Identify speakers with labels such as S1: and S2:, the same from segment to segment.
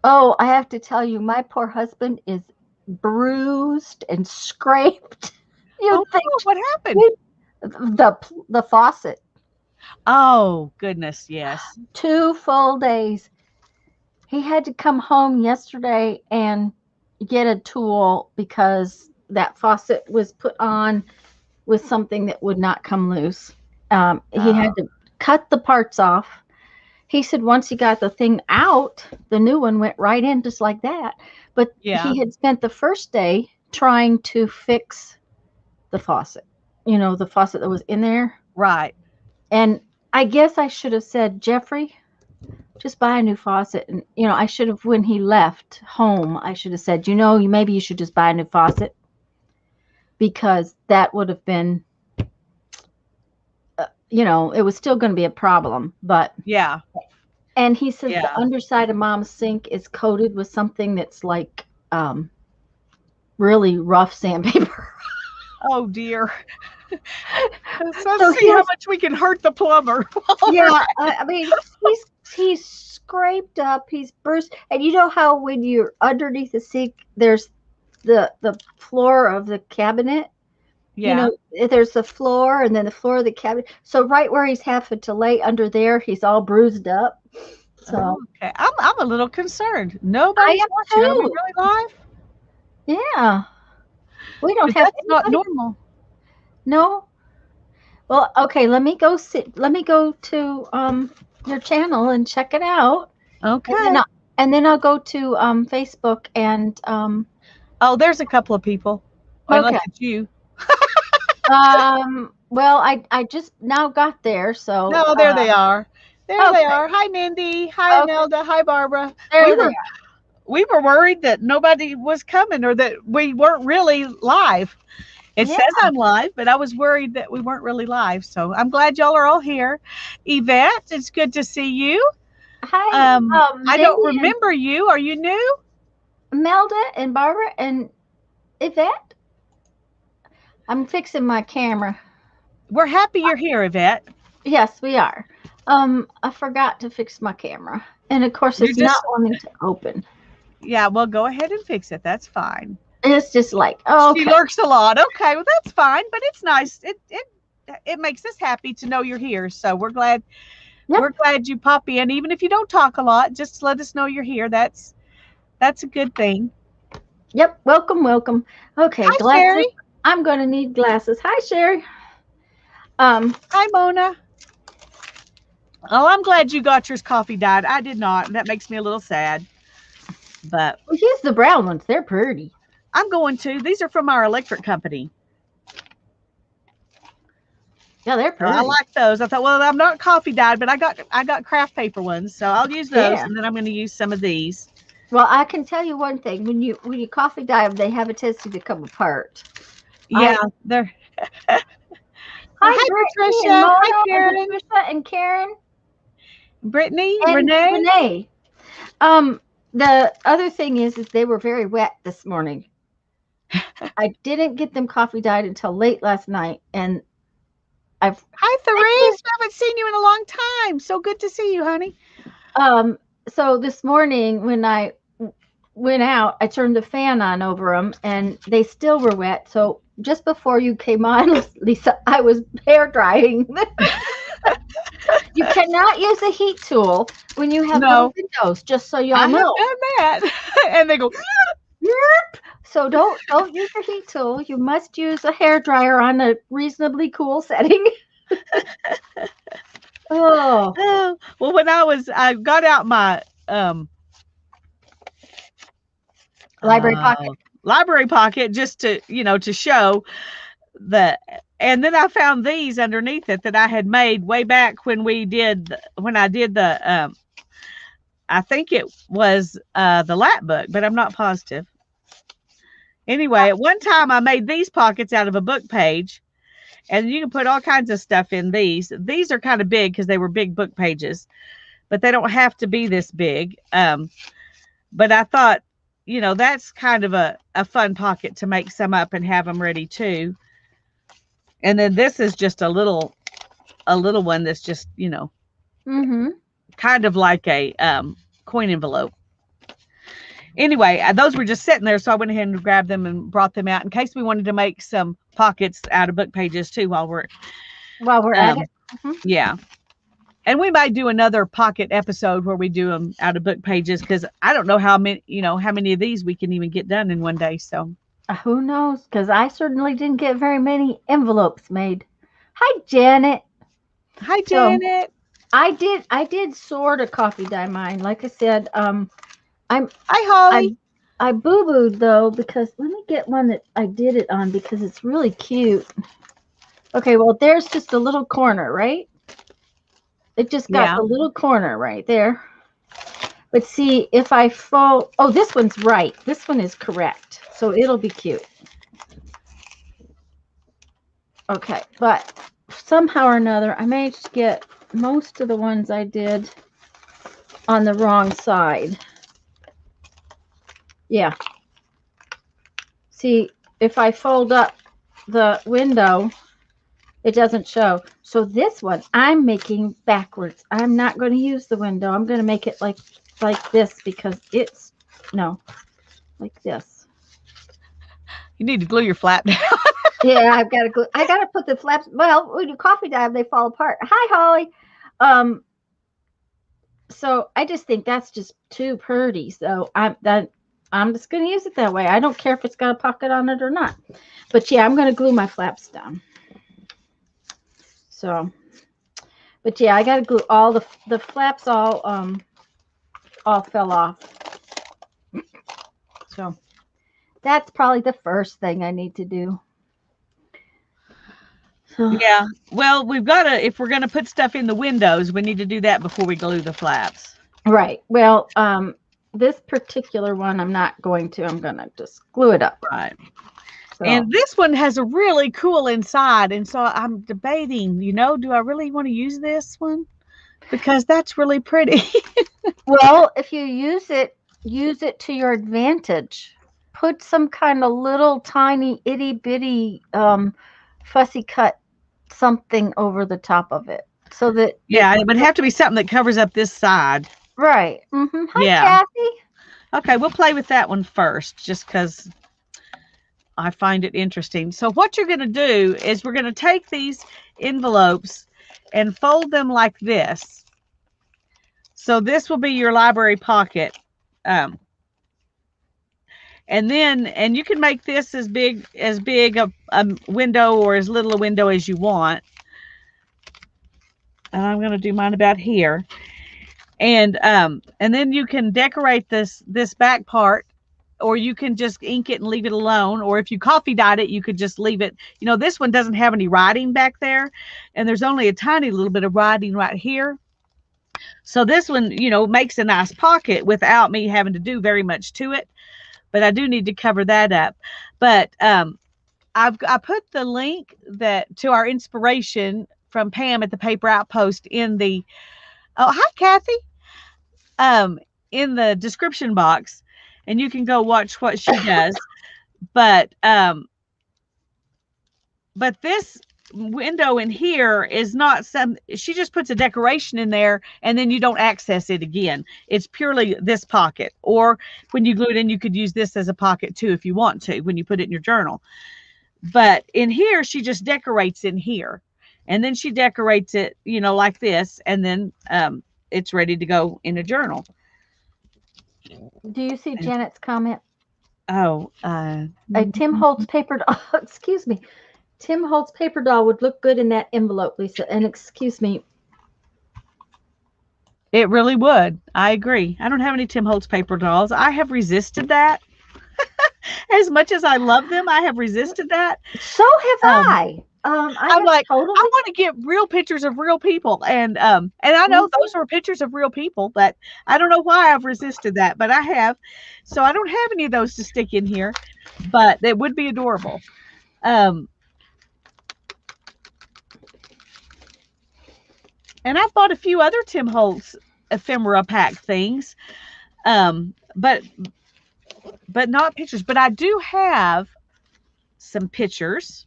S1: Oh, I have to tell you, my poor husband is bruised and scraped.
S2: Oh,
S1: You'd think
S2: no, what happened?
S1: you- the faucet,
S2: Oh, goodness, yes.
S1: 2 full days. He had to come home yesterday and get a tool because that faucet was put on with something that would not come loose. He
S2: Oh,
S1: had to cut the parts off. He said once he got the thing out, the new one went right in just like that. But
S2: yeah,
S1: he had spent the first day trying to fix the faucet, the faucet that was in there.
S2: right.
S1: And I guess I should have said, Jeffrey, just buy a new faucet. And, I should have, when he left home, I should have said, maybe you should just buy a new faucet because that would have been, it was still going to be a problem.
S2: Yeah,
S1: And he says the
S2: yeah.
S1: underside of mom's sink is coated with something that's like really rough sandpaper.
S2: Oh, dear. So let's
S1: So
S2: see how
S1: here's,
S2: much we can hurt the plumber while we're
S1: yeah, I mean, he's scraped up, he's bruised, and you know how when you're underneath the sink, there's the floor of the cabinet.
S2: yeah.
S1: There's the floor and then the floor of the cabinet. So right where he's having to lay under there, he's all bruised up. So
S2: Okay. I'm a little concerned.
S1: I
S2: Nobody's
S1: am
S2: watching. Are we
S1: too.
S2: really live?
S1: Yeah, we don't
S2: Because
S1: have
S2: that's not
S1: anybody.
S2: normal.
S1: No. Well, okay. Let me go to your channel and check it out, and then
S2: Okay.
S1: I'll go to Facebook and
S2: Oh, there's a couple of people. Unless
S1: okay.
S2: it's you.
S1: Well, I just now got there, so
S2: No, there they are. There they
S1: okay,
S2: are. Hi, Mindy. Hi,
S1: okay,
S2: Imelda. Hi, Barbara. We
S1: there they
S2: were we were worried that nobody was coming or that we weren't really live.
S1: are.
S2: It
S1: Yeah.
S2: says I'm live, but I was worried that we weren't really live. So I'm glad y'all are all here. Yvette, it's good to see you.
S1: Hi,
S2: I don't
S1: Mindy and
S2: remember you. Are you new?
S1: Melda and Barbara and Yvette. I'm fixing my camera.
S2: We're happy you're here, Yvette.
S1: Yes, we are. I forgot to fix my camera, and of course,
S2: You're
S1: it's not
S2: just,
S1: wanting to open.
S2: yeah, well, go ahead and fix it. That's fine.
S1: It's just like, oh,
S2: She
S1: okay,
S2: lurks a lot. Okay, well, that's fine, but it's nice. It makes us happy to know you're here. So we're
S1: yep,
S2: glad you pop in. Even if you don't talk a lot, just let us know you're here. That's a good thing.
S1: yep. Welcome, welcome. Okay,
S2: Hi, Sherry.
S1: glasses. I'm gonna need glasses. Hi, Sherry. Um,
S2: Hi, Mona. Oh, I'm glad you got yours coffee dyed. I did not. That makes me a little sad. But
S1: we use the brown ones. They're pretty.
S2: I'm going to. These are from our electric company.
S1: Yeah, they're
S2: So I
S1: pretty.
S2: like those. I thought, well, I'm not coffee dyed, but I got craft paper ones, so I'll use those,
S1: Yeah.
S2: and then I'm going to use some of these.
S1: Well, I can tell you one thing. When you coffee dye them, they have a tendency to come apart.
S2: Yeah,
S1: I
S2: they're. Well,
S1: Hi,
S2: hi,
S1: Brittany and
S2: Patricia. Hi,
S1: Mona and
S2: Karen.
S1: Patricia and Karen
S2: Brittany,
S1: and
S2: Renee.
S1: Renee. Um, the other thing is they were very wet this morning. I didn't get them coffee dyed until late last night, and I've
S2: Hi, Therese. I haven't seen you in a long time. So good to see you, honey.
S1: so this morning when I went out, I turned the fan on over them, and they still were wet. So just before you came on, Lisa, I was hair drying. You cannot use a heat tool when you have little
S2: No,
S1: windows, just so
S2: I
S1: y'all
S2: have
S1: know.
S2: done that. And they go,
S1: So don't use a heat tool. You must use a hair dryer on a reasonably cool setting. Oh,
S2: oh. Well, I got out my
S1: library
S2: uh,
S1: pocket.
S2: library pocket just to, to show the, and then I found these underneath it that I had made way back when I did I think it was the lap book, but I'm not positive. Anyway, at one time I made these pockets out of a book page, and you can put all kinds of stuff in these. These are kind of big because they were big book pages, but they don't have to be this big. But I thought, that's kind of a fun pocket to make some up and have them ready too. And then this is just a little one that's just,
S1: Mm-hmm.
S2: kind of like a coin envelope. Anyway, those were just sitting there, so I went ahead and grabbed them and brought them out in case we wanted to make some pockets out of book pages too
S1: While we're at
S2: um
S1: it. Mhm.
S2: yeah. And we might do another pocket episode where we do them out of book pages because I don't know how many, how many of these we can even get done in one day. So,
S1: Who knows? Because I certainly didn't get very many envelopes made. Hi, Janet.
S2: hi,
S1: So
S2: Janet.
S1: I did sort of coffee dye mine. Like I said, I'm
S2: Hi,
S1: I
S2: Holly.
S1: I boo booed though because let me get one that I did it on because it's really cute. Okay, well there's just a little corner, right? It just got
S2: Yeah.
S1: the little corner right there. But see, if I fold, oh, this one's right. This one is correct. So it'll be cute. Okay, but somehow or another, I managed to get most of the ones I did on the wrong side. Yeah. See, if I fold up the window, it doesn't show. So this one I'm making backwards. I'm not going to use the window. I'm going to make it like this because it's no, like this.
S2: You need to glue your flap down.
S1: Yeah, I've got to go. I got to put the flaps. Well, when you coffee dive, they fall apart. Hi, Holly. Um, so I just think that's just too pretty. So I'm just going to use it that way. I don't care if it's got a pocket on it or not. But yeah, I'm going to glue my flaps down. So, but yeah, I got to glue all the flaps all fell off. So that's probably the first thing I need to do. So
S2: Yeah. Well, we've got to, if we're going to put stuff in the windows, we need to do that before we glue the flaps.
S1: right. Well, this particular one I'm not going to. I'm going to just glue it up.
S2: Right.
S1: So
S2: And this one has a really cool inside. And so I'm debating, do I really want to use this one? Because that's really pretty.
S1: well, if you use it to your advantage. Put some kind of little tiny itty bitty fussy cut something over the top of it so that it
S2: Yeah, it would have to be something that covers up this side.
S1: right. Hi,
S2: Yeah.
S1: Kathy.
S2: Okay, we'll play with that one first just because I find it interesting. So what you're going to do is we're going to take these envelopes and fold them like this. So this will be your library pocket. Um, and you can make this as big a window or as little a window as you want. And I'm going to do mine about here. And then you can decorate this back part, or you can just ink it and leave it alone. Or if you coffee dyed it, you could just leave it. This one doesn't have any writing back there, and there's only a tiny little bit of writing right here. So this one, makes a nice pocket without me having to do very much to it. But I do need to cover that up. But I put the link that to our inspiration from Pam at the Paper Outpost in the. Oh, hi, Kathy. Um, in the description box, and you can go watch what she does. But this window in here is not some. She just puts a decoration in there, and then you don't access it again. It's purely this pocket. Or when you glue it in, you could use this as a pocket too if you want to when you put it in your journal. But in here, she just decorates in here, and then she decorates it, like this, and then it's ready to go in a journal.
S1: Do you see Janet's comment?
S2: Oh,
S1: Tim Holtz paper doll. Excuse me. Tim Holtz paper doll would look good in that envelope, Lisa. And excuse me.
S2: it really would. I agree. I don't have any Tim Holtz paper dolls. I have resisted that. As much as I love them, I have resisted that.
S1: So have I. I
S2: I'm
S1: have
S2: like,
S1: totally.
S2: I want to get real pictures of real people, and I know those are pictures of real people, but I don't know why I've resisted that, but I have. So I don't have any of those to stick in here, but they would be adorable. And I've bought a few other Tim Holtz ephemera pack things, but not pictures. But I do have some pictures.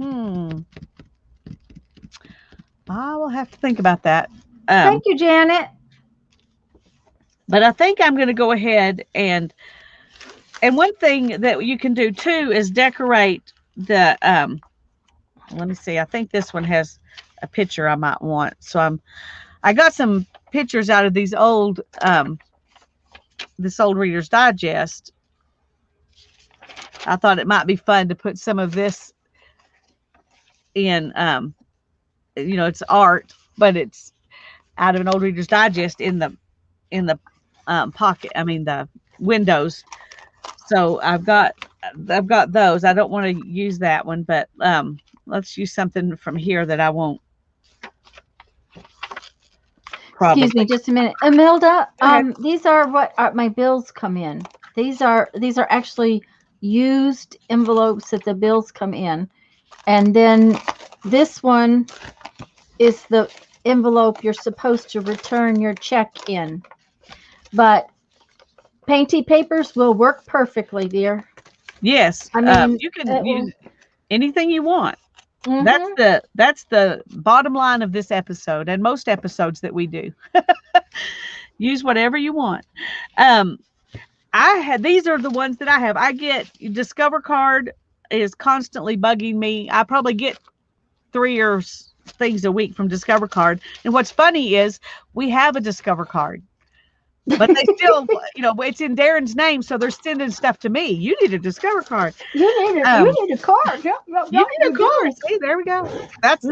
S2: I will have to think about that.
S1: Thank you, Janet.
S2: But I think I'm going to go ahead and one thing that you can do too is decorate the let me see. I think this one has a picture I might want. So I got some pictures out of these old this old Reader's Digest. I thought it might be fun to put some of this in it's art, but it's out of an old Reader's Digest in the pocket. I mean the windows. So I've got those. I don't want to use that one, but let's use something from here that I won't
S1: Excuse me
S2: probably.
S1: just a minute. Imelda,
S2: Go ahead.
S1: these are what my bills come in. These are actually used envelopes that the bills come in. And then this one is the envelope you're supposed to return your check in. But painty papers will work perfectly, dear.
S2: Yes,
S1: I mean,
S2: you can
S1: it will.
S2: use anything you want. That's
S1: Mm-hmm.
S2: the bottom line of this episode and most episodes that we do. Use whatever you want. Um, I had these are the ones that I have. I get Discover Card is constantly bugging me. I probably get three things a week from Discover Card. And what's funny is we have a Discover Card, but they still, it's in Darren's name, so they're sending stuff to me. You need a Discover Card.
S1: You
S2: Um,
S1: need a card. Yep, yep,
S2: you
S1: yep,
S2: need a
S1: you
S2: card.
S1: do.
S2: See, there we go. That's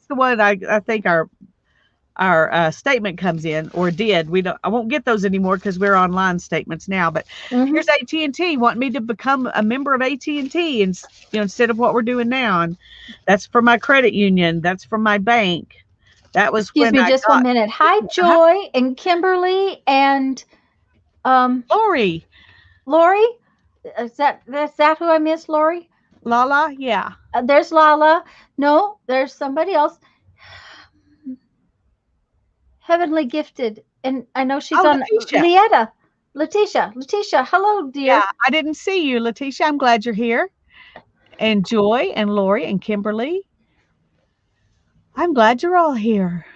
S2: the one I think our statement comes in or did. I won't get those anymore because we're online statements now. But
S1: Mm-hmm.
S2: here's AT&T wanting me to become a member of AT&T, and instead of what we're doing now. And that's for my credit union. That's for my bank. That was
S1: Excuse
S2: when
S1: me
S2: I
S1: just one
S2: got
S1: minute. Hi, Joy and Kimberly and um
S2: Lori.
S1: Lori. Is that who I miss, Lori?
S2: Lala, yeah.
S1: There's Lala. No, there's somebody else. Heavenly gifted, and I know she's
S2: Oh,
S1: on.
S2: Letitia.
S1: Lietta. Letitia, hello,
S2: Yeah,
S1: dear.
S2: I didn't see you, Letitia. I'm glad you're here. And Joy and Lori and Kimberly. I'm glad you're all here.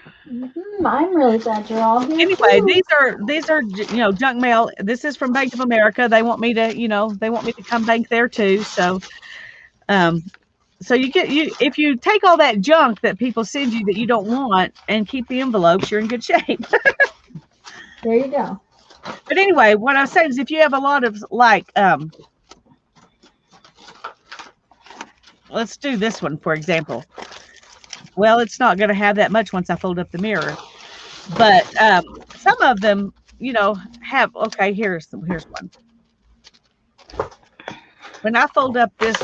S1: I'm really glad you're all here
S2: Anyway,
S1: too.
S2: these are junk mail. This is from Bank of America. They want me to come bank there too. Um so you if you take all that junk that people send you that you don't want and keep the envelopes, you're in good shape.
S1: There you go.
S2: But anyway, what I was saying is if you have a lot of let's do this one for example. Well, it's not going to have that much once I fold up the mirror. But some of them, have okay, here's one. When I fold up this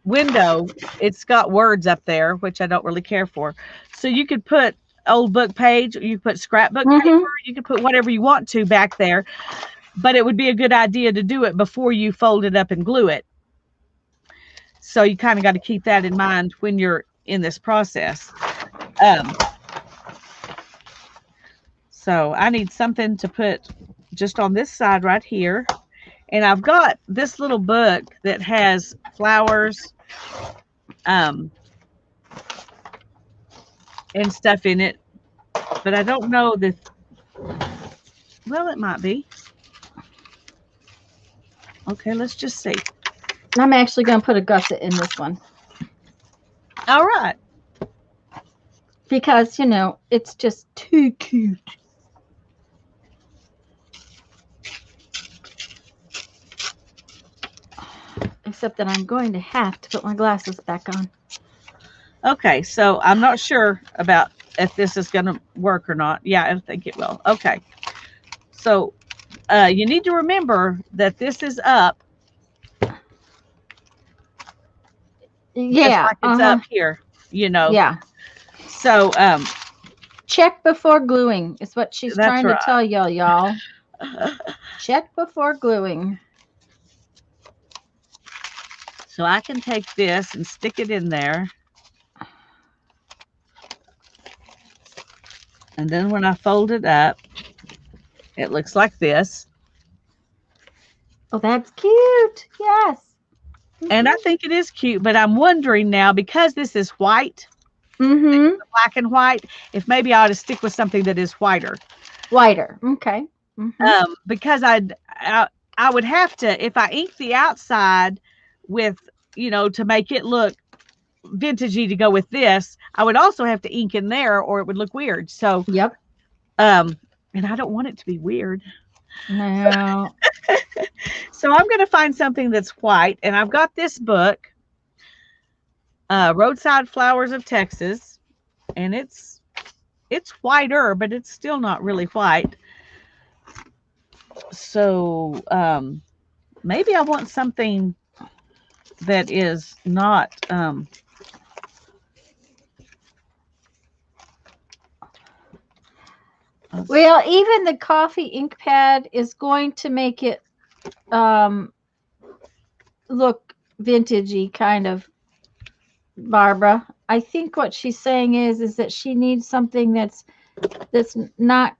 S2: window, it's got words up there, which I don't really care for. So you could put old book page, you could put scrapbook
S1: Mm-hmm.
S2: paper, you could put whatever you want to back there, but it would be a good idea to do it before you fold it up and glue it. So you kind of got to keep that in mind when you're in this process. So I need something to put just on this side right here. And I've got this little book that has flowers and stuff in it, but I don't know that. Well, it might be. Okay, let's just see.
S1: I'm actually going to put a gusset in this one
S2: All right.
S1: because it's just too cute. Except that I'm going to have to put my glasses back on.
S2: Okay, so I'm not sure about if this is going to work or not. Yeah, I think it will. Okay. So you need to remember that this is up.
S1: Yeah.
S2: Just like it's up here,
S1: Yeah.
S2: So
S1: Check before gluing is what she's
S2: that's
S1: trying to
S2: right.
S1: tell y'all. Check before gluing.
S2: So I can take this and stick it in there. And then when I fold it up, it looks like this.
S1: Oh, that's cute. Yes.
S2: And I think it is cute, but I'm wondering now, because this is white,
S1: Mm-hmm.
S2: black and white, if maybe I ought to stick with something that is whiter.
S1: Whiter. Okay. Mm-hmm.
S2: Because I would have to, if I ink the outside with, to make it look vintagey to go with this, I would also have to ink in there or it would look weird. So,
S1: Yep.
S2: um, and I don't want it to be weird.
S1: No.
S2: So I'm going to find something that's white. And I've got this book, Roadside Flowers of Texas, and it's whiter, but it's still not really white. So maybe I want something that is not
S1: Well, even the coffee ink pad is going to make it um, look vintagey, kind of, Barbara. I think what she's saying is that she needs something that's not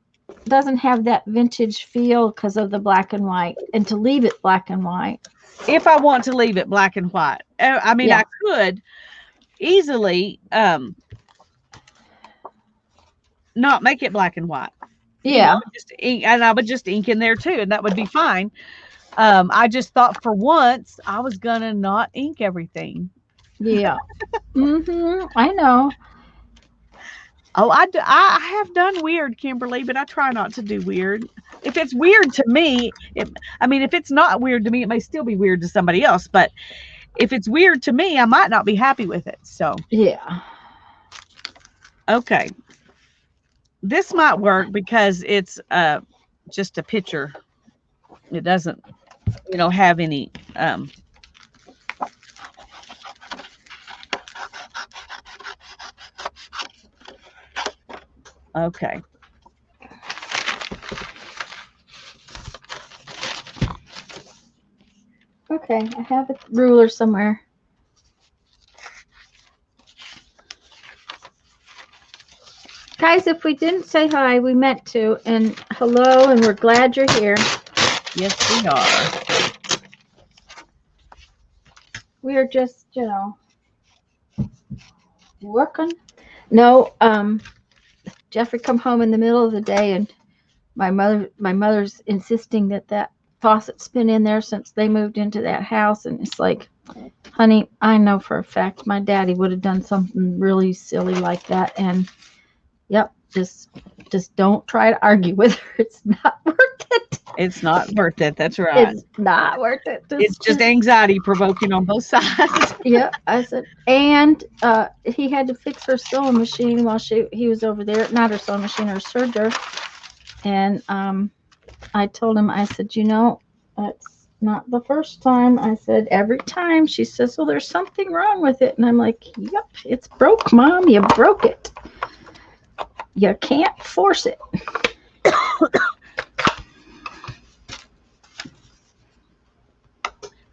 S1: doesn't have that vintage feel because of the black and white, and to leave it black and white.
S2: if I want to leave it black and white. I mean,
S1: Yeah.
S2: I could easily not make it black and white.
S1: Yeah.
S2: Just ink, and I would just ink in there too, and that would be fine. I just thought for once I was gonna not ink everything.
S1: Yeah. Mm-hmm. I know.
S2: Oh, I have done weird, Kimberly, but I try not to do weird. If it's weird to me, I mean, if it's not weird to me, it may still be weird to somebody else. But if it's weird to me, I might not be happy with it. So,
S1: Yeah.
S2: okay, this might work because it's just a picture. It doesn't, have any. Okay.
S1: Okay. I have a ruler somewhere. Guys, if we didn't say hi, we meant to. And hello, and we're glad you're here.
S2: Yes, we are.
S1: We're just, working. No, Jeffrey come home in the middle of the day, and my mother's insisting that faucet's been in there since they moved into that house, and it's like, honey, I know for a fact my daddy would have done something really silly like that, and yep, just don't try to argue with her. It's not worth it.
S2: It's not worth it. That's right.
S1: It's not worth it.
S2: It's just anxiety provoking on both sides.
S1: Yeah, I said, and he had to fix her sewing machine while he was over there. Not her sewing machine, her serger. And I told him, I said, that's not the first time. I said, every time. She says, well, there's something wrong with it. And I'm like, yep, it's broke, Mom. You broke it. You can't force it.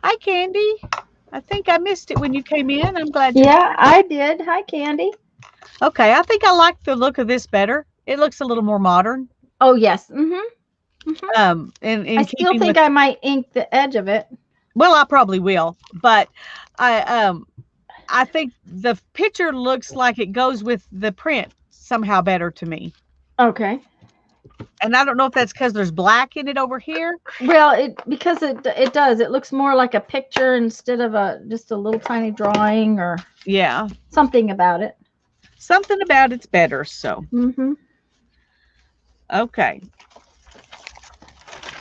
S2: Hi, Candy. I think I missed it when you came in. I'm glad you.
S1: Yeah, I did. Hi, Candy.
S2: Okay, I think I like the look of this better. It looks a little more modern.
S1: Oh, yes. Mm-hmm.
S2: In
S1: I still
S2: keeping
S1: think
S2: with.
S1: I might ink the edge of it.
S2: Well, I probably will, but I think the picture looks like it goes with the print somehow better to me.
S1: Okay.
S2: And I don't know if that's because there's black in it over here.
S1: Well, because it does. It looks more like a picture instead of just a little tiny drawing or
S2: Yeah,
S1: something about it.
S2: something about it's better. So
S1: Mm-hmm.
S2: okay.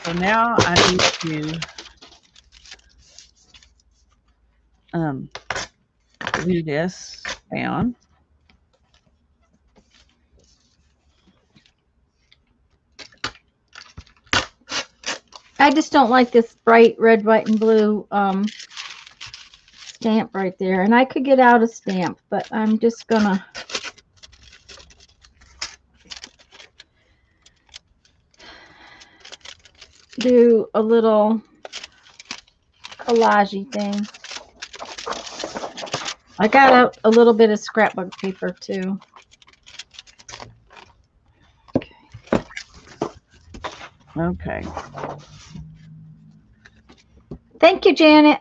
S2: So now I need to glue this down.
S1: I just don't like this bright red, white, and blue stamp right there. And I could get out a stamp, but I'm just gonna do a little collage thing. I got a little bit of scrapbook paper too.
S2: Okay.
S1: Thank you, Janet.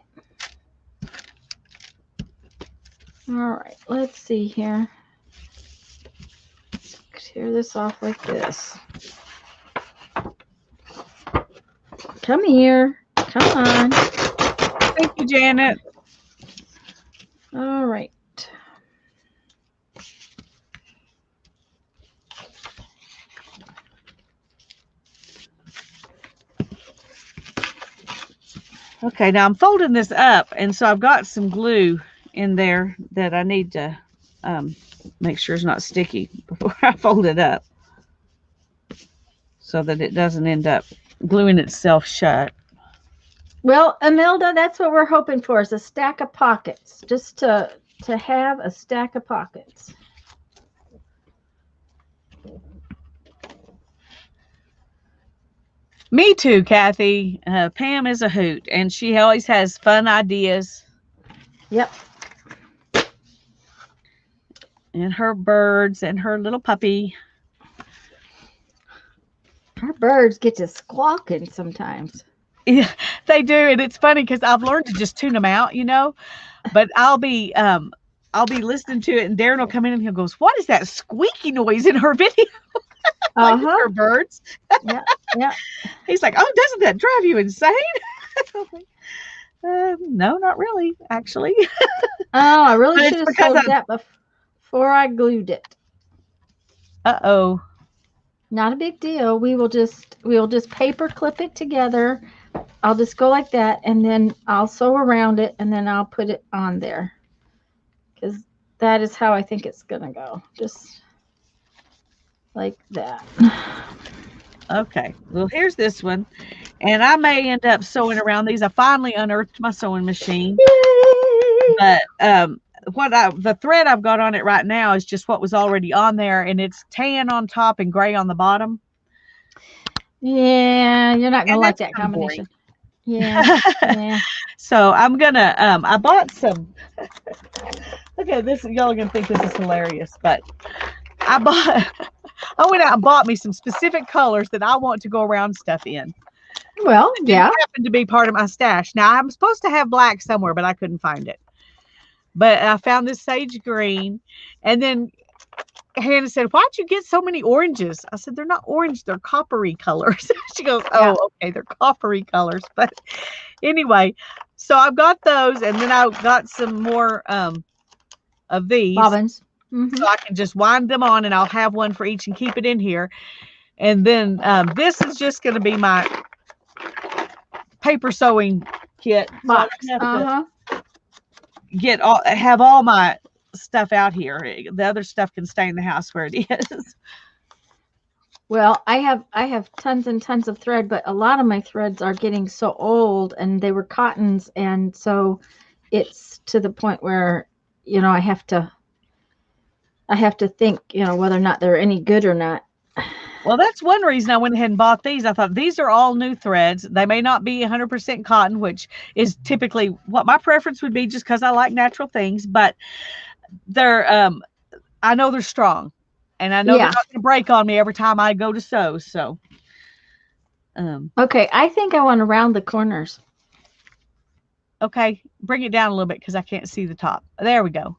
S1: All right, let's see here. Let's tear this off like this. Come here. Come on.
S2: Thank you, Janet.
S1: All right.
S2: Okay, now I'm folding this up, and so I've got some glue in there that I need to make sure it's not sticky before I fold it up so that it doesn't end up gluing itself shut.
S1: Well, Imelda, that's what we're hoping for is a stack of pockets. Just to have a stack of pockets.
S2: Me too, Kathy. Pam is a hoot, and she always has fun ideas.
S1: Yep.
S2: And her birds and her little puppy.
S1: Our birds get to squawking sometimes.
S2: Yeah, they do, and it's funny because I've learned to just tune them out, But I'll be listening to it, and Darren will come in and he'll goes, "What is that squeaky noise in her video?" Like her birds.
S1: Yeah, yeah.
S2: He's like, "Oh, doesn't that drive you insane?" No, not really, actually.
S1: Oh, I really should have sold that before I glued it.
S2: Uh-oh.
S1: Not a big deal. We'll just paper clip it together. I'll just go like that, and then I'll sew around it, and then I'll put it on there. Because that is how I think it's going to go. Just like that.
S2: Okay. Well, here's this one. And I may end up sewing around these. I finally unearthed my sewing machine.
S1: Yay!
S2: But the thread I've got on it right now is just what was already on there, and it's tan on top and gray on the bottom.
S1: Yeah, you're not going to like that combination. Yeah. Yeah.
S2: So I'm gonna I bought some. Look at this. Y'all are gonna think this is hilarious, but I went out and bought me some specific colors that I want to go around stuff in.
S1: Well, yeah.
S2: It happened to be part of my stash. Now I'm supposed to have black somewhere, but I couldn't find it. But I found this sage green, and then Hannah said, "Why'd you get so many oranges?" I said, "They're not orange, they're coppery colors." She goes, "Oh, yeah. Okay, they're coppery colors." But anyway, so I've got those, and then I've got some more of these.
S1: Bobbins.
S2: Mm-hmm. So I can just wind them on, and I'll have one for each and keep it in here. And then this is just going to be my paper sewing kit.
S1: Box.
S2: So have all my stuff out here. The other stuff can stay in the house where it is.
S1: Well, I have tons and tons of thread, but a lot of my threads are getting so old, and they were cottons, and so it's to the point where I have to think whether or not they're any good or not.
S2: Well, that's one reason I went ahead and bought these. I thought these are all new threads. They may not be 100% cotton, which is typically what my preference would be, just because I like natural things. But they're, I know they're strong, and I know they're not going to break on me every time I go to sew. So,
S1: okay, I think I want to round the corners.
S2: Okay, bring it down a little bit because I can't see the top. There we go.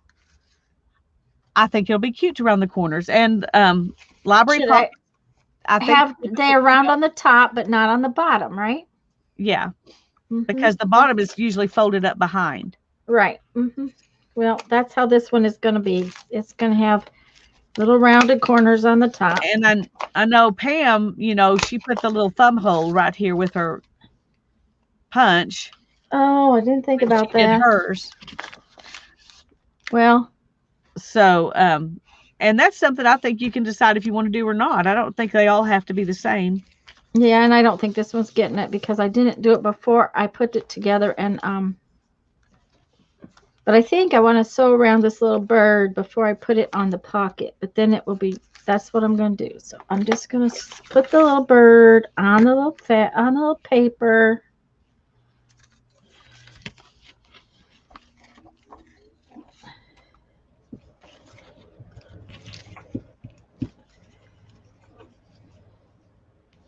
S2: I think it'll be cute to round the corners. And library pop.
S1: I think they're round on the top, but not on the bottom, right?
S2: Yeah, because the bottom is usually folded up behind.
S1: Right. Mm-hmm. Well, that's how this one is going to be. It's going to have little rounded corners on the top.
S2: And I know Pam, she put the little thumb hole right here with her punch.
S1: Oh, I didn't think about that.
S2: Hers.
S1: Well.
S2: So, and that's something I think you can decide if you want to do or not. I don't think they all have to be the same.
S1: Yeah, and I don't think this one's getting it because I didn't do it before I put it together. And but I think I want to sew around this little bird before I put it on the pocket. But then it will be. That's what I'm going to do. So I'm just going to put the little bird on the little paper.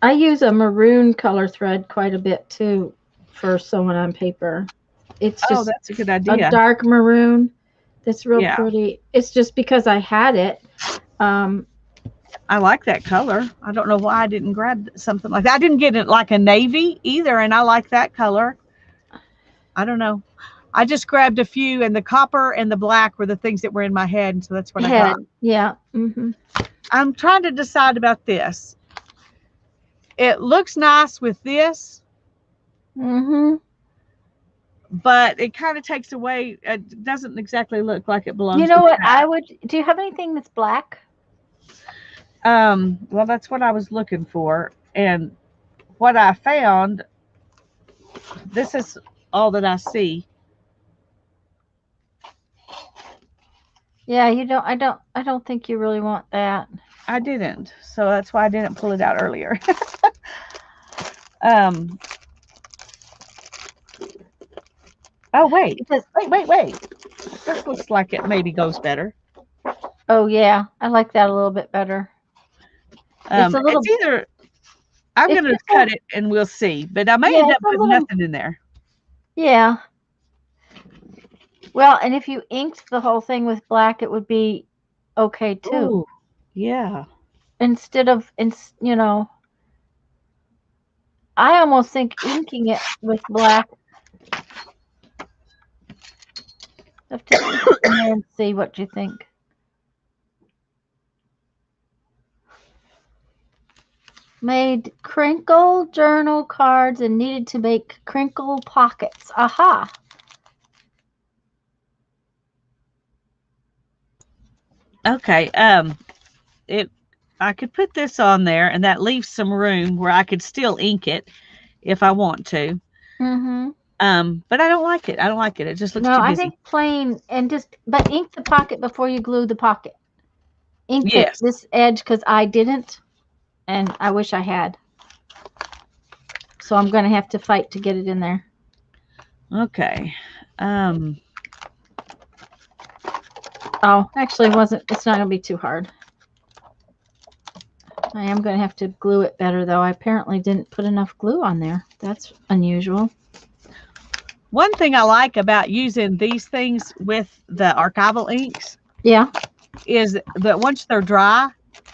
S1: I use a maroon color thread quite a bit too for sewing on paper. It's just
S2: that's a good idea.
S1: A dark maroon that's real pretty. It's just because I had it.
S2: I like that color. I don't know why I didn't grab something like that. I didn't get it like a navy either, and I like that color. I don't know. I just grabbed a few, and the copper and the black were the things that were in my head, and so that's what I got.
S1: Head. Yeah. Mm-hmm.
S2: I'm trying to decide about this. It looks nice with this,
S1: Mm-hmm.
S2: but it kind of takes away. It doesn't exactly look like it
S1: You
S2: belongs
S1: know
S2: with
S1: what?
S2: that.
S1: Do you have anything that's black?
S2: Well, that's what I was looking for, and what I found. This is all that I see.
S1: Yeah, you don't. I don't think you really want that.
S2: I didn't, so that's why I didn't pull it out earlier. um. Oh
S1: Because
S2: wait. This looks like it maybe goes better.
S1: oh yeah, I like that a little bit better. It's a
S2: It's
S1: little.
S2: either I'm
S1: It's
S2: gonna
S1: just a.
S2: cut it and we'll see, but I may
S1: Yeah,
S2: end up
S1: it's a
S2: putting
S1: little.
S2: nothing in there.
S1: Yeah. Well, and if you inked the whole thing with black, it would be okay too.
S2: Ooh, yeah.
S1: Instead of, I almost think inking it with black. Have to stick it in there and see what you think. Made crinkle journal cards and needed to make crinkle pockets. Aha.
S2: Okay. It. I could put this on there, and that leaves some room where I could still ink it if I want to.
S1: Mm-hmm.
S2: But I don't like it. I don't like it. It just looks
S1: No,
S2: too
S1: I
S2: busy.
S1: think plain and but ink the pocket before you glue the pocket. Ink
S2: Yes.
S1: this edge because I didn't, and I wish I had. So I'm going to have to fight to get it in there.
S2: Okay. Um.
S1: Oh, actually, it wasn't. It's not going to be too hard. I am going to have to glue it better, though. I apparently didn't put enough glue on there. That's unusual.
S2: One thing I like about using these things with the archival inks
S1: Yeah.
S2: is that once they're dry,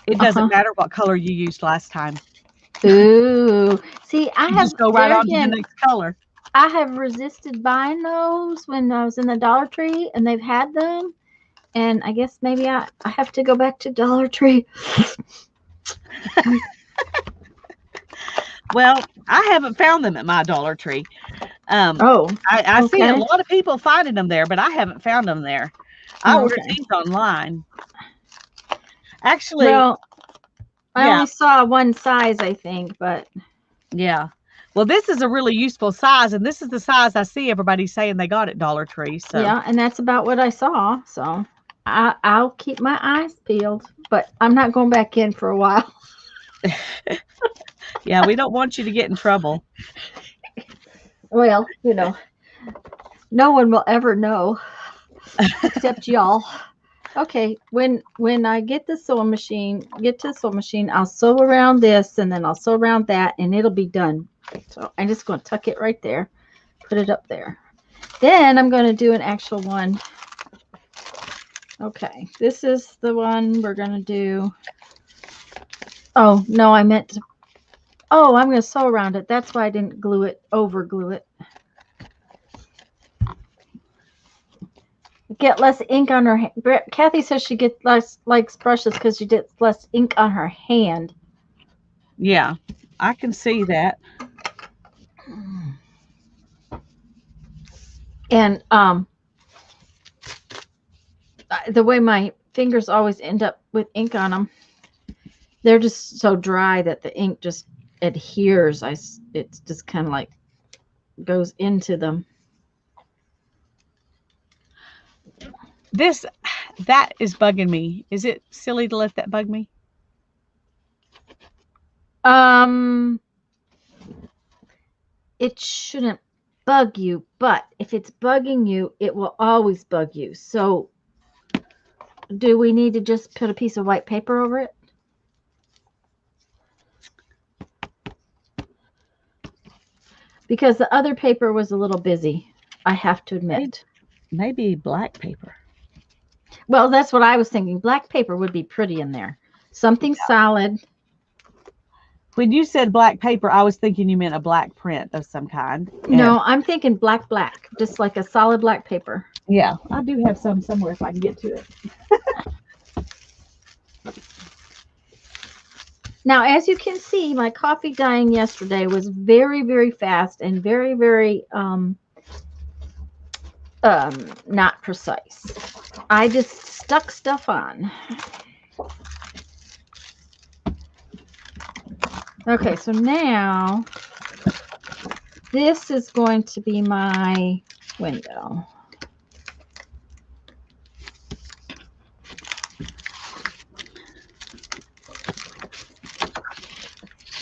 S2: it doesn't
S1: Uh-huh.
S2: matter what color you used last time.
S1: Ooh. See,
S2: You just go right
S1: there
S2: on to the
S1: again,
S2: next color.
S1: I have resisted buying those when I was in the Dollar Tree and they've had them. And I guess maybe I have to go back to Dollar Tree.
S2: Well, I haven't found them at my Dollar Tree.
S1: Oh,
S2: I see a
S1: okay.
S2: lot of people finding them there, but I haven't found them there. I ordered
S1: Okay.
S2: these online. Actually,
S1: Well, I
S2: yeah,
S1: only saw one size, I think, but
S2: yeah. Well, this is a really useful size, and this is the size I see everybody saying they got at Dollar Tree. So,
S1: yeah, and that's about what I saw. So I'll keep my eyes peeled, but I'm not going back in for a while.
S2: yeah, we don't want you to get in trouble.
S1: Well, no one will ever know except y'all. Okay, when I get to the sewing machine, I'll sew around this and then I'll sew around that and it'll be done. So I'm just going to tuck it right there, put it up there. Then I'm going to do an actual one. Okay, this is the one we're going to do. Oh, no, I meant to. Oh, I'm going to sew around it. That's why I didn't over glue it. Get less ink on her hand. Kathy says she gets less likes brushes because she gets less ink on her hand.
S2: Yeah, I can see that.
S1: And the way my fingers always end up with ink on them, they're just so dry that the ink just adheres. It's just kind of like goes into them.
S2: That is bugging me. Is it silly to let that bug me?
S1: It shouldn't bug you, but if it's bugging you, it will always bug you. So, do we need to just put a piece of white paper over it? Because the other paper was a little busy, I have to admit.
S2: Maybe black paper.
S1: Well, that's what I was thinking. Black paper would be pretty in there. Something solid.
S2: When you said black paper, I was thinking you meant a black print of some kind. And
S1: No, I'm thinking black, just like a solid black paper.
S2: yeah, I do have some somewhere if I can get to it.
S1: Now, as you can see, my coffee dyeing yesterday was very, very fast and very, very not precise. I just stuck stuff on. Okay, so now this is going to be my window.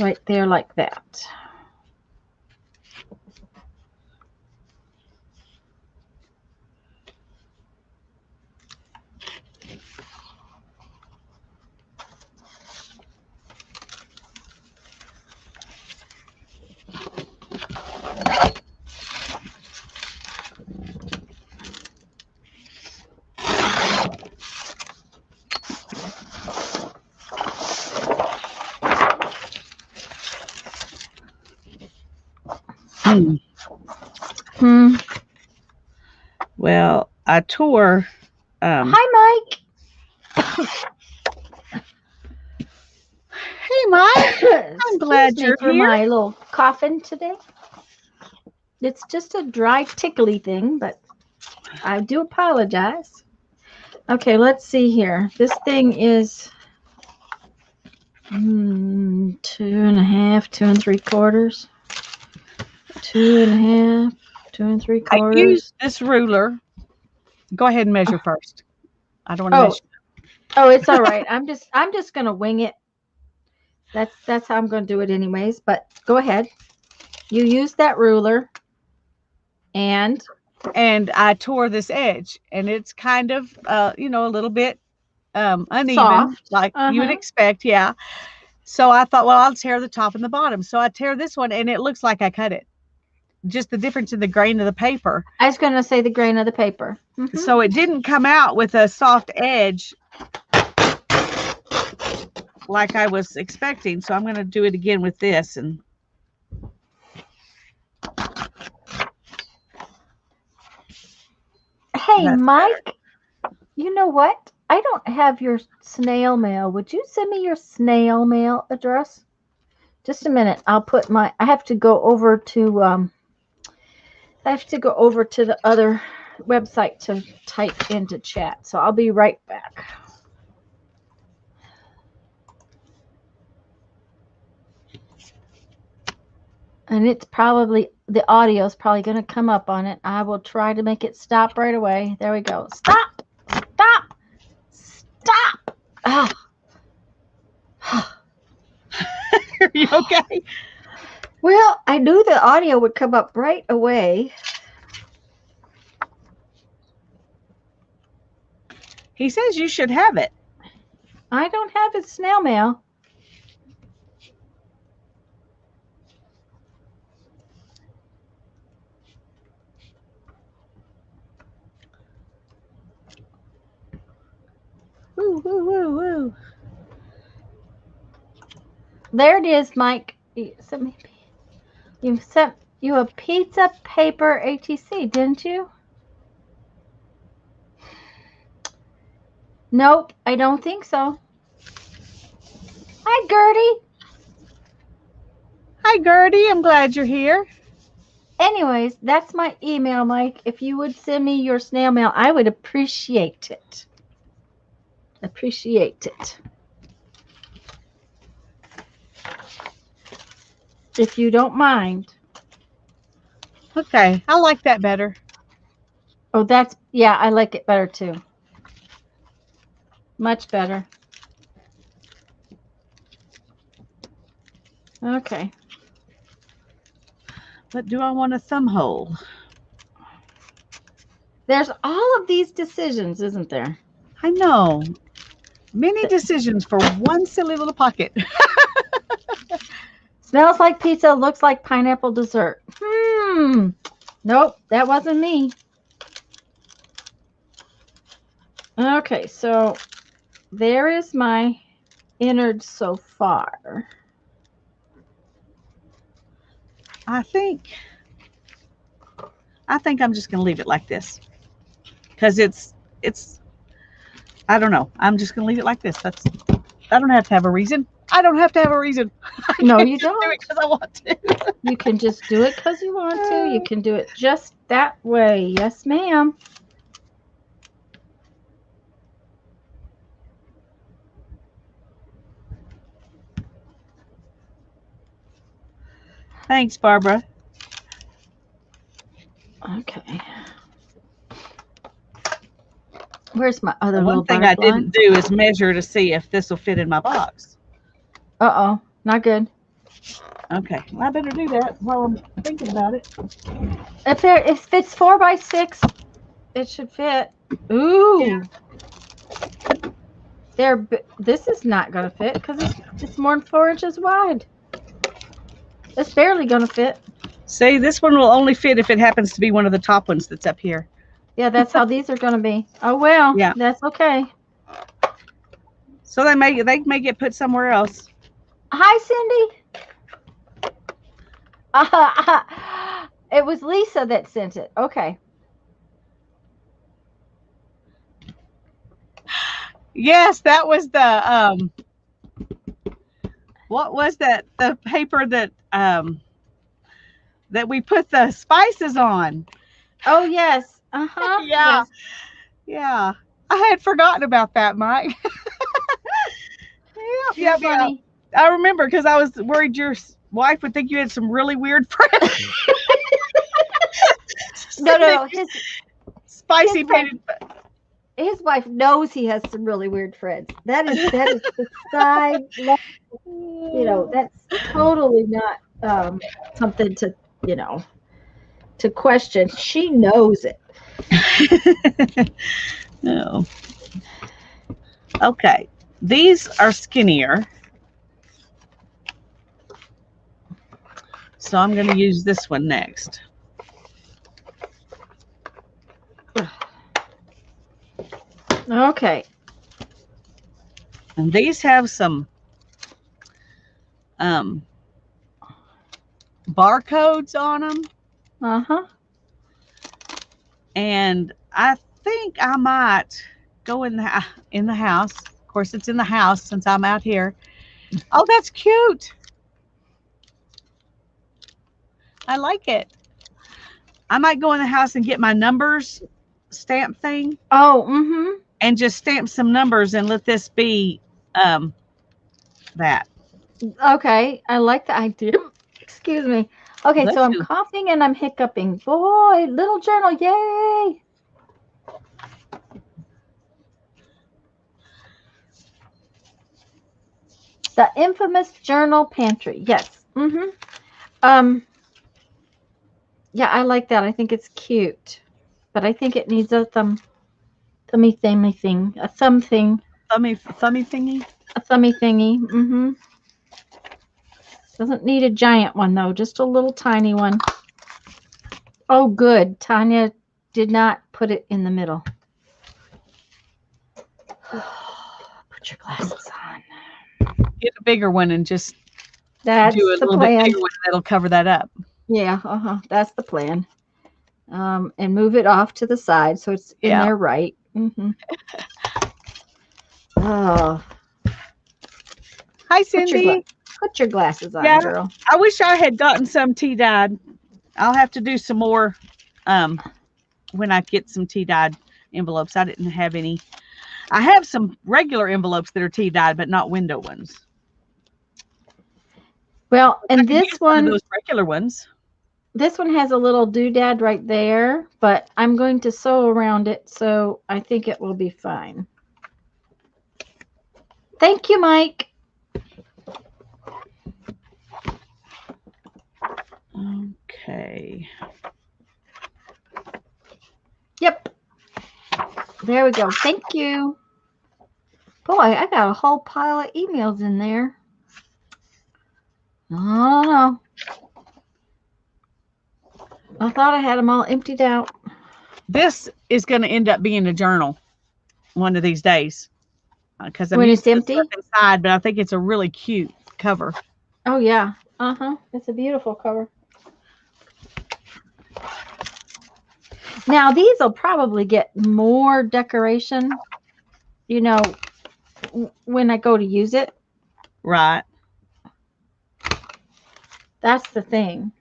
S1: Right there like that.
S2: Well, I tore.
S1: Hi, Mike.
S2: Hey, Mike. I'm glad you're
S1: for
S2: here.
S1: my little coughing today. It's just a dry, tickly thing, but I do apologize. Okay, let's see here. This thing is 2.5, 2 3/4, 2.5, 2
S2: I
S1: 3/4.
S2: used this ruler. Go ahead and measure first. I don't want to measure.
S1: Oh, it's all right. I'm just gonna wing it. That's how I'm gonna do it anyways. But go ahead. You use that ruler, and
S2: I tore this edge, and it's kind of a little bit uneven,
S1: soft,
S2: like you would expect. Yeah. So I thought, well, I'll tear the top and the bottom. So I tear this one, and it looks like I cut it. Just the difference in the grain of the paper.
S1: I was going to say the grain of the paper.
S2: So it didn't come out with a soft edge like I was expecting. So I'm going to do it again with this. And
S1: hey, Mike, you know what? I don't have your snail mail. Would you send me your snail mail address? Just a minute. I have to go over to the other website to type into chat. So I'll be right back. And it's probably, the audio is probably going to come up on it. I will try to make it stop right away. There we go. Stop! Stop! Stop! Oh.
S2: Are you okay?
S1: Well, I knew the audio would come up right away.
S2: He says you should have it.
S1: I don't have his snail mail.
S2: Woo, woo, woo, woo.
S1: There it is, Mike. You sent you a pizza paper ATC, didn't you? Nope, I don't think so. Hi, Gertie.
S2: Hi, Gertie. I'm glad you're here.
S1: Anyways, that's my email, Mike. If you would send me your snail mail, I would appreciate it. Appreciate it. If you don't mind.
S2: Okay, I like that better.
S1: Oh, yeah, I like it better too. Much better. Okay.
S2: But do I want a thumb hole?
S1: There's all of these decisions, isn't there?
S2: I know. Many decisions for one silly little pocket.
S1: Smells like pizza, looks like pineapple dessert. Nope, that wasn't me. Okay, so there is my entered so far?
S2: I think I'm just going to leave it like this because it's I don't know. I'm just going to leave it like this. I don't have to have a reason. I don't have to have a reason. I
S1: No,
S2: can
S1: you
S2: just do it
S1: don't.
S2: because I want to.
S1: You can just do it because you want to. You can do it just that way. Yes, ma'am.
S2: Thanks, Barbara.
S1: Okay. Where's my other
S2: One
S1: little
S2: thing I
S1: butterfly?
S2: didn't do is measure to see if this will fit in my box.
S1: Uh-oh. Not good.
S2: Okay, well, I better do that while I'm thinking about it.
S1: If it's 4x6, it should fit. Ooh. This is not going to fit because it's more than 4 inches wide. It's barely going to fit.
S2: See, this one will only fit if it happens to be one of the top ones that's up here.
S1: Yeah, that's how these are going to be. Oh, well.
S2: Yeah.
S1: That's okay.
S2: So they may get put somewhere else.
S1: Hi, Cindy. It was Lisa that sent it. Okay.
S2: Yes, that was the what was that? The paper that that we put the spices on.
S1: Oh, yes. Uh-huh.
S2: Yeah.
S1: Yes.
S2: Yeah. I had forgotten about that, Mike.
S1: Too
S2: Yeah.
S1: funny.
S2: I remember because I was worried your wife would think you had some really weird friends.
S1: No.
S2: Spicy
S1: His wife,
S2: painted.
S1: his wife knows he has some really weird friends. That is the side level. That's totally not something to, you know, to question. She knows it.
S2: No. Okay. These are skinnier. So I'm going to use this one next.
S1: Okay.
S2: And these have some barcodes on them.
S1: Uh-huh.
S2: And I think I might go in the house. Of course, it's in the house since I'm out here. Oh, that's cute. I like it. I might go in the house and get my numbers stamp thing.
S1: Oh, mm-hmm.
S2: And just stamp some numbers and let this be that.
S1: Okay. I like the idea. Excuse me. Okay, so
S2: Bless
S1: I'm
S2: you.
S1: coughing and I'm hiccuping. Boy, little journal, yay! The infamous Journal Pantry. Yes. Mm-hmm. Um, yeah, I like that. I think it's cute. But I think it needs a thummy thing. A thumb thing.
S2: Thummy thingy.
S1: A thummy thingy. Mm-hmm. Doesn't need a giant one though, just a little tiny one. Oh, good. Tanya did not put it in the middle. Put your glasses on.
S2: Get a bigger one and just
S1: That's
S2: do a
S1: the
S2: little bit
S1: plan.
S2: bigger one that'll cover that up.
S1: Yeah, that's the plan. And move it off to the side so it's in there right. Mm-hmm. Oh,
S2: Hi, Cindy.
S1: put your glasses on, girl.
S2: I wish I had gotten some tea dyed. I'll have to do some more when I get some tea dyed envelopes. I didn't have any. I have some regular envelopes that are tea dyed, but not window ones.
S1: Well, and this
S2: one of
S1: one,
S2: those regular ones.
S1: this one has a little doodad right there, but I'm going to sew around it, so I think it will be fine. Thank you, Mike.
S2: Okay.
S1: Yep. There we go. Thank you. Boy, I got a whole pile of emails in there. Oh, I thought I had them all emptied out.
S2: This is going to end up being a journal one of these days. because I'm
S1: When
S2: used
S1: it's
S2: to the stuff
S1: empty?
S2: inside, but I think it's a really cute cover.
S1: Oh yeah. Uh-huh. It's a beautiful cover. Now these will probably get more decoration, you know, when I go to use it.
S2: Right.
S1: That's the thing.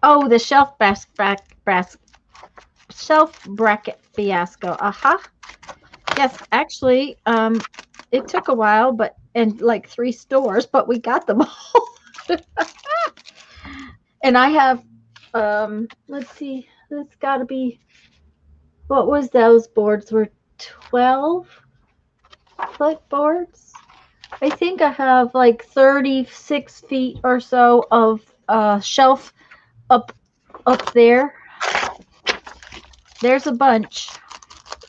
S1: Oh, the shelf bracket fiasco. Uh-huh. Yes, actually, it took a while, but and like 3 stores, but we got them all. And I have, let's see, that's got to be, what was those boards? Were 12-foot boards? I think I have like 36 feet or so of shelf up up there. There's a bunch.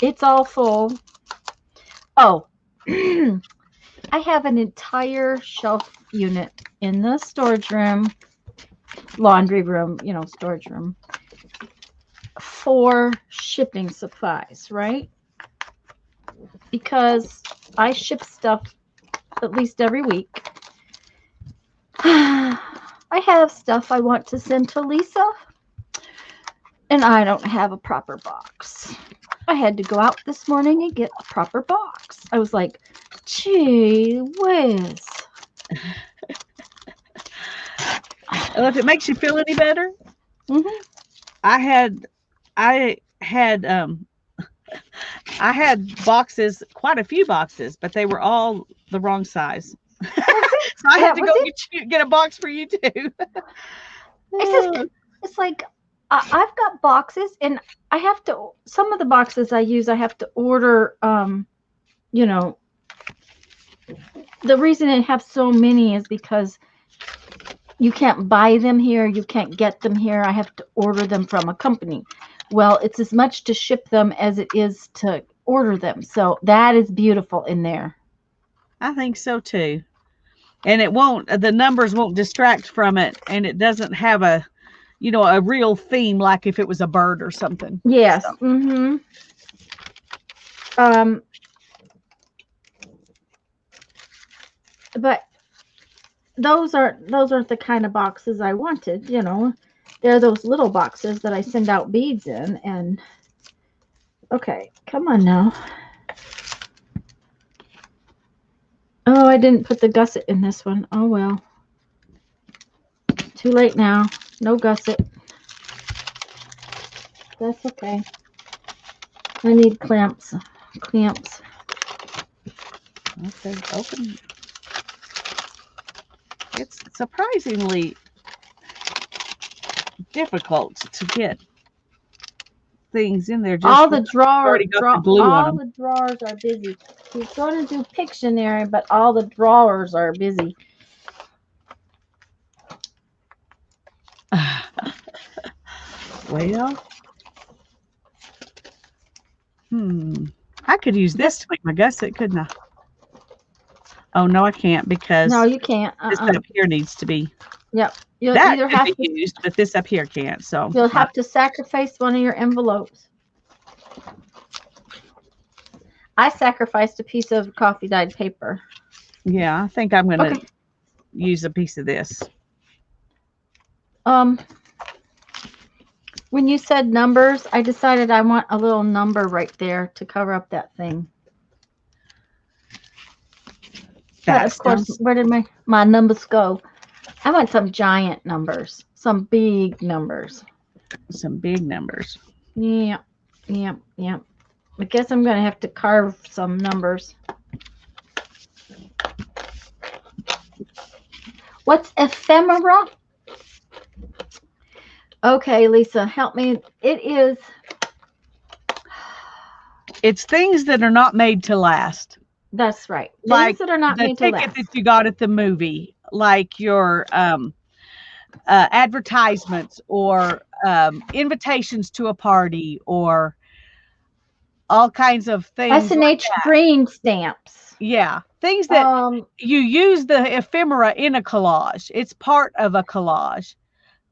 S1: It's all full. Oh, I have an entire shelf unit in the storage room, laundry room, storage room for shipping supplies, right? Because I ship stuff at least every week. I have stuff I want to send to Lisa, and I don't have a proper box. I had to go out this morning and get a proper box. I was like, gee whiz.
S2: Well, if it makes you feel any better,
S1: Mm-hmm.
S2: I had, I had, um, I had boxes, quite a few boxes, but they were all the wrong size.
S1: Well, see,
S2: So I had
S1: that
S2: to
S1: was
S2: go
S1: it.
S2: get a box for you too.
S1: It's just, it's like I've got boxes, and I have to. Some of the boxes I use, I have to order. You know, the reason I have so many is because you can't buy them here. You can't get them here. I have to order them from a company. Well, it's as much to ship them as it is to order them. So that is beautiful in there.
S2: I think so too. And the numbers won't distract from it, and it doesn't have a real theme like if it was a bird or something. So,
S1: Yes. Mm-hmm. Um, but those aren't the kind of boxes I wanted. They're those little boxes that I send out beads in. And okay, come on now. Oh, I didn't put the gusset in this one. Oh well, too late now. No gusset. That's okay. I need clamps. Clamps.
S2: okay, open. It's surprisingly difficult to get things in there just
S1: All
S2: when
S1: the
S2: you've already got the glue on
S1: all
S2: them.
S1: the drawers are busy. He's going to do Pictionary, but all the drawers are busy.
S2: Well, hmm. I could use this
S1: Just
S2: to make my gusset, couldn't I? Oh no, I can't
S1: no,
S2: because
S1: you can't.
S2: this up here needs to be.
S1: Yep. You'll
S2: That
S1: either
S2: could
S1: have
S2: be
S1: to
S2: used, but this up here can't. So,
S1: you'll have to sacrifice one of your envelopes. I sacrificed a piece of coffee dyed paper.
S2: yeah, I think I'm gonna
S1: Okay.
S2: use a piece of this.
S1: Um, when you said numbers, I decided I want a little number right there to cover up that thing. But
S2: That
S1: of course,
S2: sounds
S1: where did my numbers go? I want some giant numbers, some big numbers.
S2: some big numbers.
S1: Yeah, yeah, yeah. I guess I'm gonna have to carve some numbers. What's ephemera? Okay, Lisa, help me. It is.
S2: It's things that are not made to last.
S1: That's right. Things
S2: Like
S1: that are not
S2: the
S1: made to
S2: ticket that
S1: last.
S2: you got at the movie, like your advertisements or invitations to a party or all kinds of things like
S1: S&H
S2: that.
S1: green stamps.
S2: Yeah, things that
S1: Um,
S2: you use the ephemera in a collage. It's part of a collage,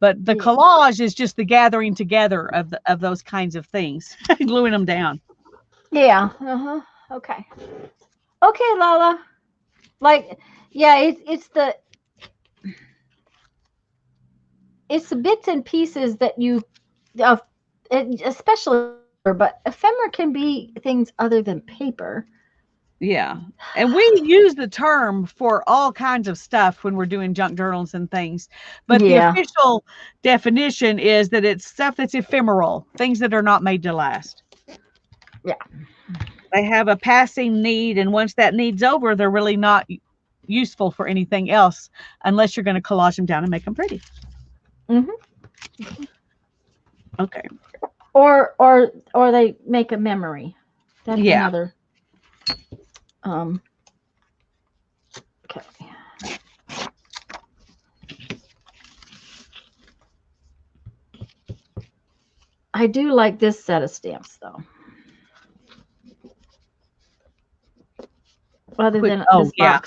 S2: but the
S1: yeah.
S2: collage is just the gathering together of those kinds of things, gluing them down.
S1: Yeah. Uh-huh. Okay. Okay, Lala. Like, yeah, it's the bits and pieces that you, of, especially paper, but ephemera can be things other than paper.
S2: Yeah. And we use the term for all kinds of stuff when we're doing junk journals and things. But the
S1: Yeah.
S2: official definition is that it's stuff that's ephemeral, things that are not made to last.
S1: Yeah.
S2: They have a passing need, and once that need's over, they're really not useful for anything else unless you're going to collage them down and make them pretty.
S1: Hmm.
S2: Okay.
S1: Or they make a memory. That's
S2: Yeah.
S1: another. Um. Okay. I do like this set of stamps though. Other
S2: Quick.
S1: than
S2: Oh, yeah.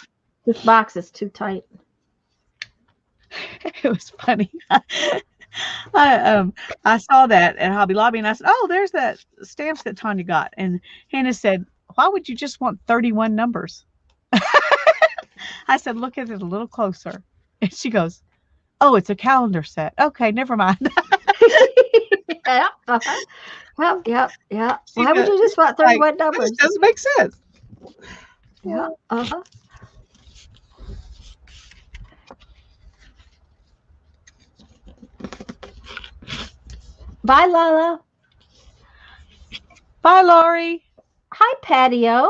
S1: this box is too tight.
S2: It was funny. I I saw that at Hobby Lobby and I said, "Oh, there's that stamps that Tanya got." And Hannah said, "Why would you just want 31 numbers?" I said, "Look at it a little closer." And she goes, "Oh, it's a calendar set. Okay, never mind."
S1: Yeah. Uh-huh. Yep. Yep. Yeah.
S2: She
S1: Why would
S2: goes,
S1: you just want
S2: like,
S1: 31
S2: this
S1: numbers?
S2: doesn't make sense.
S1: Yeah. Uh-huh. Bye, Lala.
S2: Bye, Laurie.
S1: Hi, Patio.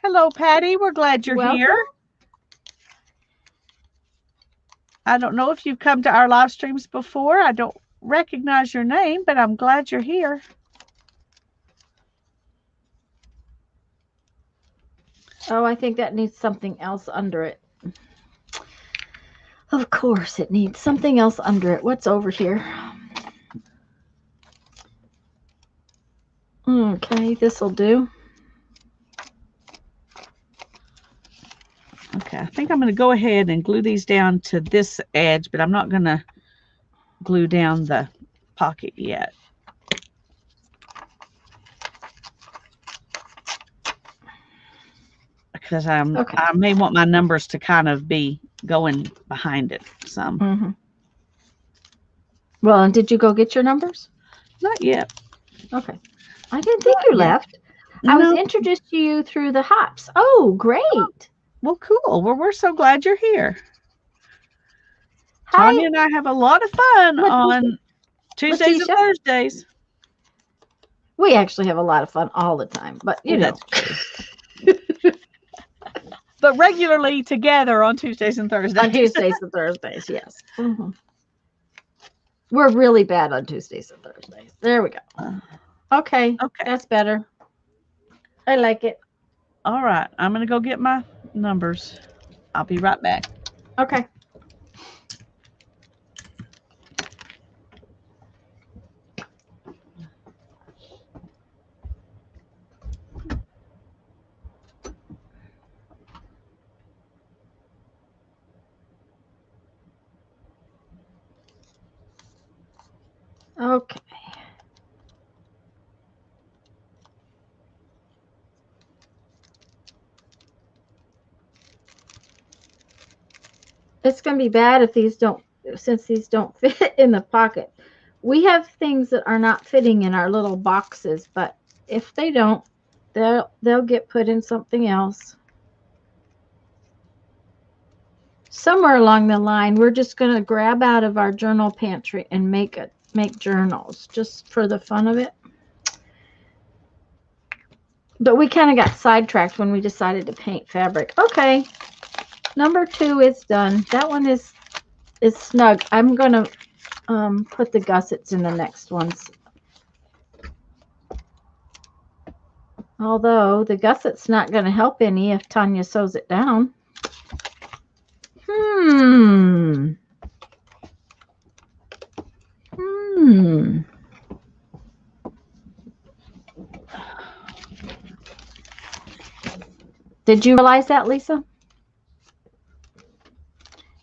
S2: Hello, Patty. We're glad you're here.
S1: Welcome.
S2: I don't know if you've come to our live streams before. I don't recognize your name, but I'm glad you're here.
S1: Oh, I think that needs something else under it. Of course, it needs something else under it. What's over here? Okay, this will do.
S2: Okay, I think I'm going to go ahead and glue these down to this edge, but I'm not going to glue down the pocket yet. Because I may want my numbers to kind of be going behind it some.
S1: Mm-hmm. Well, and did you go get your numbers?
S2: Not yet.
S1: Okay. I didn't think you left.
S2: No.
S1: I was introduced to you through the hops. Oh, great.
S2: Well, cool. Well, we're so glad you're here.
S1: Hi.
S2: Tanya and I have a lot of fun on Tuesdays and Thursdays.
S1: We actually have a lot of fun all the time, but you know.
S2: But regularly together on Tuesdays and Thursdays.
S1: On Tuesdays and Thursdays, yes. Mm-hmm. We're really bad on Tuesdays and Thursdays. There we go. Okay. That's better. I like it.
S2: All right. I'm going to go get my numbers. I'll be right back.
S1: Okay. Okay. It's going to be bad if since these don't fit in the pocket. We have things that are not fitting in our little boxes, but if they don't, they'll get put in something else. Somewhere along the line, we're just going to grab out of our journal pantry and make journals just for the fun of it. But we kind of got sidetracked when we decided to paint fabric. Okay, number 2 is done. That one is snug. I'm going to put the gussets in the next ones. Although the gusset's not going to help any if Tanya sews it down. Did you realize that, Lisa?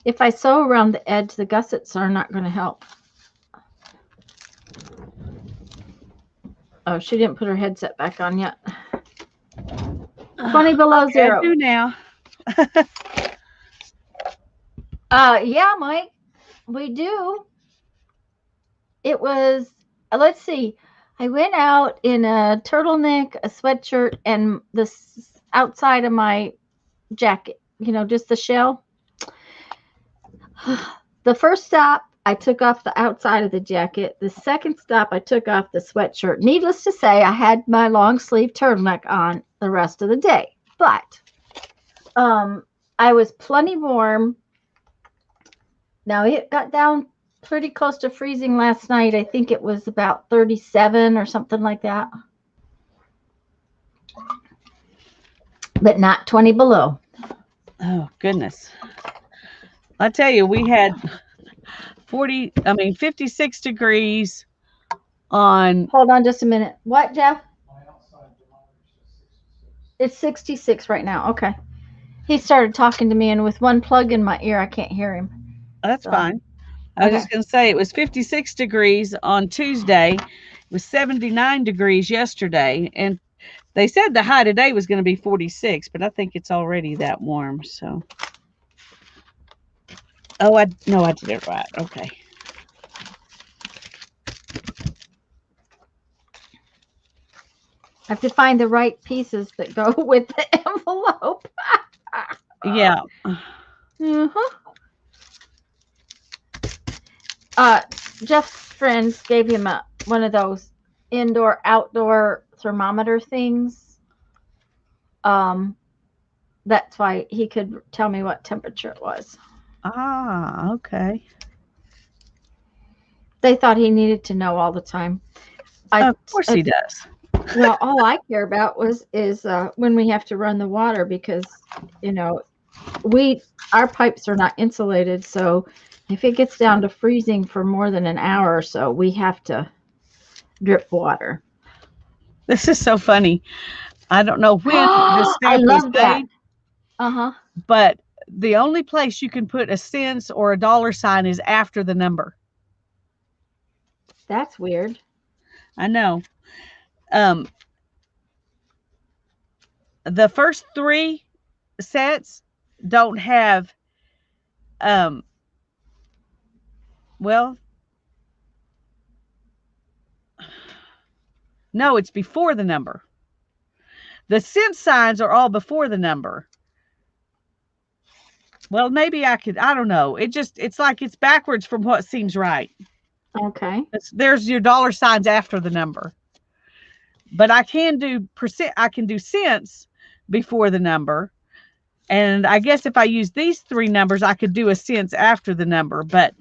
S1: If I sew around the edge, the gussets are not going to help. Oh, she didn't put her headset back on yet. 20 below
S2: Okay,
S1: zero.
S2: I do now.
S1: Yeah, Mike, we do. It was, let's see, I went out in a turtleneck, a sweatshirt, and the outside of my jacket, just the shell. The first stop, I took off the outside of the jacket. The second stop, I took off the sweatshirt. Needless to say, I had my long sleeve turtleneck on the rest of the day. But I was plenty warm. Now, it got down pretty close to freezing last night. I think it was about 37 or something like that. But not 20 below.
S2: Oh, goodness. I tell you, we had 56 degrees on.
S1: Hold on just a minute. What, Jeff? It's 66 right now. Okay. He started talking to me, and with one plug in my ear, I can't hear him.
S2: That's
S1: So,
S2: fine. I was
S1: okay.
S2: just going to say it was 56 degrees on Tuesday. It was 79 degrees yesterday. And they said the high today was going to be 46, but I think it's already that warm. So, I did it right. Okay.
S1: I have to find the right pieces that go with the envelope.
S2: Yeah.
S1: Jeff's friends gave him one of those indoor-outdoor thermometer things. That's why he could tell me what temperature it was.
S2: Ah, okay.
S1: They thought he needed to know all the time.
S2: Of course he does.
S1: Well, all I care about is when we have to run the water, because our pipes are not insulated, so if it gets down to freezing for more than an hour or so, we have to drip water.
S2: This is so funny. I don't know when this
S1: I
S2: stamp was
S1: love that.
S2: made,
S1: But
S2: the only place you can put a cents or a dollar sign is after the number.
S1: That's weird.
S2: I know. The first 3 sets don't have, well, no, it's before the number. The cent signs are all before the number. Well, maybe I don't know. It's like it's backwards from what seems right.
S1: Okay.
S2: There's your dollar signs after the number. But I can do cents before the number. And I guess if I use these 3 numbers, I could do a cents after the number. But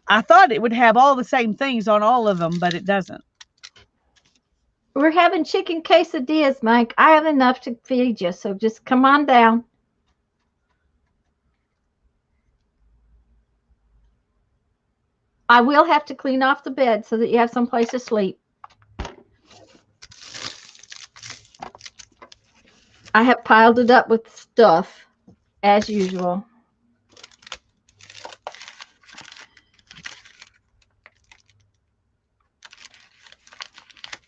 S2: I thought it would have all the same things on all of them, but it doesn't.
S1: We're having chicken quesadillas, Mike. I have enough to feed you, so just come on down. I will have to clean off the bed so that you have some place to sleep. I have piled it up with stuff, as usual.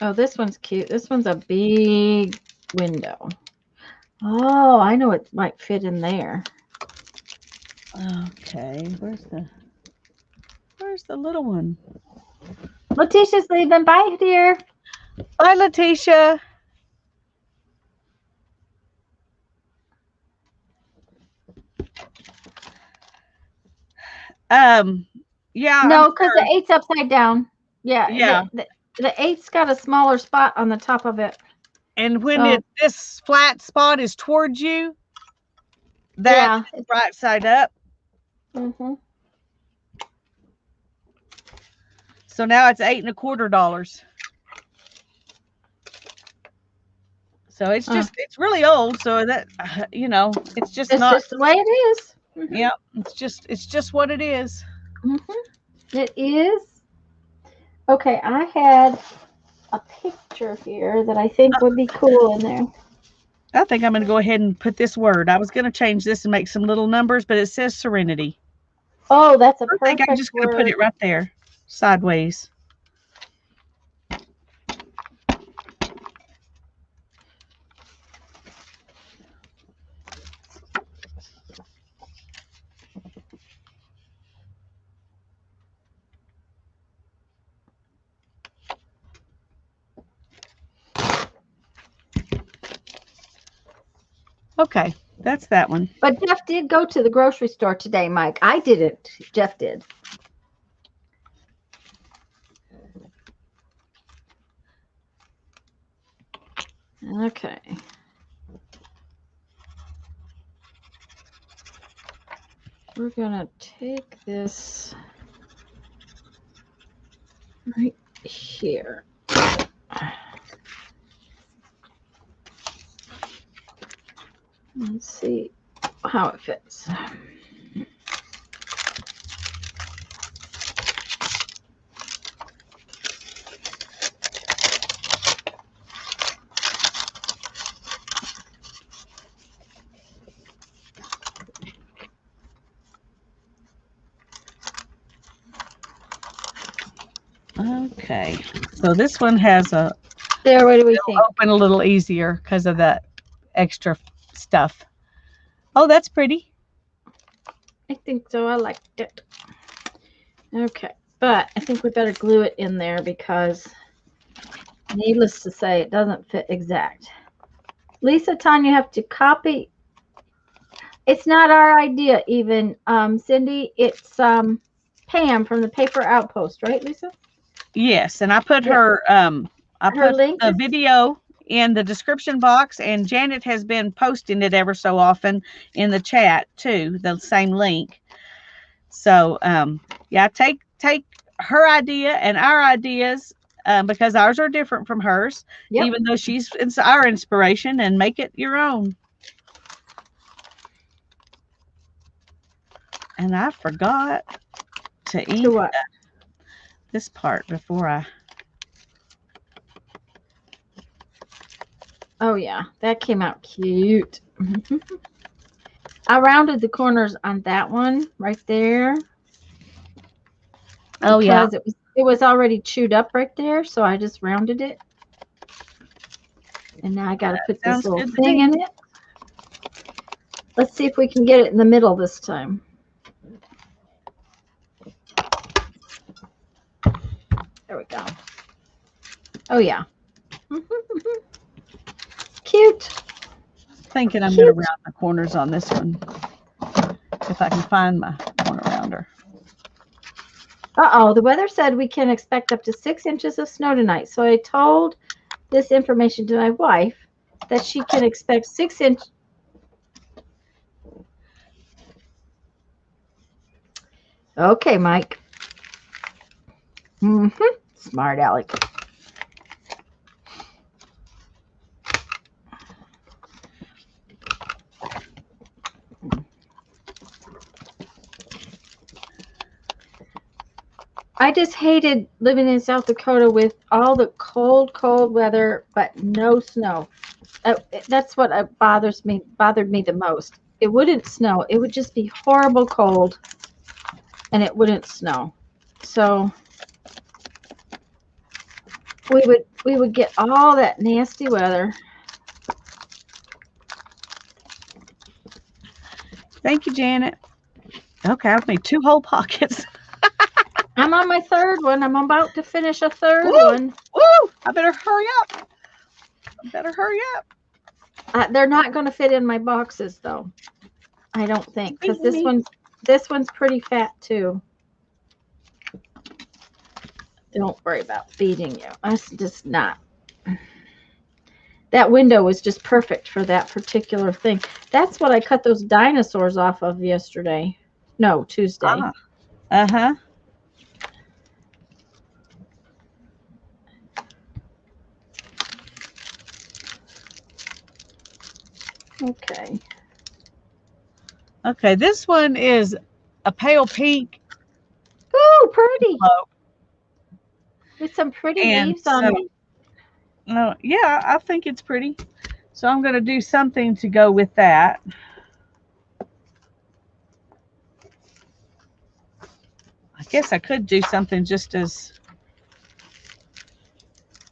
S1: Oh, this one's cute. This one's a big window. Oh, I know it might fit in there.
S2: Okay, where's the little one?
S1: Letitia's leaving. Bye, dear.
S2: Bye, Letitia. Yeah.
S1: No, because the 8's upside down. Yeah.
S2: Yeah.
S1: The 8's got a smaller spot on the top of it.
S2: And when this flat spot is towards you, that's right side up. So now it's $8.25. So it's really old. So that, it's just
S1: it's just the way it is.
S2: Yeah, it's just what it is.
S1: It is. Okay, I had a picture here that I think would be cool in there.
S2: I think I'm going to go ahead and put this word. I was going to change this and make some little numbers, but it says serenity.
S1: Oh, that's a
S2: I think I'm
S1: perfect
S2: just going to put
S1: word.
S2: it right there, sideways. Okay, that's that one.
S1: But Jeff did go to the grocery store today, Mike. I didn't. Jeff did. Okay. We're going to take this right here. Let's see how it fits.
S2: Okay, so this one has a
S1: There, what do we think?
S2: open a little easier because of that extra stuff. Oh, that's pretty.
S1: I think so. I liked it. Okay, but I think we better glue it in there because, needless to say, it doesn't fit exact. Lisa, Tanya, you have to copy. It's not our idea, even, Cindy. It's Pam from the Paper Outpost, right, Lisa?
S2: Yes, and I put
S1: Yeah.
S2: I
S1: Her
S2: put
S1: link
S2: the
S1: is
S2: video in the description box, and Janet has been posting it ever so often in the chat too, the same link. So yeah, take her idea and our ideas, because ours are different from hers,
S1: Yep.
S2: even though it's our inspiration, and make it your own. And I forgot to ink
S1: to what?
S2: this part before I.
S1: Oh yeah, that came out cute. I rounded the corners on that one right there
S2: Oh yeah,
S1: because it was already chewed up right there, so I just rounded it. And now I got to put this
S2: sounds
S1: little
S2: good to
S1: thing
S2: me.
S1: in it. Let's see if we can get it in the middle this time. There we go. Oh yeah. Cute.
S2: Thinking I'm
S1: Cute.
S2: going to round the corners on this one if I can find my corner rounder.
S1: Uh-oh, the weather said we can expect up to 6 inches of snow tonight. So I told this information to my wife that she can expect 6 inches. Okay, Mike. Smart Alec. I just hated living in South Dakota with all the cold, cold weather, but no snow. That's what bothered me the most. It wouldn't snow. It would just be horrible cold, and it wouldn't snow. So we would get all that nasty weather.
S2: Thank you, Janet. Okay, I've made 2 whole pockets.
S1: I'm on my third one. I'm about to finish a third
S2: Woo!
S1: one.
S2: Woo! I better hurry up.
S1: They're not going to fit in my boxes though. I don't think, because this one's pretty fat too. Don't worry about feeding you. That's just not. That window was just perfect for that particular thing. That's what I cut those dinosaurs off of yesterday. No, Tuesday.
S2: Uh-huh.
S1: Okay.
S2: Okay, this one is a pale pink.
S1: Ooh, pretty. With some pretty
S2: And
S1: leaves on
S2: so,
S1: it.
S2: no, yeah, I think it's pretty. So I'm going to do something to go with that. I guess I could do something just as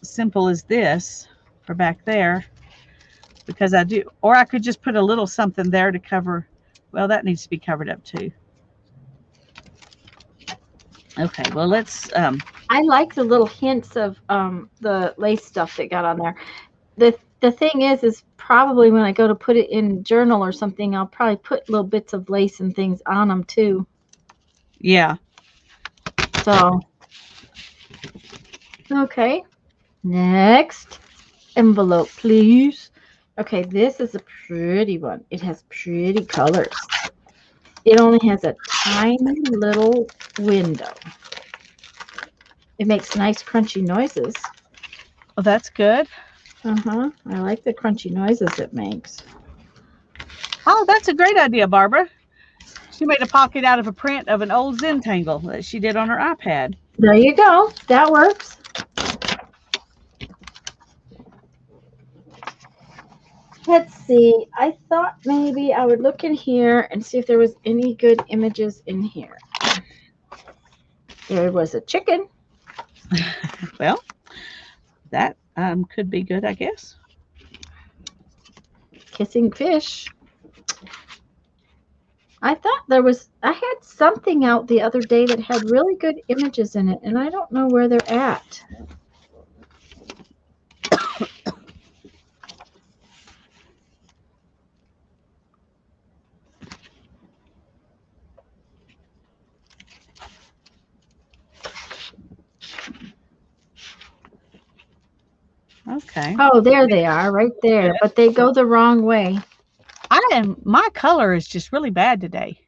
S2: simple as this for back there, because I do, or I could just put a little something there to cover. Well, that needs to be covered up too. Okay, well, let's
S1: I like the little hints of the lace stuff that got on there. The thing is probably when I go to put it in journal or something, I'll probably put little bits of lace and things on them too.
S2: yeah.
S1: So, okay. Next envelope, please. Okay, this is a pretty one. It has pretty colors. It only has a tiny little window. It makes nice crunchy noises.
S2: Well, that's good.
S1: I like the crunchy noises it makes.
S2: Oh, that's a great idea, Barbara. She made a pocket out of a print of an old Zentangle that she did on her iPad.
S1: There you go. That works. Let's see. I thought maybe I would look in here and see if there was any good images in here. There was a chicken.
S2: Well, that could be good, I guess.
S1: Kissing fish. I thought I had something out the other day that had really good images in it, and I don't know where they're at.
S2: Okay.
S1: Oh, there they are, right there.
S2: Good.
S1: But they go the wrong way.
S2: My color is just really bad today.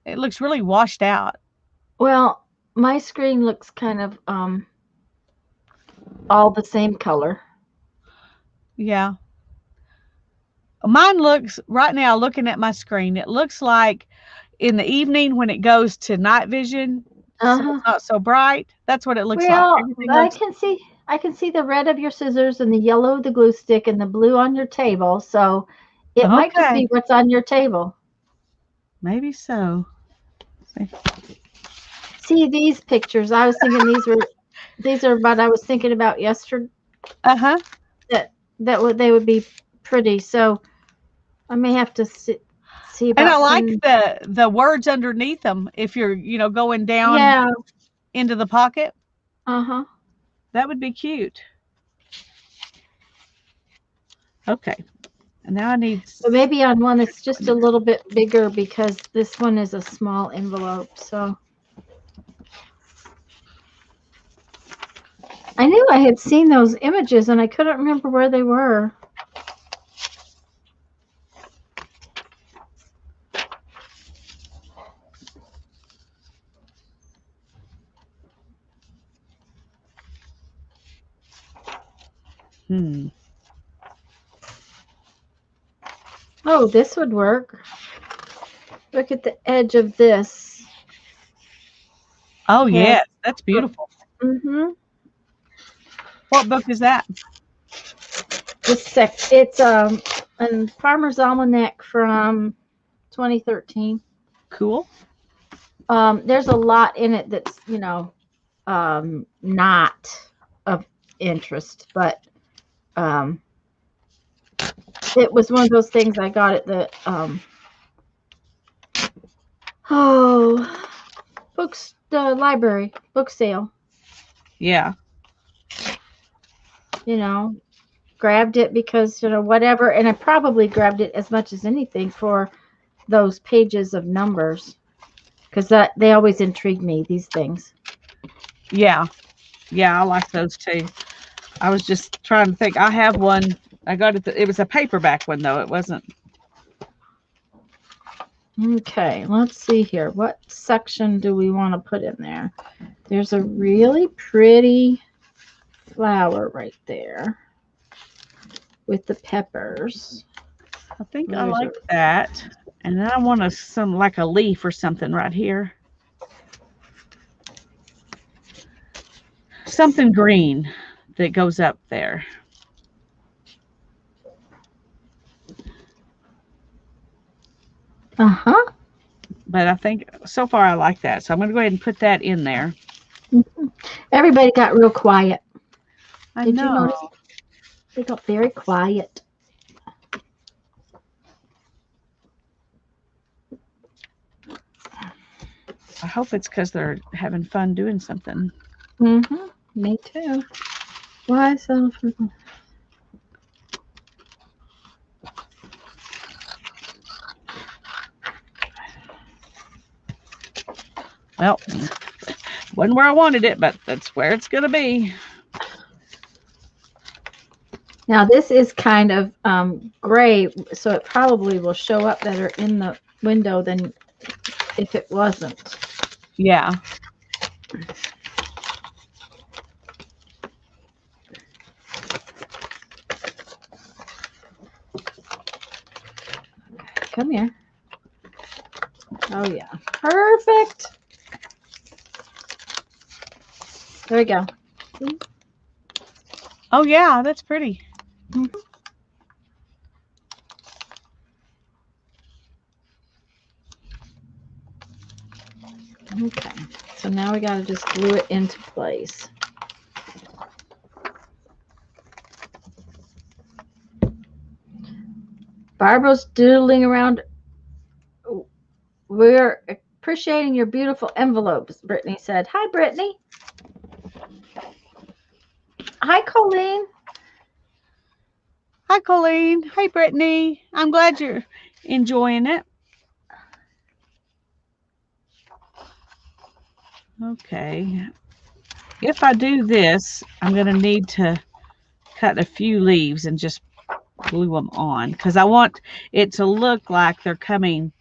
S2: It looks really washed out.
S1: Well, my screen looks kind of all the same color.
S2: Yeah. Mine looks right now, looking at my screen, it looks like in the evening when it goes to night vision, so
S1: Uh-huh.
S2: it's not so bright. That's what it looks like.
S1: Well,
S2: Everything
S1: I
S2: looks
S1: can see the red of your scissors and the yellow of the glue stick and the blue on your table. So it might just
S2: okay.
S1: be what's on your table.
S2: Maybe so.
S1: See these pictures. I was thinking these are what I was thinking about yesterday.
S2: Uh-huh.
S1: They would be pretty. So I may have to see
S2: And I
S1: about
S2: like
S1: putting.
S2: the words underneath them if you're, going down
S1: Yeah.
S2: into the pocket.
S1: Uh-huh.
S2: That would be cute. Okay. And now I need
S1: So maybe on one it's just a little bit bigger because this one is a small envelope. So I knew I had seen those images and I couldn't remember where they were. Oh, this would work. Look at the edge of this.
S2: Oh, yes. That's beautiful.
S1: Mm-hmm.
S2: What book is that?
S1: It's a Farmer's Almanac from 2013.
S2: Cool.
S1: There's a lot in it that's not of interest, but it was one of those things I got at the the library book sale.
S2: Yeah.
S1: Grabbed it because whatever, and I probably grabbed it as much as anything for those pages of numbers because they always intrigue me, these things.
S2: Yeah. Yeah, I like those too. I was just trying to think. I have one. I got it. It was a paperback one though. It wasn't.
S1: Okay, let's see here. What section do we want to put in there? There's a really pretty flower right there with the peppers.
S2: I think I like that. And then I want some like a leaf or something right here. Something green. that goes up there.
S1: Uh-huh.
S2: But I think so far I like that. So I'm going to go ahead and put that in there.
S1: Everybody got real quiet.
S2: I
S1: Did you
S2: know.
S1: notice? They got very quiet.
S2: I hope it's because they're having fun doing something.
S1: Mm-hmm. Me too. Why so?
S2: Well, wasn't where I wanted it, but that's where it's going to be.
S1: Now this is kind of gray, so it probably will show up better in the window than if it wasn't.
S2: Yeah.
S1: Come here. Oh yeah, perfect. There we go.
S2: Oh, yeah, that's pretty.
S1: Mm-hmm. Okay, so now we got to just glue it into place. Barbara's doodling around. We're appreciating your beautiful envelopes, Brittany said. Hi, Brittany. Hi, Colleen.
S2: Hi, Colleen. Hey, Brittany. I'm glad you're enjoying it. Okay. If I do this, I'm going to need to cut a few leaves and just glue them on because I want it to look like they're coming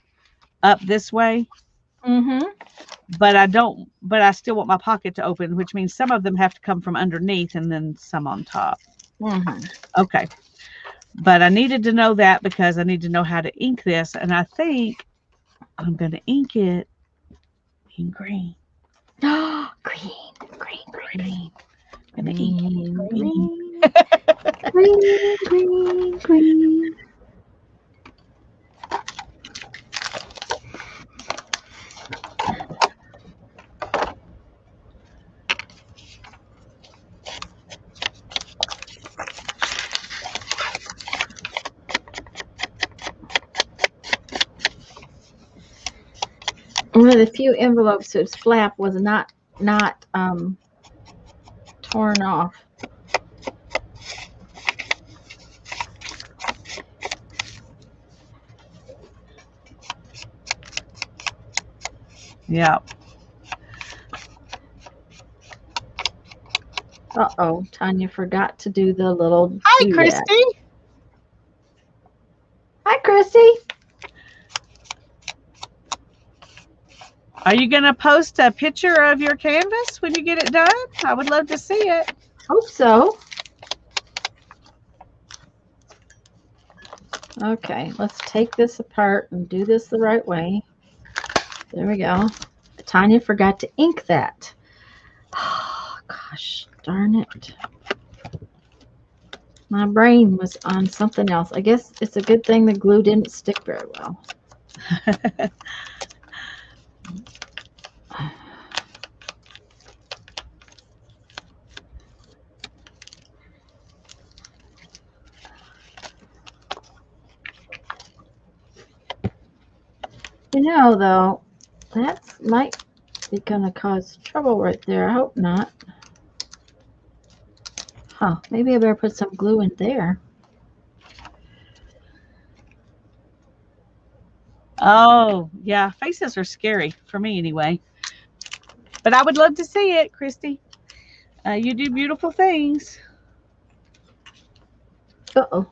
S2: up this way.
S1: Mm-hmm.
S2: But I don't, but I still want my pocket to open, which means some of them have to come from underneath and then some on top.
S1: Mm-hmm.
S2: Okay. But I needed to know that because I need to know how to ink this. And I think I'm going to ink it in green.
S1: Green, green, green, green,
S2: Green.
S1: green, green, green. One of the few envelopes whose flap was not torn off.
S2: Yeah.
S1: Uh-oh, Tanya forgot to do the little
S2: Hi,
S1: doodad.
S2: Christy.
S1: Hi, Christy.
S2: Are you going to post a picture of your canvas when you get it done? I would love to see it.
S1: Hope so. Okay, let's take this apart and do this the right way. There we go. Tanya forgot to ink that. Oh, gosh, darn it. My brain was on something else. I guess it's a good thing the glue didn't stick very well. You know, though, that might be going to cause trouble right there. I hope not. Huh, maybe I better put some glue in there.
S2: Oh, yeah. Faces are scary for me anyway. But I would love to see it, Christy. You do beautiful things.
S1: Uh-oh.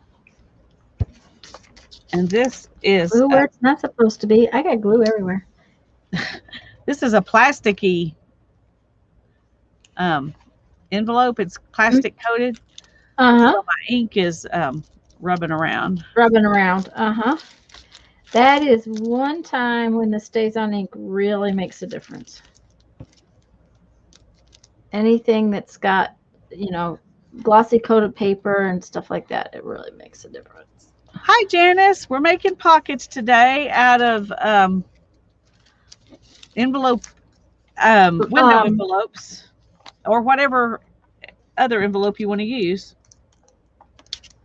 S2: And this is
S1: Glue where it's not supposed to be. I got glue everywhere.
S2: this is a plasticky envelope. It's plastic coated.
S1: Uh-huh.
S2: So my ink is rubbing around.
S1: Rubbing around. Uh-huh. That is one time when the StazOn ink really makes a difference. Anything that's got, you know, glossy coated paper and stuff like that, it really makes a difference.
S2: Hi, Janice. We're making pockets today out of envelope, window
S1: Um,
S2: envelopes, or whatever other envelope you want to use.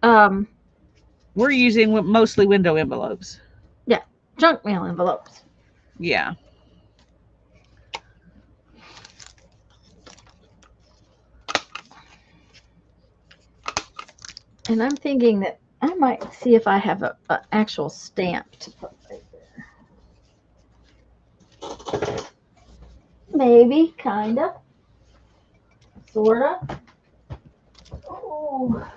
S1: um,
S2: We're using mostly window envelopes.
S1: yeah, junk mail envelopes.
S2: Yeah.
S1: And I'm thinking that I might see if I have a actual stamp to put right there. Maybe, kinda, sorta. Oh,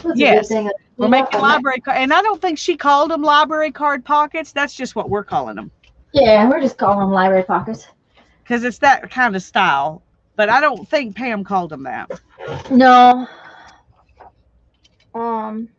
S1: that's a good
S2: Yes.
S1: thing.
S2: We're
S1: You know,
S2: making library card, and I don't think she called them library card pockets. That's just what we're calling them
S1: yeah, we're just calling them library pockets.
S2: because it's that kind of style. But I don't think Pam called them that.
S1: No. Um.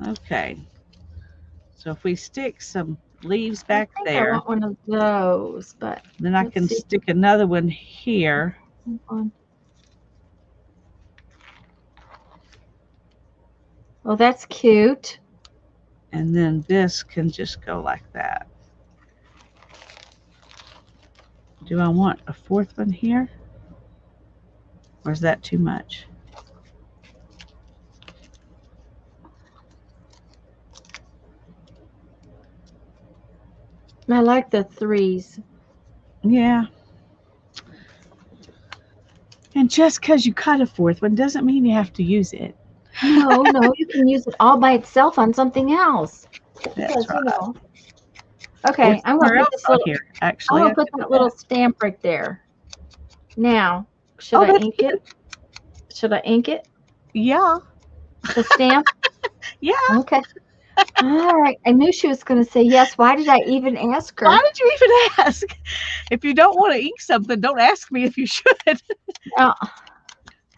S2: Okay. So if we stick some leaves
S1: I
S2: back
S1: think I
S2: there,
S1: want one of those, but
S2: then I
S1: let's
S2: can
S1: see.
S2: stick another one here.
S1: Oh, that's cute.
S2: And then this can just go like that. Do I want a fourth one here? Or is that too much?
S1: I like the threes.
S2: Yeah. And just because you cut a fourth one doesn't mean you have to use it.
S1: No, no, you can use it all by itself on something else.
S2: That's
S1: Because,
S2: right. Or
S1: okay,
S2: somewhere else on here.
S1: I'm
S2: Actually,
S1: gonna
S2: I
S1: put
S2: could do
S1: that little
S2: that.
S1: stamp right there. Now, should
S2: Oh,
S1: I
S2: that's
S1: ink it?
S2: good.
S1: Should I ink it?
S2: Yeah.
S1: The stamp?
S2: Yeah.
S1: Okay. All right. I knew she was gonna say yes. Why did I even ask
S2: Why
S1: her?
S2: did you even ask? If you don't want to ink something, don't ask me if you should.
S1: Oh,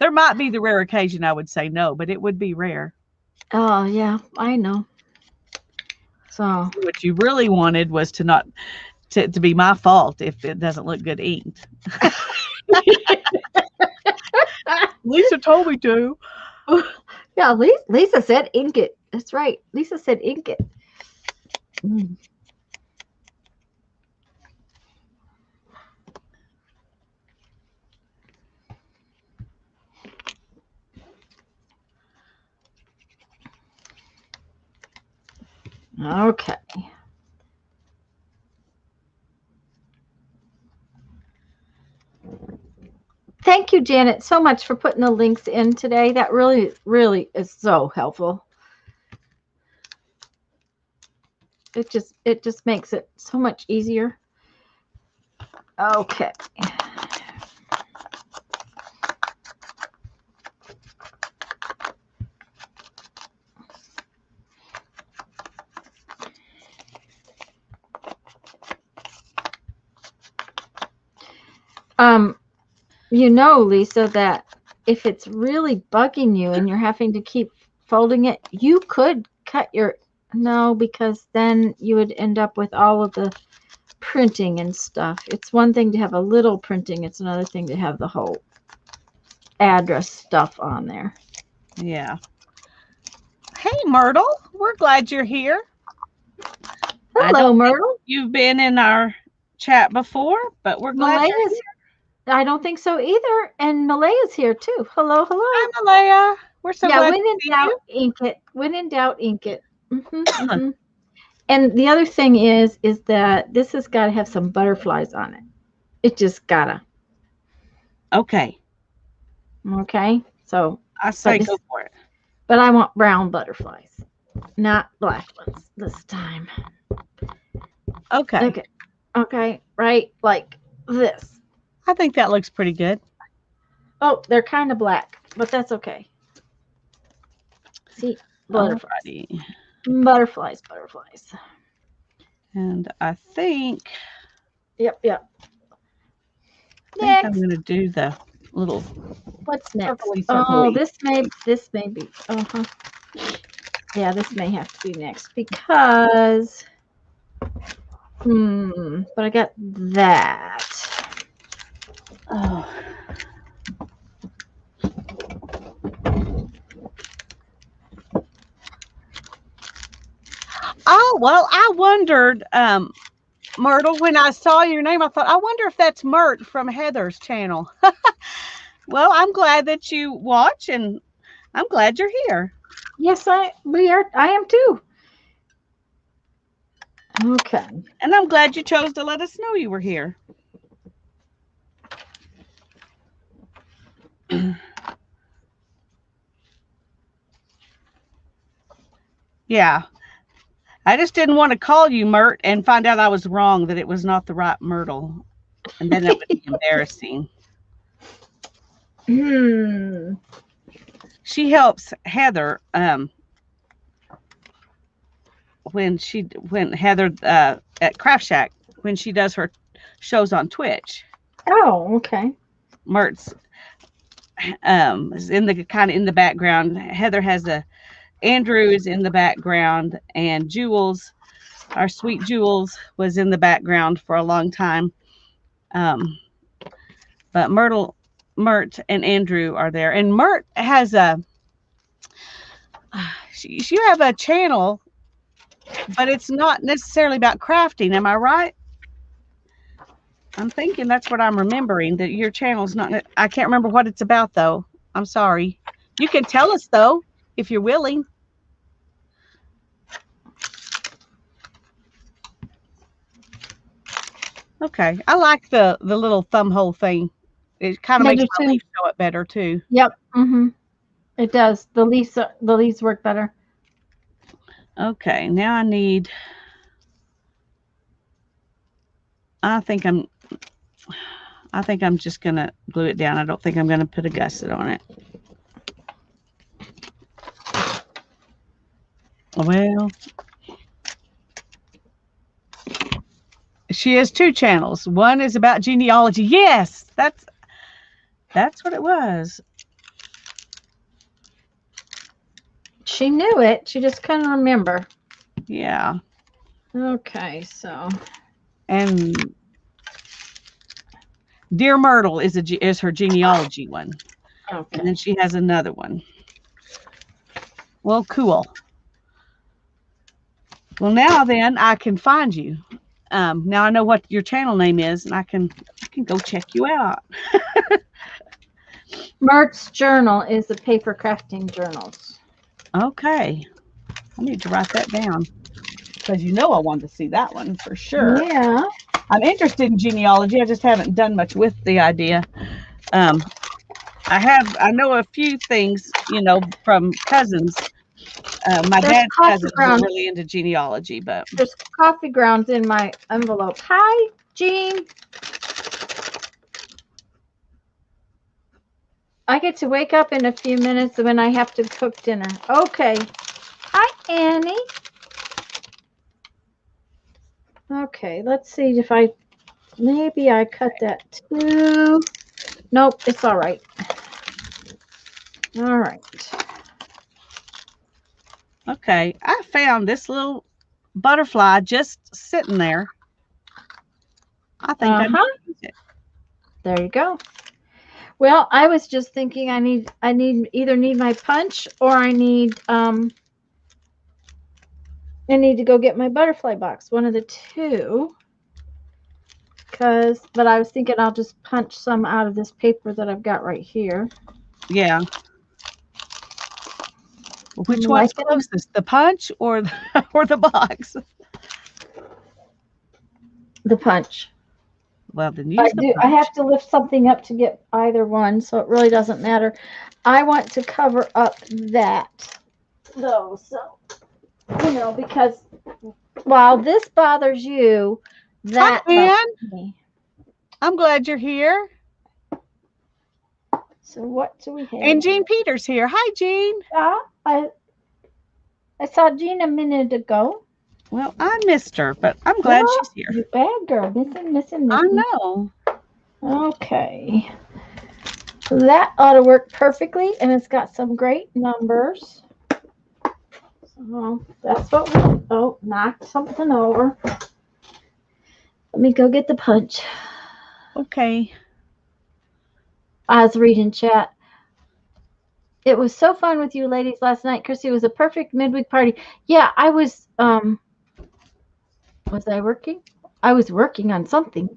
S2: There might be the rare occasion I would say no, but it would be rare.
S1: oh yeah, I know. So
S2: What you really wanted was to not to be my fault if it doesn't look good inked. Lisa told me to.
S1: yeah, Lisa said ink it. That's right. Lisa said ink it. Mm. Okay. Thank you, Janet, so much for putting the links in today. That really, really is so helpful. It just makes it so much easier. Okay. Um, Lisa, that if it's really bugging you and you're having to keep folding it, you could cut your no, because then you would end up with all of the printing and stuff. It's one thing to have a little printing, it's another thing to have the whole address stuff on there.
S2: Yeah. Hey, Myrtle. We're glad you're here. I
S1: Hello,
S2: don't think
S1: Myrtle.
S2: you've been in our chat before, but we're glad you're
S1: Malaya's,
S2: here.
S1: I don't think so either. And Malaya's here too. Hello,
S2: Hi,
S1: hello.
S2: Malaya. We're so
S1: Yeah,
S2: glad
S1: when
S2: to
S1: in
S2: see
S1: doubt,
S2: you.
S1: ink it. When in doubt, ink it. Mm-hmm. And the other thing is that this has got to have some butterflies on it. It just gotta.
S2: Okay.
S1: Okay. So,
S2: I
S1: but
S2: say
S1: this,
S2: go for it.
S1: but I want brown butterflies, not black ones this time.
S2: Okay.
S1: Okay. Okay. Right. Like this.
S2: I think that looks pretty good.
S1: Oh, they're kind of black, but that's okay. See, butterflies,
S2: Alrighty.
S1: butterflies, butterflies.
S2: And I
S1: Yep. Yep.
S2: think I'm
S1: Next.
S2: gonna do the little
S1: What's next?
S2: circly
S1: Oh,
S2: circly.
S1: this may be. Uh-huh. Yeah, this may have to be next because but I got that.
S2: Oh. Oh, well, I wondered, Myrtle, when I saw your name, I thought, I wonder if that's Mert from Heather's channel. Well, I'm glad that you watch, and I'm glad you're here.
S1: Yes, I am too. Okay.
S2: And I'm glad you chose to let us know you were here. Yeah. I just didn't want to call you Mert and find out I was wrong, that it was not the right Myrtle. And then that would be embarrassing.
S1: Hmm.
S2: She helps Heather when Heather at Craft Shack, when she does her shows on Twitch.
S1: Oh, okay.
S2: Mert's is in the kind of in the background. Heather has a Andrew is in the background, and Jules, our sweet Jules, was in the background for a long time. Um, but Mert and Andrew are there, and Mert has you have a channel, but it's not necessarily about crafting. Am I right? I'm thinking that's what I'm remembering. That your channel's not. I can't remember what it's about though. I'm sorry. You can tell us though if you're willing. Okay, I like the little thumb hole thing. It kind of
S1: I
S2: makes
S1: do
S2: my
S1: too.
S2: leaf show it better too.
S1: Yep. Mm-hmm. It does. The leaves work better.
S2: Okay, now I need. I think I'm. I think I'm just gonna glue it down. I don't think I'm gonna put a gusset on it. Well, she has two channels. One is about genealogy. Yes, that's what it was.
S1: She knew it. She just couldn't remember.
S2: Yeah.
S1: Okay, so
S2: And Dear Myrtle is her genealogy one.
S1: okay.
S2: And then she has another one. Well, cool. Well, now then I can find you. Now I know what your channel name is, and I can go check you out.
S1: Mert's journal is the paper crafting journals.
S2: Okay. I need to write that down because I wanted to see that one for sure.
S1: Yeah.
S2: I'm interested in genealogy. I just haven't done much with the idea. I know a few things, from cousins. My
S1: There's
S2: dad's
S1: coffee
S2: cousins were
S1: grounds.
S2: really into genealogy, but
S1: There's coffee grounds in my envelope. Hi, Jean. I get to wake up in a few minutes when I have to cook dinner. Okay. Hi, Annie. Okay, let's see if maybe I cut that too. Nope, it's all right. All right.
S2: okay. I found this little butterfly just sitting there. I think I
S1: Uh-huh.
S2: use it.
S1: There you go. Well, I was just thinking either need my punch or I need to go get my butterfly box, one of the two. But I was thinking I'll just punch some out of this paper that I've got right here.
S2: Yeah. Which
S1: Like
S2: one's
S1: it?
S2: closest, the punch or or the box?
S1: the punch.
S2: Well, then
S1: I
S2: use the
S1: do. I
S2: punch.
S1: have to lift something up to get either one, so it really doesn't matter. I want to cover up that though, so because while this bothers you,
S2: Hi,
S1: that bothers
S2: Ann.
S1: me.
S2: I'm glad you're here.
S1: So what do we have?
S2: And Jean Peters here. Hi, Jean.
S1: Ah, I saw Jean a minute ago.
S2: Well, I missed her, but I'm glad
S1: Oh,
S2: she's here.
S1: you bad girl. Missing, missing,
S2: I
S1: missing.
S2: know.
S1: Okay. That ought to work perfectly, and it's got some great numbers. So that's what we. Oh, knocked something over. Let me go get the punch.
S2: Okay.
S1: I was reading chat. It was so fun with you ladies last night. Chrissy, was a perfect midweek party. Yeah, I was. Was I working? I was working on something.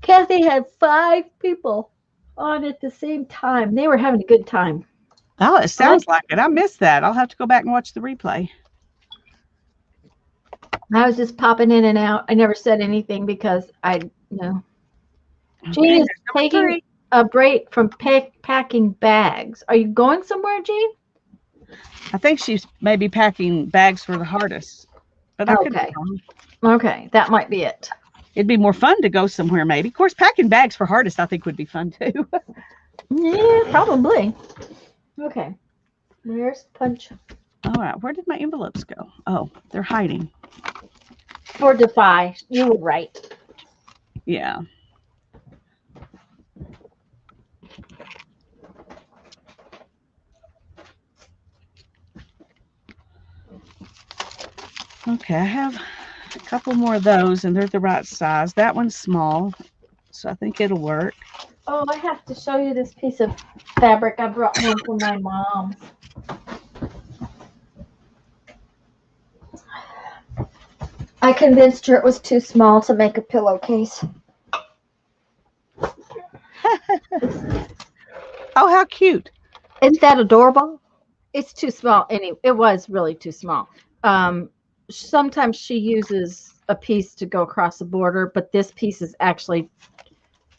S1: Kathy had 5 people on at the same time. They were having a good time.
S2: Oh, it sounds like it. I missed that. I'll have to go back and watch the replay.
S1: I was just popping in and out. I never said anything because I know.
S2: Okay,
S1: Jean is
S2: there's number
S1: taking
S2: 3.
S1: a break from packing bags. Are you going somewhere, Jean?
S2: I think she's maybe packing bags for the hardest, but I could be
S1: Okay.
S2: wrong.
S1: Okay, that might be it.
S2: It'd be more fun to go somewhere, maybe. Of course, packing bags for hardest, I think, would be fun too.
S1: Yeah, probably. Okay. Where's punch?
S2: All right, where did my envelopes go? Oh, they're hiding.
S1: For Defy. You were right.
S2: Yeah. Okay, I have a couple more of those, and they're the right size. That one's small, so I think it'll work.
S1: Oh, I have to show you this piece of fabric. I brought one from my mom's. I convinced her it was too small to make a pillowcase.
S2: Oh, how cute.
S1: Isn't that adorable? It's too small. It was really too small. Sometimes she uses a piece to go across the border, but this piece is actually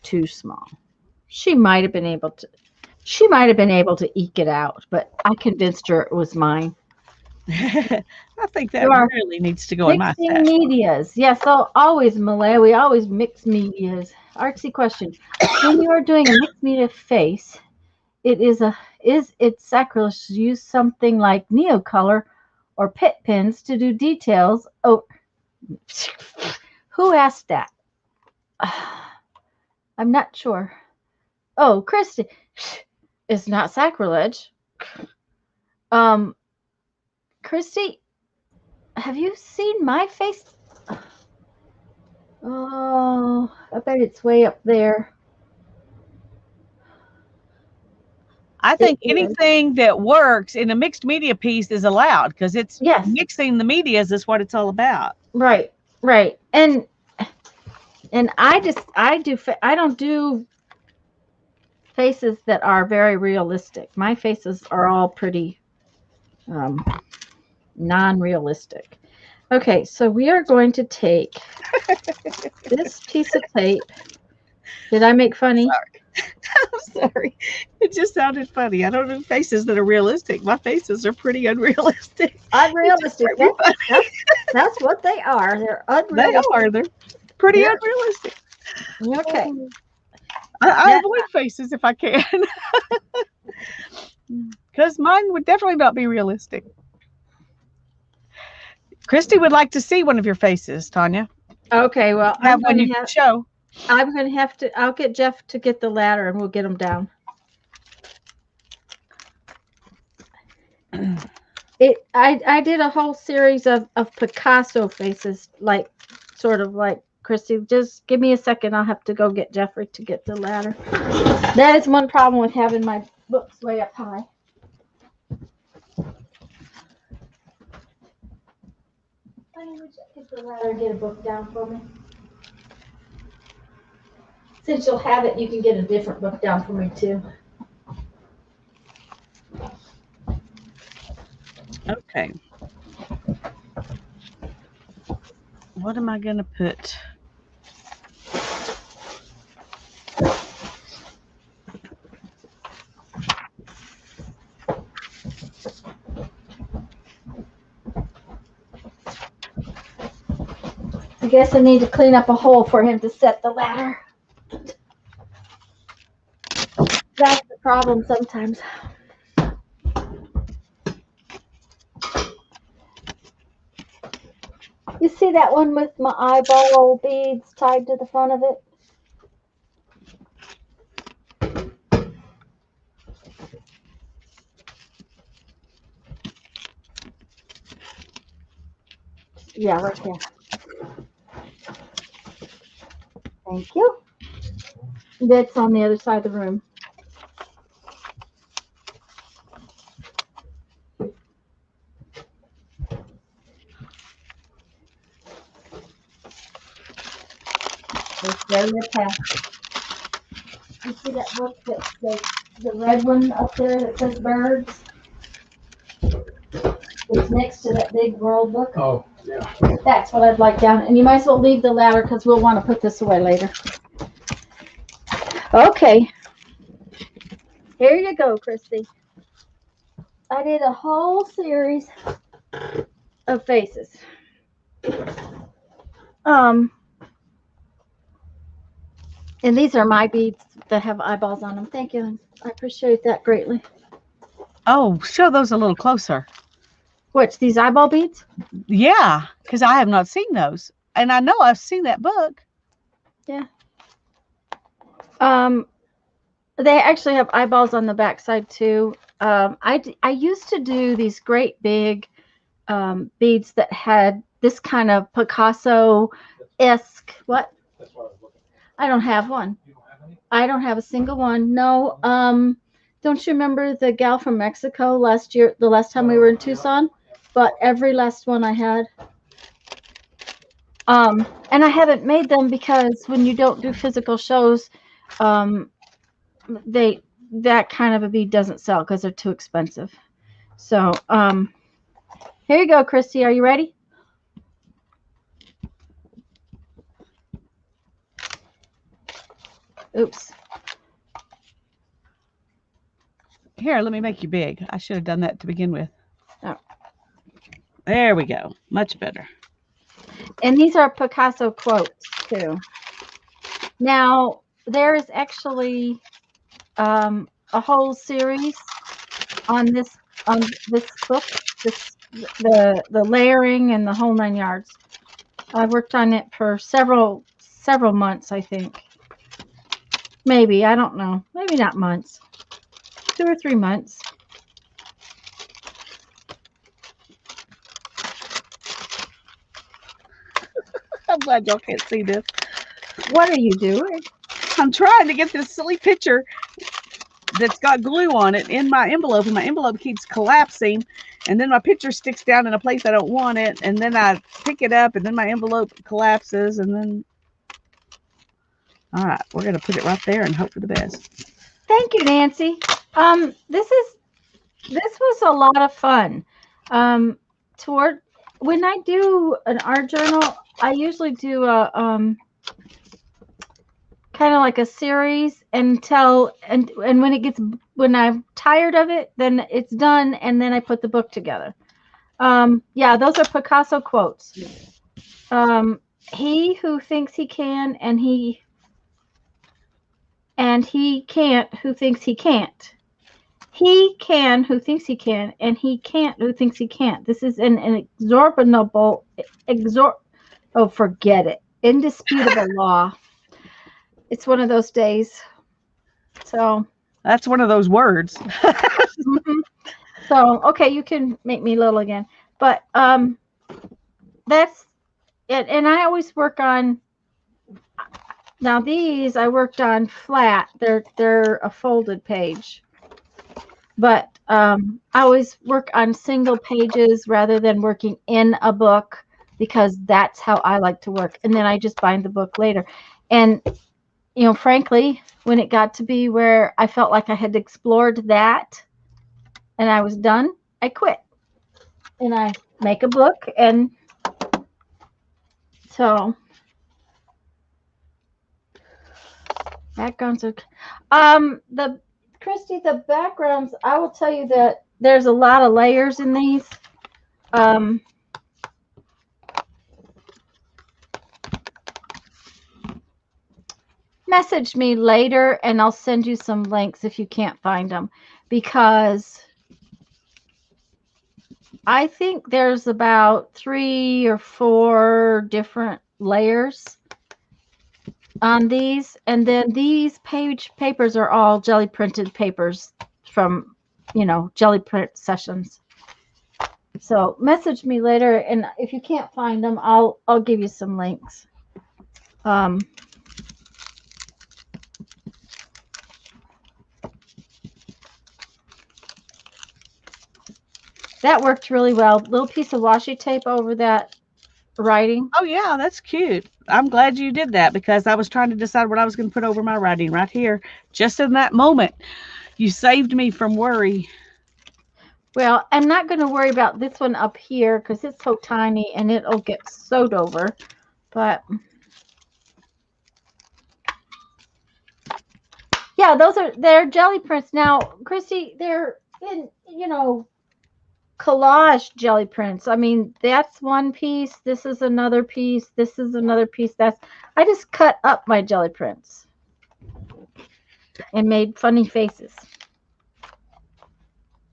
S1: too small. She might have been able to. She might have been able to eke it out, but I convinced her it was mine.
S2: I think that
S1: You are
S2: really needs to go in my
S1: mixing
S2: stash.
S1: medias. Yes, so always, Malay. We always mix medias. Artsy question: when you are doing a mixed media face, is it sacrilege to use something like neocolor or pit pins to do details? Oh, who asked that? I'm not sure. Oh, Christy, it's not sacrilege. Um, Christy, have you seen my face? Oh, I bet it's way up there.
S2: I
S1: It
S2: think
S1: is.
S2: anything that works in a mixed media piece is allowed because it's
S1: Yes,
S2: mixing the medias is what it's all about.
S1: right, right. And I don't do faces that are very realistic. My faces are all pretty um, non-realistic. Okay, so we are going to take this piece of tape. Did I make funny?
S2: I'm sorry. It just sounded funny. I don't do faces that are realistic. My faces are pretty unrealistic. It just
S1: Unrealistic.
S2: made me funny.
S1: That's what they are. They're
S2: They
S1: unrealistic.
S2: are. They're pretty
S1: They're
S2: unrealistic.
S1: okay.
S2: I
S1: Now,
S2: avoid faces if I can because mine would definitely not be realistic. Christy would like to see one of your faces, Tanya.
S1: okay, well,
S2: Have one you can show.
S1: I'm gonna have to. I'll get Jeff to get the ladder, and we'll get them down. I did a whole series of Picasso faces, like sort of like Christy. Just give me a second. I'll have to go get Jeffrey to get the ladder. That is one problem with having my books way up high. Honey, would you get the ladder and get a book down for me? Since you'll have it, you can get a different book down for me too.
S2: Okay. What am I going to put?
S1: I guess I need to clean up a hole for him to set the ladder. That's the problem sometimes. You see that one with my eyeball beads tied to the front of it? Yeah, right here. Thank you. That's on the other side of the room. It's there in the path. You see that book that says the red one up there that says birds? It's next to that big world book.
S3: Oh, yeah.
S1: That's what I'd like down. And you might as well leave the ladder because we'll want to put this away later. Okay. Here you go, Christy. I did a whole series of faces. And these are my beads that have eyeballs on them. Thank you. I appreciate that greatly.
S2: Oh, show those a little closer.
S1: Which, these eyeball beads?
S2: Yeah, because I have not seen those. And I know I've seen that book.
S1: Yeah. They actually have eyeballs on the backside too. I used to do these great big beads that had this kind of Picasso-esque. What?
S3: That's what I was looking
S1: I don't have one.
S3: for. You don't have any?
S1: I don't have a single one. No. Don't you remember the gal from Mexico last year? The last time we were in Tucson, but every last one I had. And I haven't made them because when you don't do physical shows, that kind of a bead doesn't sell because they're too expensive. So here you go, Christy. Are you ready? Oops.
S2: Here, let me make you big. I should have done that to begin with.
S1: Oh.
S2: There we go. Much better.
S1: And these are Picasso quotes too. Now there is actually a whole series on this book, the layering and the whole 9 yards. I worked on it for several months, I think. Maybe, I don't know. Maybe not months. 2 or 3 months.
S2: I'm glad y'all can't see this.
S1: What are you doing?
S2: I'm trying to get this silly picture that's got glue on it in my envelope, and my envelope keeps collapsing, and then my picture sticks down in a place I don't want it, and then I pick it up, and then my envelope collapses, and then... All right, we're going to put it right there and hope for the best.
S1: Thank you, Nancy. This was a lot of fun. When I do an art journal, I usually do a kind of like a series and when I'm tired of it, then it's done, and then I put the book together. Yeah, those are Picasso quotes. He who thinks he can and he can't who thinks he can't. He can who thinks he can, and he can't who thinks he can't. This is an forget it. Indisputable law. It's one of those days. So
S2: that's one of those words.
S1: Mm-hmm. So okay, you can make me little again. But that's it. And I always work on. Now these I worked on flat. They're a folded page. But I always work on single pages rather than working in a book because that's how I like to work. And then I just bind the book later. And, frankly, when it got to be where I felt like I had explored that and I was done, I quit. And I make a book and So backgrounds are the Christy, the backgrounds, I will tell you that there's a lot of layers in these. Um Message me later and I'll send you some links if you can't find them, because I think there's about 3 or 4 different layers on these, and then these papers are all jelly printed papers from, jelly print sessions. So message me later, and if you can't find them, I'll give you some links. That worked really well. Little piece of washi tape over that writing.
S2: Oh yeah, that's cute. I'm glad you did that because I was trying to decide what I was going to put over my writing right here, just in that moment. You saved me from worry.
S1: Well, I'm not going to worry about this one up here because it's so tiny and it'll get sewed over. But yeah, they're jelly prints. Now, Chrissy, they're in, collage jelly prints. I mean, that's one piece. This is another piece. This is another piece. I just cut up my jelly prints and made funny faces.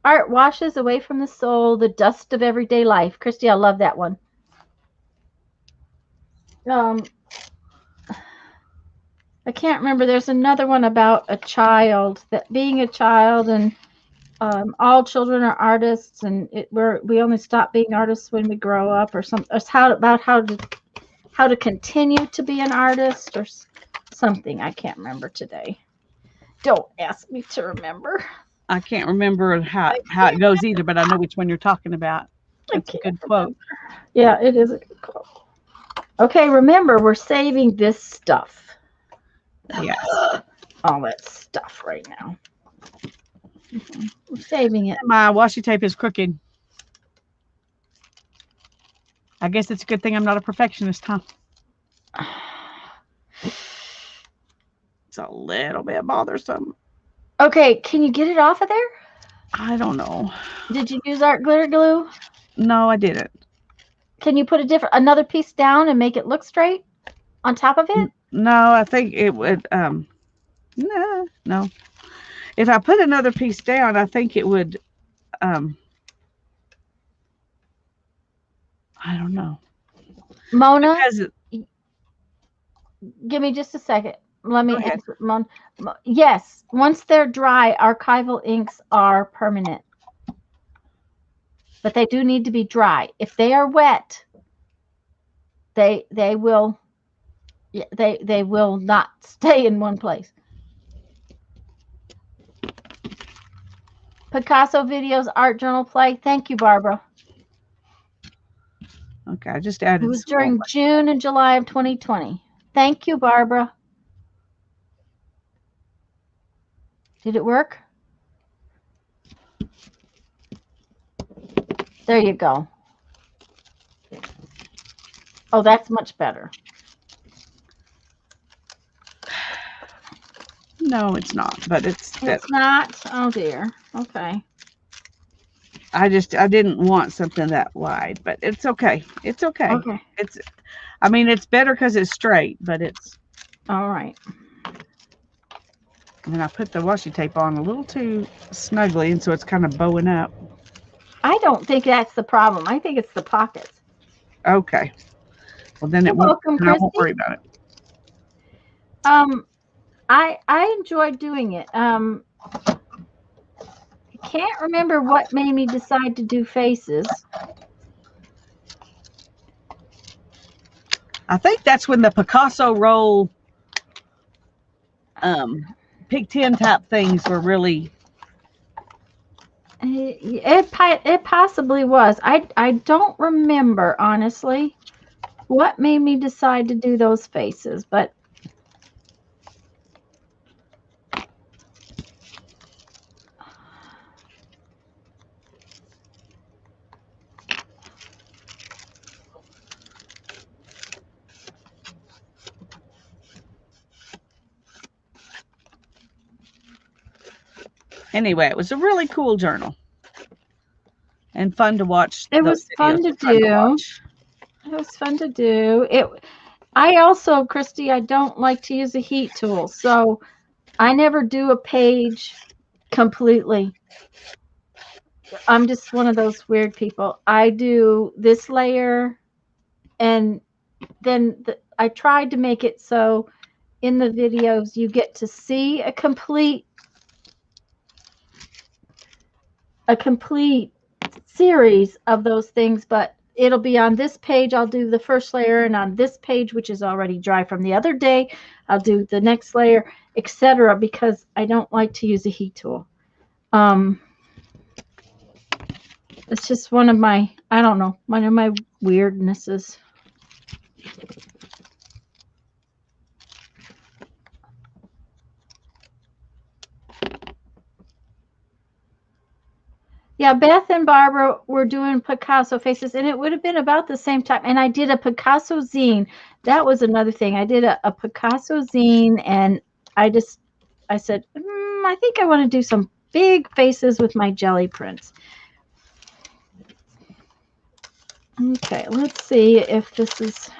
S1: Art washes away from the soul the dust of everyday life. Christy, I love that one. I can't remember. There's another one about a child, that being a child, and all children are artists, and we only stop being artists when we grow up, or some, or how to continue to be an artist, or something. I can't remember today. Don't ask me to remember.
S2: I can't remember how it goes either, but I know which one you're talking about. That's a good quote.
S1: Yeah, it is a good quote. Okay, remember, we're saving this stuff.
S2: Yes.
S1: All that stuff right now. We're saving it.
S2: My washi tape is crooked. I guess it's a good thing I'm not a perfectionist, huh? It's a little bit bothersome.
S1: Okay, can you get it off of there?
S2: I don't know.
S1: Did you use art glitter glue?
S2: No, I didn't.
S1: Can you put another piece down and make it look straight on top of it?
S2: No, I think it would. No. If I put another piece down, I think it would. I don't know.
S1: Mona,
S2: Because
S1: give me just a second. Let me
S2: go ahead.
S1: answer. Yes, once they're dry, archival inks are permanent, but they do need to be dry. If they are wet, they will they will not stay in one place. Picasso videos, art journal play. Thank you, Barbara.
S2: Okay, I just added.
S1: It was during June and July of 2020. Thank you, Barbara. Did it work? There you go. Oh, that's much better.
S2: No, it's not. But it's
S1: not. Oh dear. Okay.
S2: I didn't want something that wide, but it's okay. It's okay.
S1: Okay.
S2: It's better because it's straight, but it's
S1: all right.
S2: And I put the washi tape on a little too snugly, and so it's kind of bowing up.
S1: I don't think that's the problem. I think it's the pockets.
S2: Okay. Well, then I won't worry about it.
S1: I enjoyed doing it. I can't remember what made me decide to do faces.
S2: I think that's when the Picasso roll, Pick 10 type things were really.
S1: It possibly was. I don't remember, honestly, what made me decide to do those faces, but
S2: Anyway, it was a really cool journal and fun to watch.
S1: It
S2: Those
S1: was
S2: videos
S1: fun to
S2: were fun to
S1: do.
S2: watch.
S1: It was fun to do. I also, Christy, I don't like to use a heat tool, so I never do a page completely. I'm just one of those weird people. I do this layer, and then I tried to make it so in the videos you get to see a complete series of those things, but it'll be on this page. I'll do the first layer, and on this page, which is already dry from the other day, I'll do the next layer, etc. Because I don't like to use a heat tool. It's just one of my, I don't know, one of my weirdnesses. Yeah, Beth and Barbara were doing Picasso faces, and it would have been about the same time. And I did a Picasso zine. That was another thing. I did a Picasso zine, and I said, I think I want to do some big faces with my jelly prints. Okay, let's see if this is.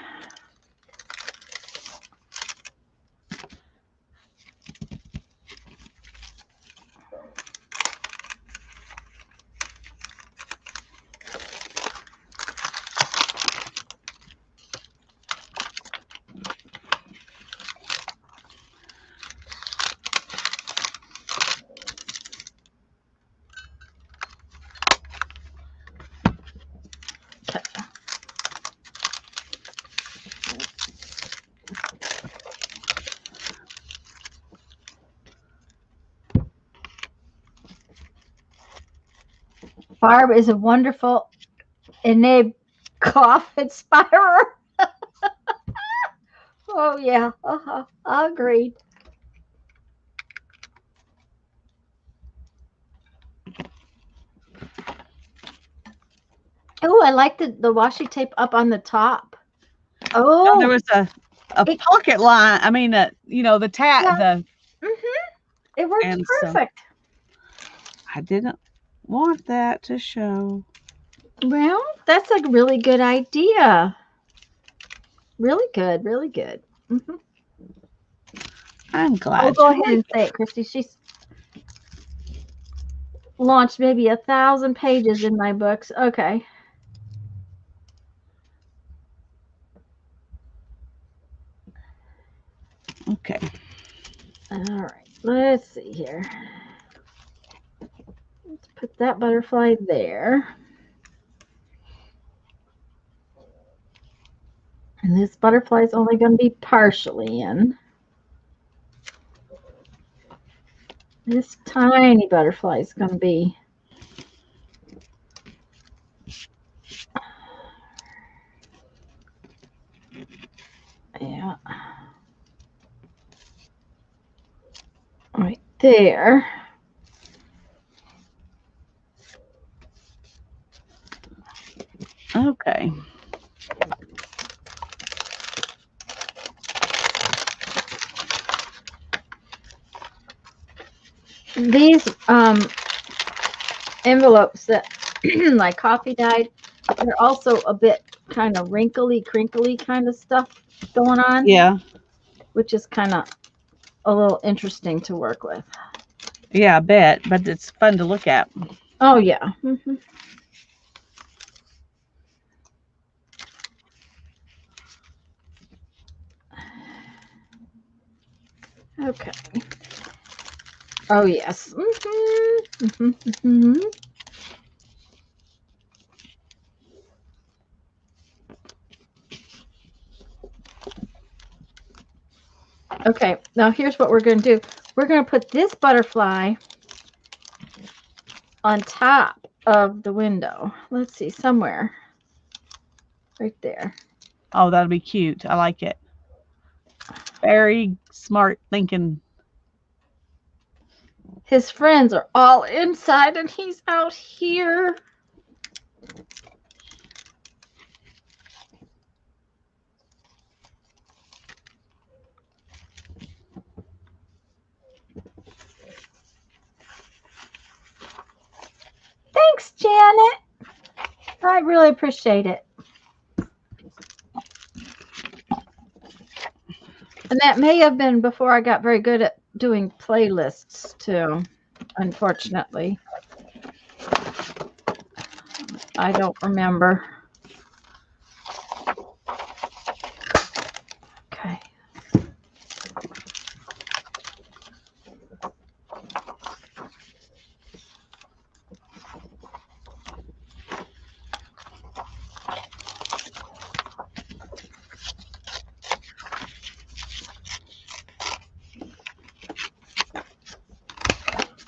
S1: Barb is a wonderful innate cough inspirer. Oh yeah, agreed. Oh, I like the washi tape up on the top.
S2: No, there
S1: Oh,
S2: was a
S1: it,
S2: pocket line. I mean, the
S1: yeah,
S2: the
S1: it works
S2: and so
S1: perfect.
S2: I didn't want that to show.
S1: Well, that's a really good idea. Really good, really good. Hmm.
S2: I'm
S1: Oh,
S2: glad
S1: go
S2: you
S1: ahead
S2: like
S1: and say it, Christy. She's launched maybe 1,000 pages in my books. Okay.
S2: it. Okay.
S1: All right. Let's see here. Let's put that butterfly there. And this butterfly is only going to be partially in. This tiny butterfly is going to be. Yeah. Right there.
S2: Okay.
S1: These envelopes that my coffee dyed, they're also a bit kind of wrinkly, crinkly kind of stuff going on,
S2: Yeah.
S1: which is kind of a little interesting to work with.
S2: Yeah, I bet, but it's fun to look at.
S1: Oh, yeah. Mm-hmm. Okay. Oh, yes. Mm-hmm. Mm-hmm. Mm-hmm. Okay, now here's what we're going to do. We're going to put this butterfly on top of the window. Let's see, somewhere. Right there.
S2: Oh, that'll be cute. I like it. Very smart thinking.
S1: His friends are all inside and he's out here. I really appreciate it. And that may have been before I got very good at doing playlists too, unfortunately. I don't remember. Okay.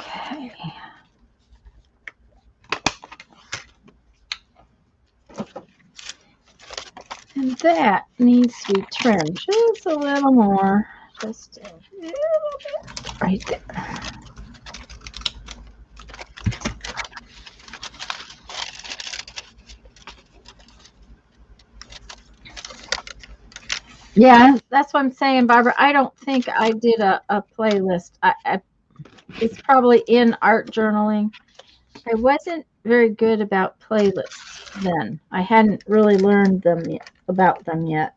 S1: Okay. And that needs to be trimmed just a little more. Just a little bit right there. Yeah, that's what I'm saying, Barbara. I don't think I did a playlist. It's probably in art journaling. I wasn't very good about playlists then. I hadn't really learned them yet, about them yet.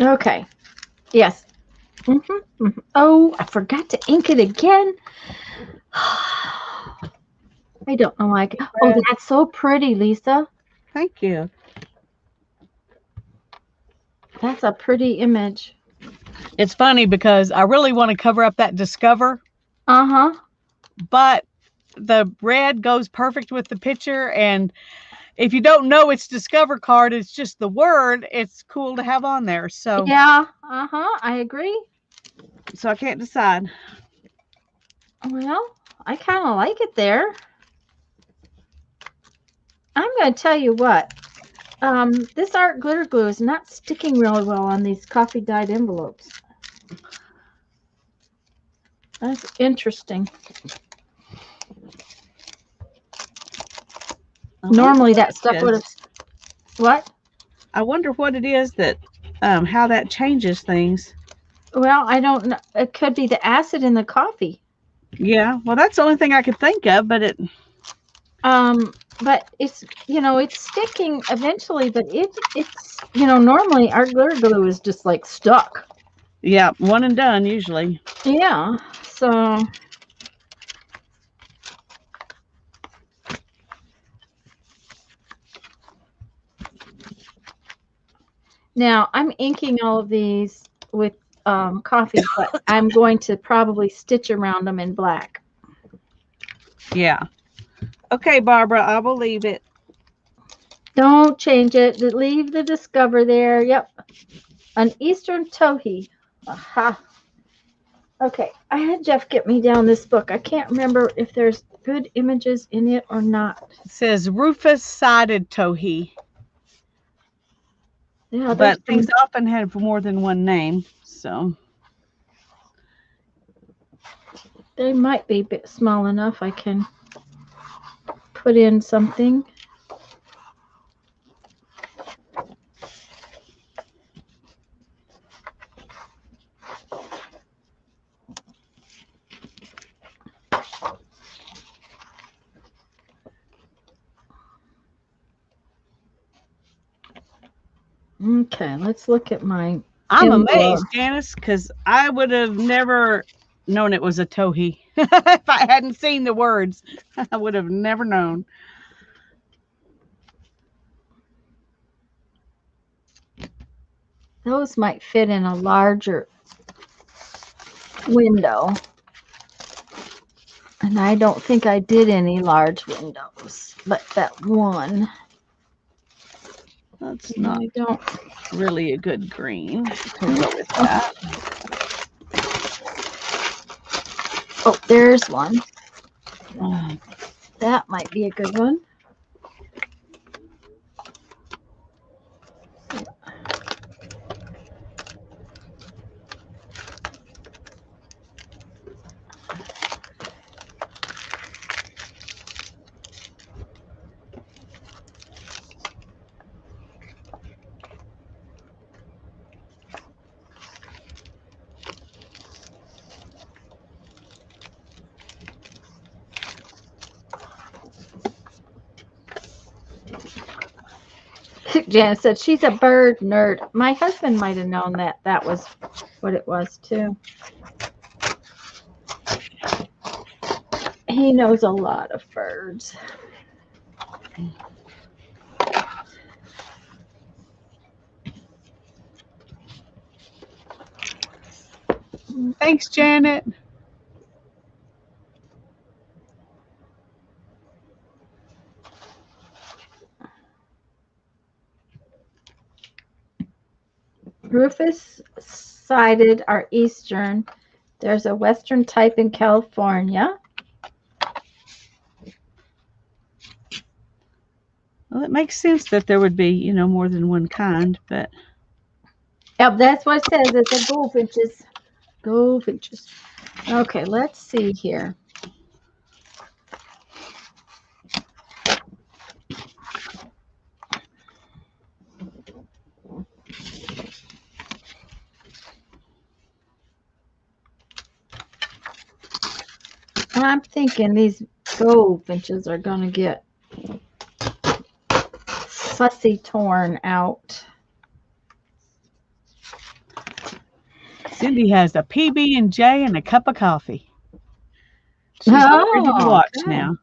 S1: Okay. Yes. Oh, I forgot to ink it again. I don't know why. Oh, that's so pretty, Lisa.
S2: Thank you.
S1: That's a pretty image.
S2: It's funny because I really want to cover up that Discover,
S1: Uh-huh.
S2: but the red goes perfect with the picture. And if you don't know it's Discover card, it's just the word. It's cool to have on there. So
S1: Yeah. Uh-huh. I agree.
S2: I can't decide.
S1: Well, I kind of like it there. I'm going to tell you what. This art glitter glue is not sticking really well on these coffee dyed envelopes. That's interesting. Normally that stuff would have. What?
S2: I wonder what it is that, how that changes things.
S1: Well, I don't know. It could be the acid in the coffee.
S2: Yeah, well, that's the only thing I could think of, but it.
S1: But it's it's sticking eventually. But it's normally our glitter glue is just like stuck.
S2: Yeah, one and done usually.
S1: Yeah. So. Now I'm inking all of these with coffee, but I'm going to probably stitch around them in black.
S2: Yeah. Okay, Barbara, I will leave it.
S1: Don't change it. Leave the Discover there. Yep. An Eastern Towhee. Aha. Okay. I had Jeff get me down this book. I can't remember if there's good images in it or not.
S2: It says Rufus sided towhee.
S1: Yeah,
S2: but these often have more than one name, so.
S1: They might be a bit small enough. I can put in something. Okay, let's look at my.
S2: I'm amazed, Janice, because I would have never known it was a towhee. If I hadn't seen the words, I would have never known.
S1: Those might fit in a larger window. And I don't think I did any large windows, but that one.
S2: That's not really a good green to go with that.
S1: Oh, there's one. That might be a good one. Janet said she's a bird nerd. My husband might have known that was what it was too. He knows a lot of birds.
S2: Thanks, Janet.
S1: Rufous-sided are eastern. There's a western type in California.
S2: Well, it makes sense that there would be, more than one kind, but
S1: Yep, that's what it says. It's a goldfinches. Goldfinches. Okay, let's see here. I'm thinking these goldfinches are going to get fussy torn out.
S2: Cindy has a PB&J and a cup of coffee. She's ready to watch now.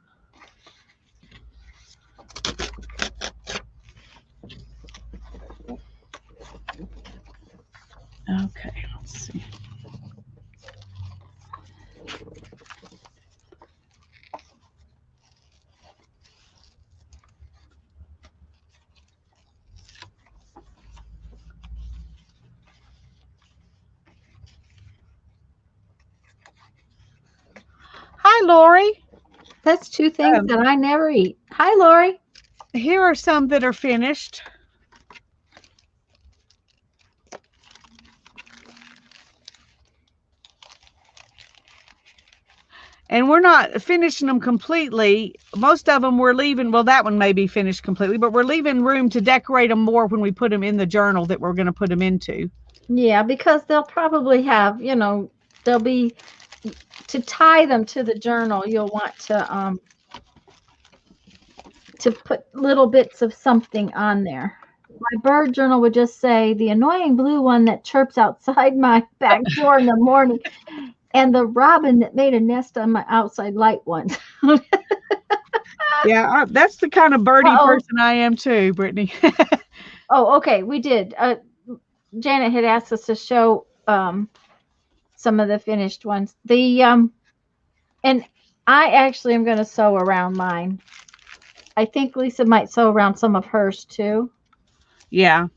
S2: Okay, let's see. Hi, Lori.
S1: That's two things that I never eat. Hi, Lori.
S2: Here are some that are finished. And we're not finishing them completely. Most of them we're leaving, well, that one may be finished completely, but we're leaving room to decorate them more when we put them in the journal that we're going to put them into.
S1: Yeah, because they'll probably have, they'll be, to tie them to the journal, you'll want to put little bits of something on there. My bird journal would just say, the annoying blue one that chirps outside my back door in the morning, and the robin that made a nest on my outside light once.
S2: Yeah, that's the kind of birdie person I am too, Brittany.
S1: Oh, okay, we did. Janet had asked us to show some of the finished ones. And I actually am going to sew around mine. I think Lisa might sew around some of hers too.
S2: Yeah.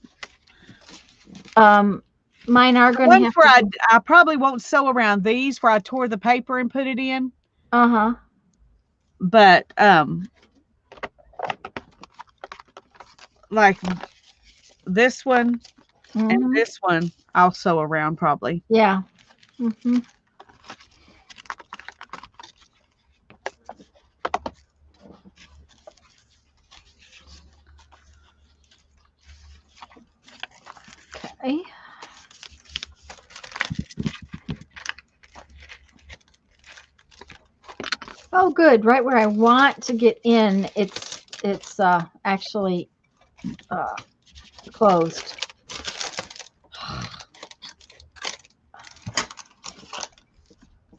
S1: Mine are going to have
S2: where I probably won't sew around these where I tore the paper and put it in.
S1: Uh-huh.
S2: But like this one and this one I'll sew around probably.
S1: Yeah. Mm-hmm. Okay. Oh, good. Right where I want to get in, it's actually closed.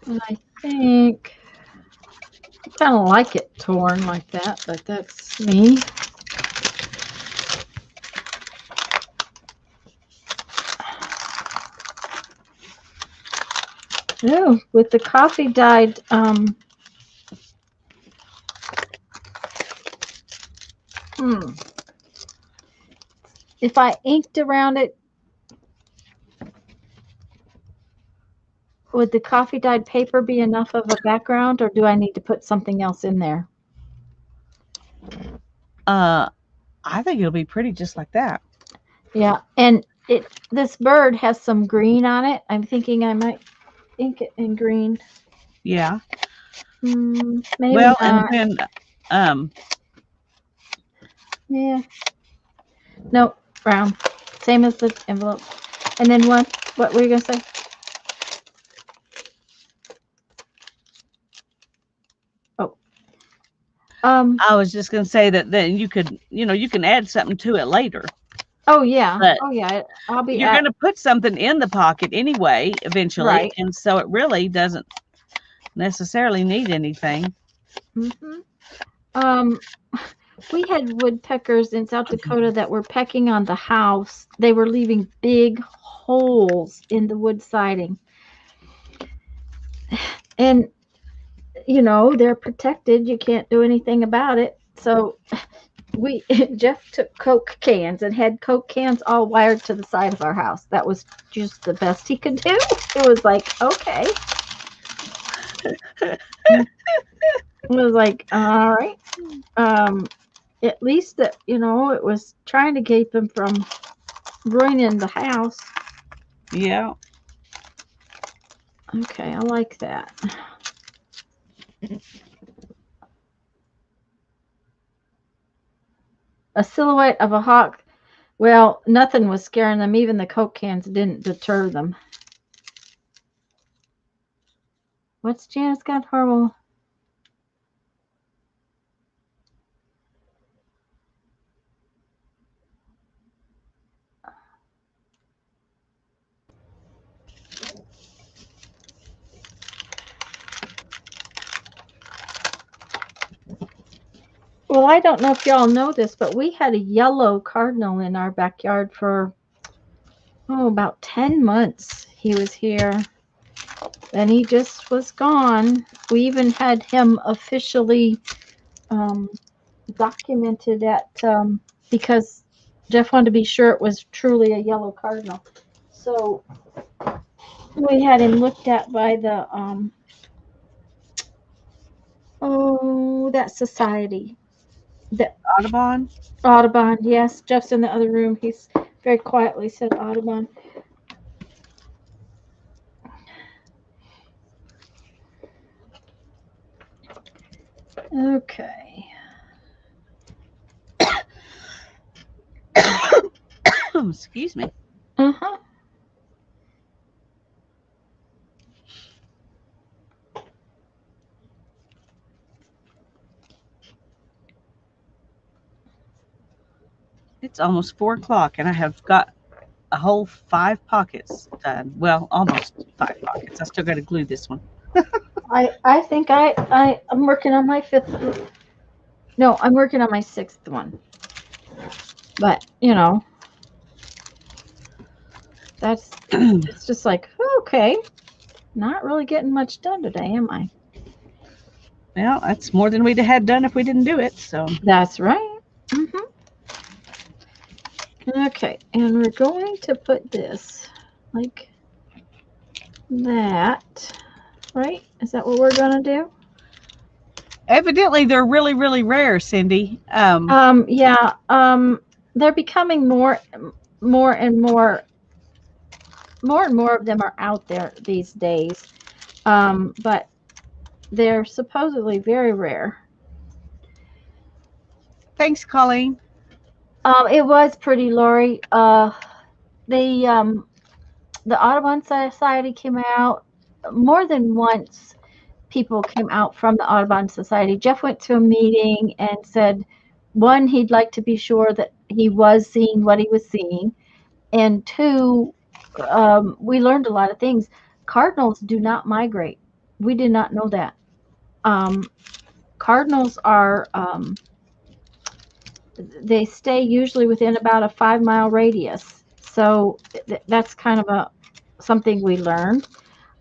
S1: And I think I kind of like it torn like that, but that's me. Oh, with the coffee dyed if I inked around it, would the coffee dyed paper be enough of a background, or do I need to put something else in there?
S2: I think it'll be pretty just like that.
S1: Yeah, and this bird has some green on it. I'm thinking I might ink it in green.
S2: Yeah.
S1: Maybe
S2: well,
S1: not.
S2: And then
S1: yeah. No, brown. Same as the envelope. And then what were you gonna say? Oh.
S2: I was just gonna say that then you could, you can add something to it later.
S1: Oh yeah.
S2: But
S1: Oh yeah. I'll be
S2: you're
S1: at
S2: going to put something in the pocket anyway, eventually,
S1: right.
S2: and so it really doesn't necessarily need anything.
S1: Hmm. Um, we had woodpeckers in South Dakota that were pecking on the house. They were leaving big holes in the wood siding, and they're protected. You can't do anything about it. So we Jeff took Coke cans and had Coke cans all wired to the side of our house. That was just the best he could do. It was like, okay. It was like, all right. Um, at least that it was trying to keep him from ruining the house.
S2: Yeah.
S1: Okay, I like that. A silhouette of a hawk. Well, nothing was scaring them. Even the Coke cans didn't deter them. What's Janice got horrible? Well, I don't know if y'all know this, but we had a yellow cardinal in our backyard for about 10 months. He was here. Then he just was gone. We even had him officially um, documented because Jeff wanted to be sure it was truly a yellow cardinal. So we had him looked at by that society, the
S2: Audubon.
S1: Audubon. Yes, Jeff's in the other room. He's very quietly said Audubon. Okay.
S2: Excuse me.
S1: Uh huh.
S2: It's almost 4 o'clock, and I have got a whole 5 pockets done. Well, almost 5 pockets. I still got to glue this one.
S1: I think I'm working on my fifth. No, I'm working on my sixth one. But that's it's just like okay, not really getting much done today, am I?
S2: Well, that's more than we'd have had done if we didn't do it. So
S1: That's right. Hmm. Okay, and we're going to put this like that, right? Is that what we're gonna do?
S2: evidently, they're really, really rare, Cindy.
S1: Yeah. They're becoming more and more of them are out there these days. But they're supposedly very rare.
S2: Thanks, Colleen.
S1: It was pretty, Lori. The the Audubon Society came out more than once. People came out from the Audubon Society. Jeff went to a meeting and said, one, he'd like to be sure that he was seeing what he was seeing, and two, we learned a lot of things. Cardinals do not migrate. We did not know that. Um, Cardinals are they stay usually within about a 5 mile radius. So that's kind of a something we learned,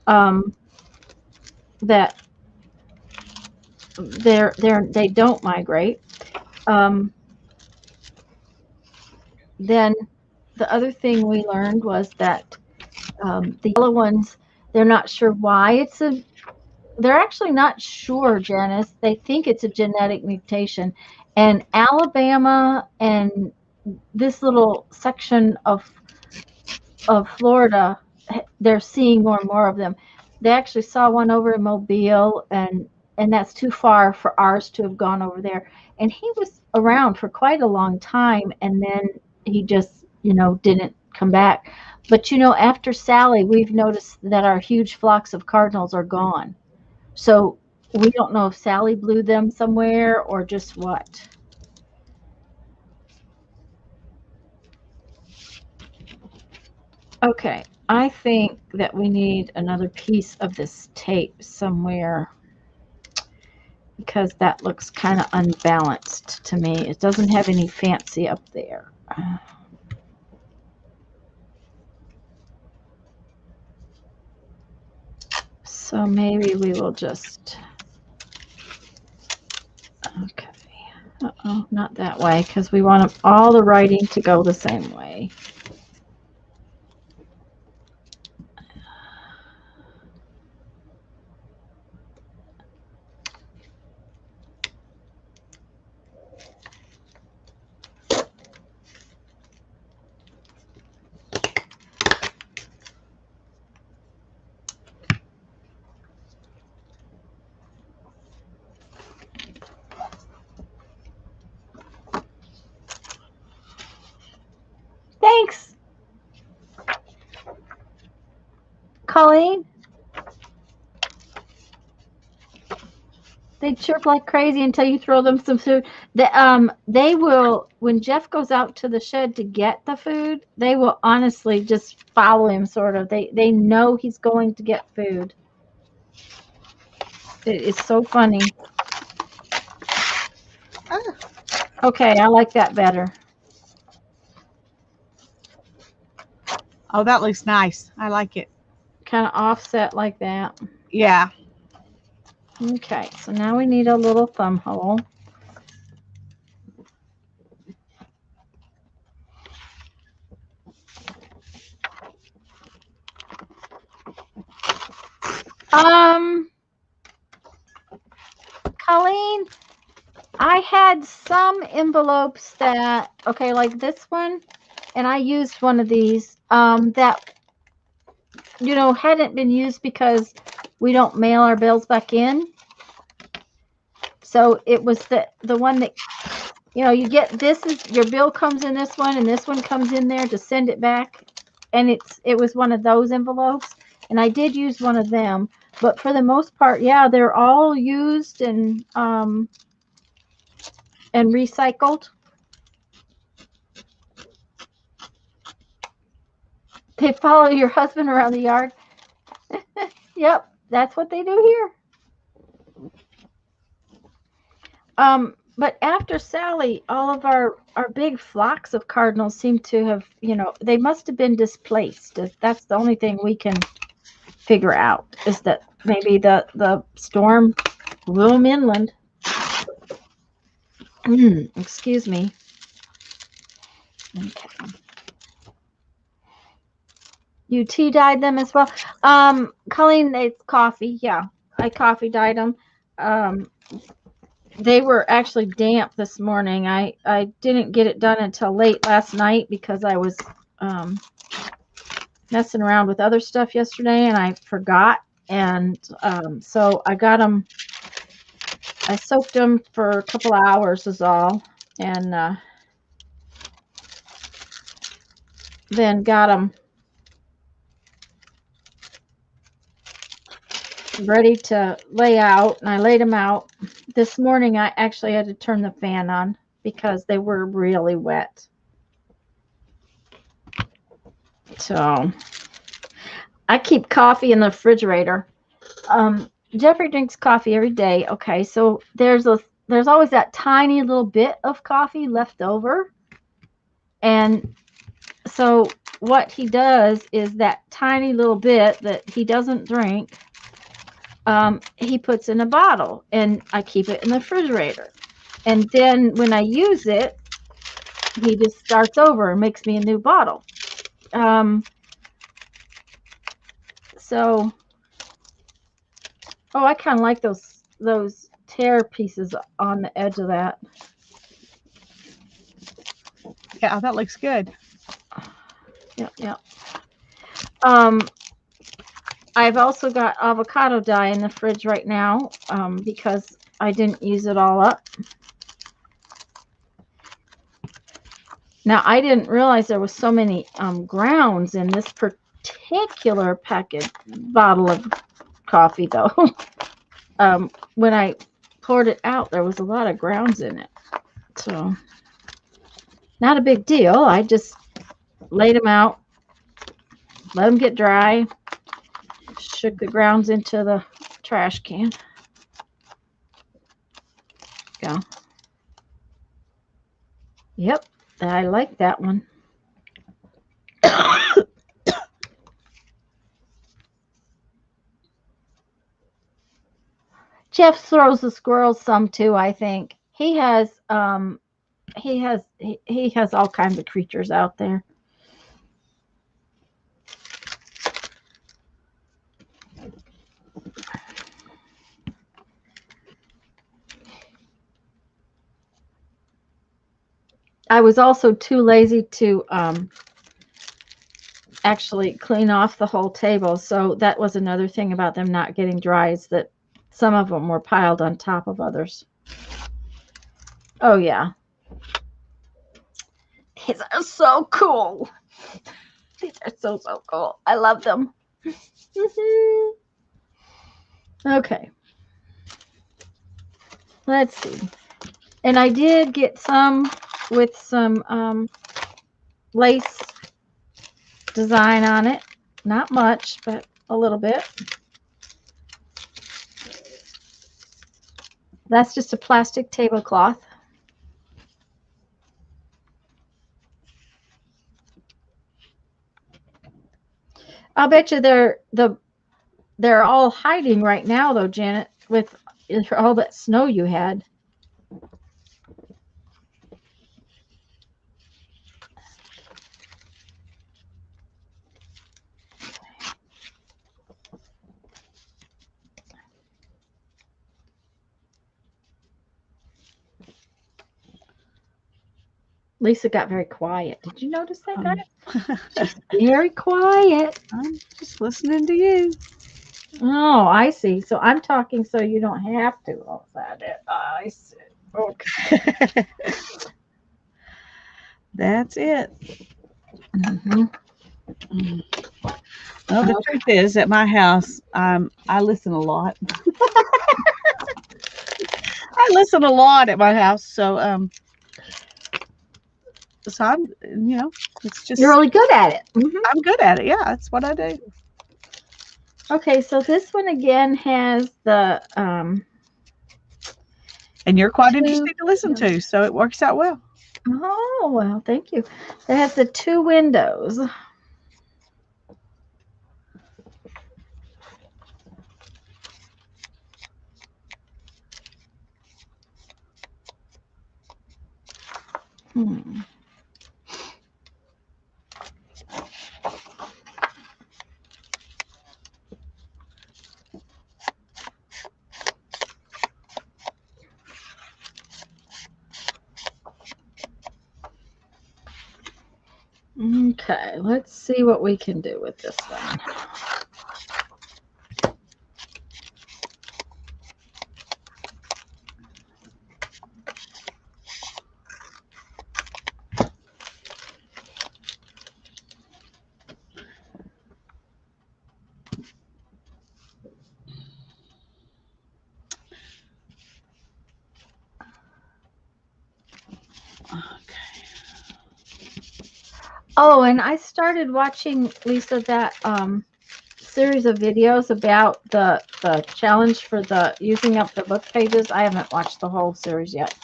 S1: um, that they don't migrate. Um, then the other thing we learned was that the yellow ones, they're not sure why they're actually not sure, Janice. They think it's a genetic mutation. And Alabama and this little section of Florida, they're seeing more and more of them. They actually saw one over in Mobile, and that's too far for ours to have gone over there. And he was around for quite a long time, and then he just, didn't come back. But after Sally, we've noticed that our huge flocks of cardinals are gone. So we don't know if Sally blew them somewhere or just what. Okay, I think that we need another piece of this tape somewhere because that looks kind of unbalanced to me. It doesn't have any fancy up there. So maybe we will just, okay. Uh-oh, not that way because we want all the writing to go the same way. Thanks, Colleen. They chirp like crazy until you throw them some food. They will, when Jeff goes out to the shed to get the food, they will honestly just follow him, sort of. They know he's going to get food. It is so funny.
S2: Oh,
S1: Okay, I like that better.
S2: oh, that looks nice. I like it.
S1: Kind of offset like that.
S2: Yeah.
S1: Okay, so now we need a little thumb hole. Um, Colleen, I had some envelopes that, okay, like this one, and I used one of these that, hadn't been used because we don't mail our bills back in. So it was the one that, you get, this is your bill comes in this one and this one comes in there to send it back. And it was one of those envelopes. And I did use one of them, but for the most part, yeah, they're all used and recycled. They follow your husband around the yard. Yep, that's what they do here. But after Sally, all of our big flocks of cardinals seem to have, they must have been displaced. That's the only thing we can figure out, is that maybe the storm blew them inland. Excuse me. Okay. You tea dyed them as well. Colleen, it's coffee. Yeah, I coffee dyed them. Um, they were actually damp this morning. I didn't get it done until late last night because I was um, messing around with other stuff yesterday and I forgot. And so I got them. I soaked them for a couple hours is all, and then got them ready to lay out. And I laid them out. This morning I actually had to turn the fan on because they were really wet. So I keep coffee in the refrigerator. Jeffrey drinks coffee every day. Okay, so there's always that tiny little bit of coffee left over, and so what he does is that tiny little bit that he doesn't drink, he puts in a bottle, and I keep it in the refrigerator. And then when I use it, he just starts over and makes me a new bottle. So, oh, I kind of like those tear pieces on the edge of that.
S2: Yeah, that looks good.
S1: Yeah. Um, I've also got avocado dye in the fridge right now because I didn't use it all up. Now, I didn't realize there was so many grounds in this particular packet bottle of coffee, though. When I poured it out, there was a lot of grounds in it. So, not a big deal. I just laid them out. let them get dry. Shook the grounds into the trash can. Go. Yep, I like that one. Jeff throws the squirrels some too, I think. He has all kinds of creatures out there. I was also too lazy to actually clean off the whole table, so that was another thing about them not getting dry, is that some of them were piled on top of others. Oh yeah. These are so cool. These are so cool. I love them. Okay. Let's see. And I did get some with some lace design on it. Not much, but a little bit. That's just a plastic tablecloth. I'll bet you they're all hiding right now though, Janet, with all that snow you had. Lisa got very quiet. Did you notice that, guys? She's very quiet.
S2: I'm just listening to you.
S1: Oh, I see. So I'm talking so you don't have to. Oh, that it. I see. Okay.
S2: That's it.
S1: Mm-hmm.
S2: Well, the truth is, at my house, I listen a lot. I listen a lot at my house, so I'm, it's just
S1: You're really good at it. Mm-hmm.
S2: I'm good at it. Yeah, that's what I do.
S1: Okay, so this one again has the
S2: and you're quite interesting to listen to, so it works out well.
S1: Oh, well, thank you. It has the 2 windows. Okay, let's see what we can do with this one. Oh, and I started watching, Lisa, that series of videos about the challenge for the using up the book pages. I haven't watched the whole series yet.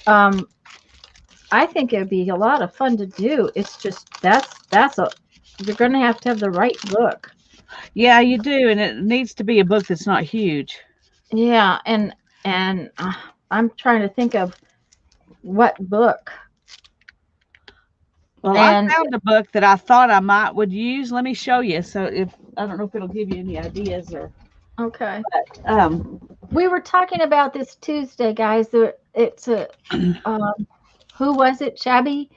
S1: I think it'd be a lot of fun to do. It's just you're going to have the right book.
S2: Yeah, you do, and it needs to be a book that's not huge.
S1: Yeah, and I'm trying to think of what book.
S2: Well, I found a book that I thought I would use. Let me show you. So I don't know if it'll give you any ideas or.
S1: Okay.
S2: But,
S1: we were talking about this Tuesday, guys. It's a who was it? Shabby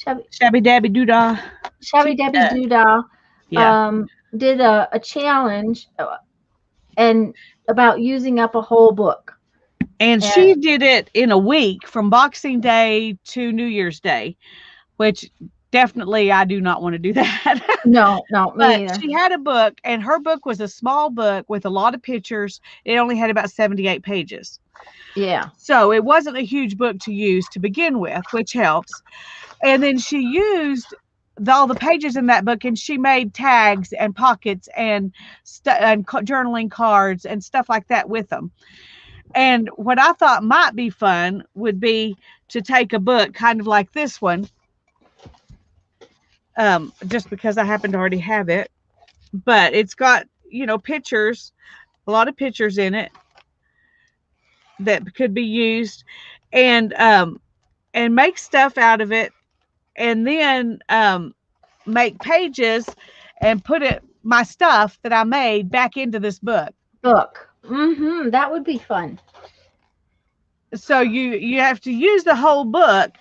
S2: Dabby Doodah.
S1: Shabby Debbie Doodah.
S2: Yeah.
S1: Did a challenge and about using up a whole book.
S2: And she did it in a week from Boxing Day to New Year's Day, which definitely I do not want to do that.
S1: No, me
S2: but
S1: either.
S2: She had a book, and her book was a small book with a lot of pictures. It only had about 78 pages.
S1: Yeah.
S2: So it wasn't a huge book to use to begin with, which helps. And then she used all the pages in that book, and she made tags and pockets and journaling cards and stuff like that with them. And what I thought might be fun would be to take a book kind of like this one, just because I happen to already have it, but it's got, pictures, a lot of pictures in it that could be used, and make stuff out of it, and then make pages and put my stuff that I made back into this book.
S1: That would be fun.
S2: So you have to use the whole book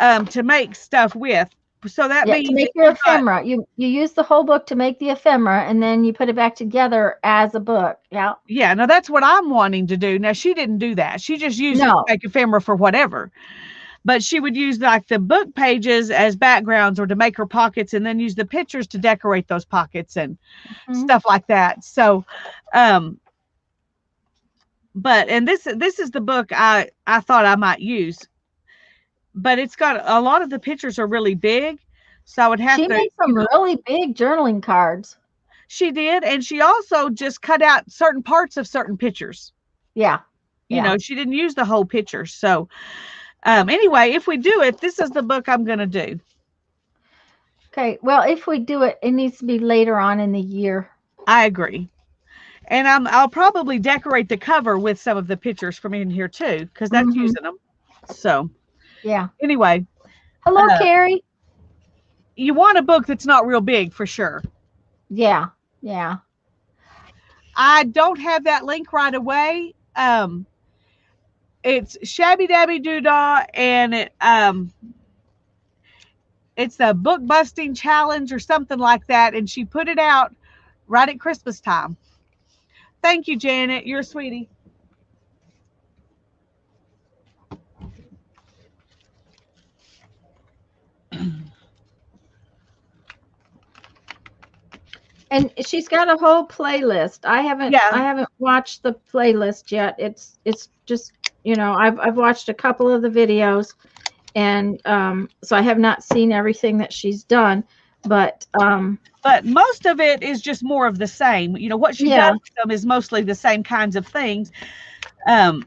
S2: to make stuff with. So that
S1: Yeah, to
S2: means
S1: make your ephemera. You use the whole book to make the ephemera, and then you put it back together as a book. Yeah.
S2: Yeah, now that's what I'm wanting to do. Now she didn't do that. She just used it to
S1: No.
S2: make ephemera for whatever. But she would use like the book pages as backgrounds or to make her pockets, and then use the pictures to decorate those pockets and stuff like that. So and this is the book I thought I might use. But it's got a lot of the pictures are really big, so I would have
S1: She
S2: to.
S1: made some really big journaling cards.
S2: She did, and she also just cut out certain parts of certain pictures.
S1: Yeah.
S2: She didn't use the whole picture. So anyway, if we do it, this is the book I'm going to do.
S1: Okay. Well, if we do it, it needs to be later on in the year.
S2: I agree. And I'll probably decorate the cover with some of the pictures from in here too, because that's using them. So
S1: yeah.
S2: Anyway.
S1: Hello, Carrie.
S2: You want a book that's not real big for sure.
S1: Yeah. Yeah.
S2: I don't have that link right away. It's Shabby Dabby Doodah, and it's a book busting challenge or something like that, and she put it out right at Christmas time. Thank you, Janet. You're a sweetie.
S1: And she's got a whole playlist. I haven't watched the playlist yet. It's just, I've watched a couple of the videos, and so I have not seen everything that she's done, but
S2: most of it is just more of the same. What she does with them is mostly the same kinds of things. And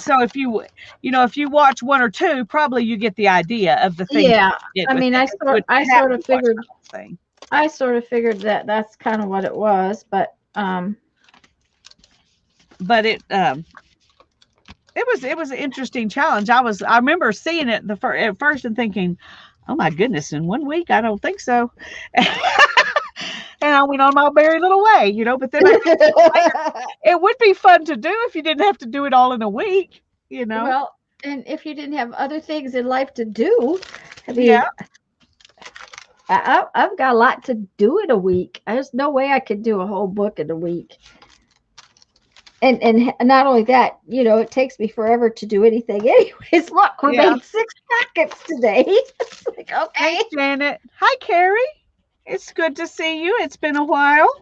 S2: so if you watch one or two, probably you get the idea of the thing.
S1: Yeah. I mean, I sort of figured that that's kind of what it was, but
S2: it was an interesting challenge. I remember seeing it at first and thinking, oh my goodness, in 1 week? I don't think so. And I went on my very little way, but then it would be fun to do if you didn't have to do it all in a week,
S1: Well, and if you didn't have other things in life to do, I mean,
S2: yeah.
S1: I've got a lot to do in a week. There's no way I could do a whole book in a week. And not only that, it takes me forever to do anything anyways. Look, we made 6 packets today. It's like, okay.
S2: Hey, Janet. Hi, Carrie. It's good to see you. It's been a while.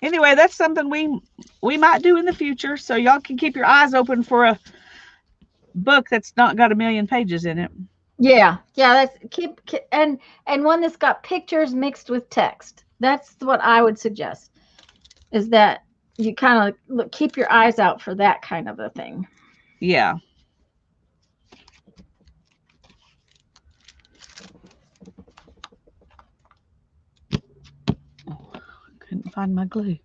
S2: Anyway, that's something we might do in the future, so y'all can keep your eyes open for a book that's not got 1,000,000 pages in it.
S1: Yeah, that's and one that's got pictures mixed with text. That's what I would suggest. Is that you kind of keep your eyes out for that kind of a thing.
S2: Yeah. Oh, couldn't find my glue.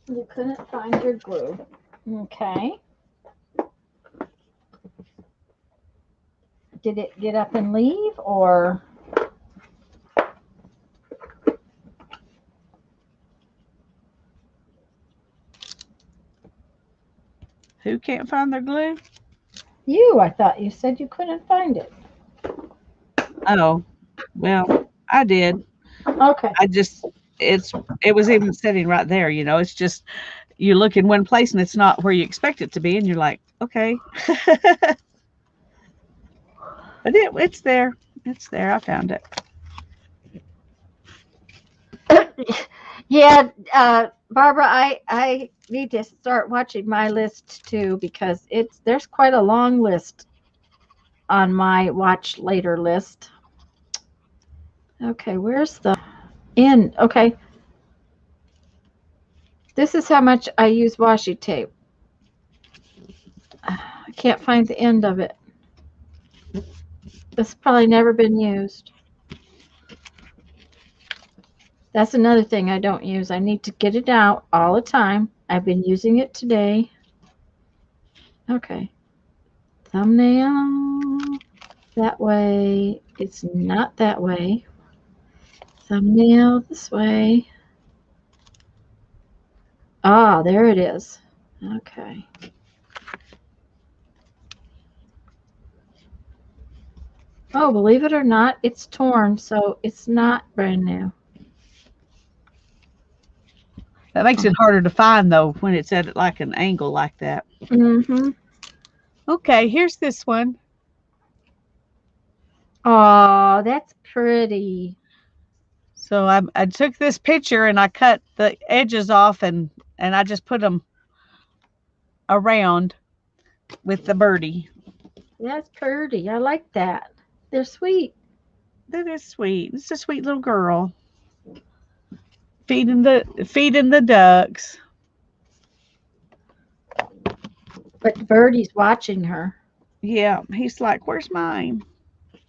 S1: You couldn't find your glue. Okay. Did it get up and leave, or?
S2: Who can't find their glue?
S1: I thought you said you couldn't find it.
S2: Oh, well, I did.
S1: Okay.
S2: I just it's it was even sitting right there, it's just you look in one place and it's not where you expect it to be and you're like, "Okay." But it's there. It's there. I found it.
S1: Yeah, Barbara, I need to start watching my list too because there's quite a long list on my watch later list. Okay, where's the end? Okay, this is how much I use washi tape. I can't find the end of it. This has probably never been used. That's another thing I don't use. I need to get it out all the time. I've been using it today. Okay. Thumbnail that way. It's not that way. Thumbnail this way. Ah, there it is. Okay. Oh, believe it or not, it's torn, so it's not brand new.
S2: That makes it harder to find though when it's at like an angle like that.
S1: Mm-hmm.
S2: Okay, here's this one.
S1: Oh, that's pretty.
S2: So I took this picture and I cut the edges off and I just put them around with the birdie.
S1: That's pretty. I like that. They're sweet.
S2: That is sweet. It's a sweet little girl feeding the ducks.
S1: But Birdie's watching her.
S2: Yeah, he's like, "Where's mine?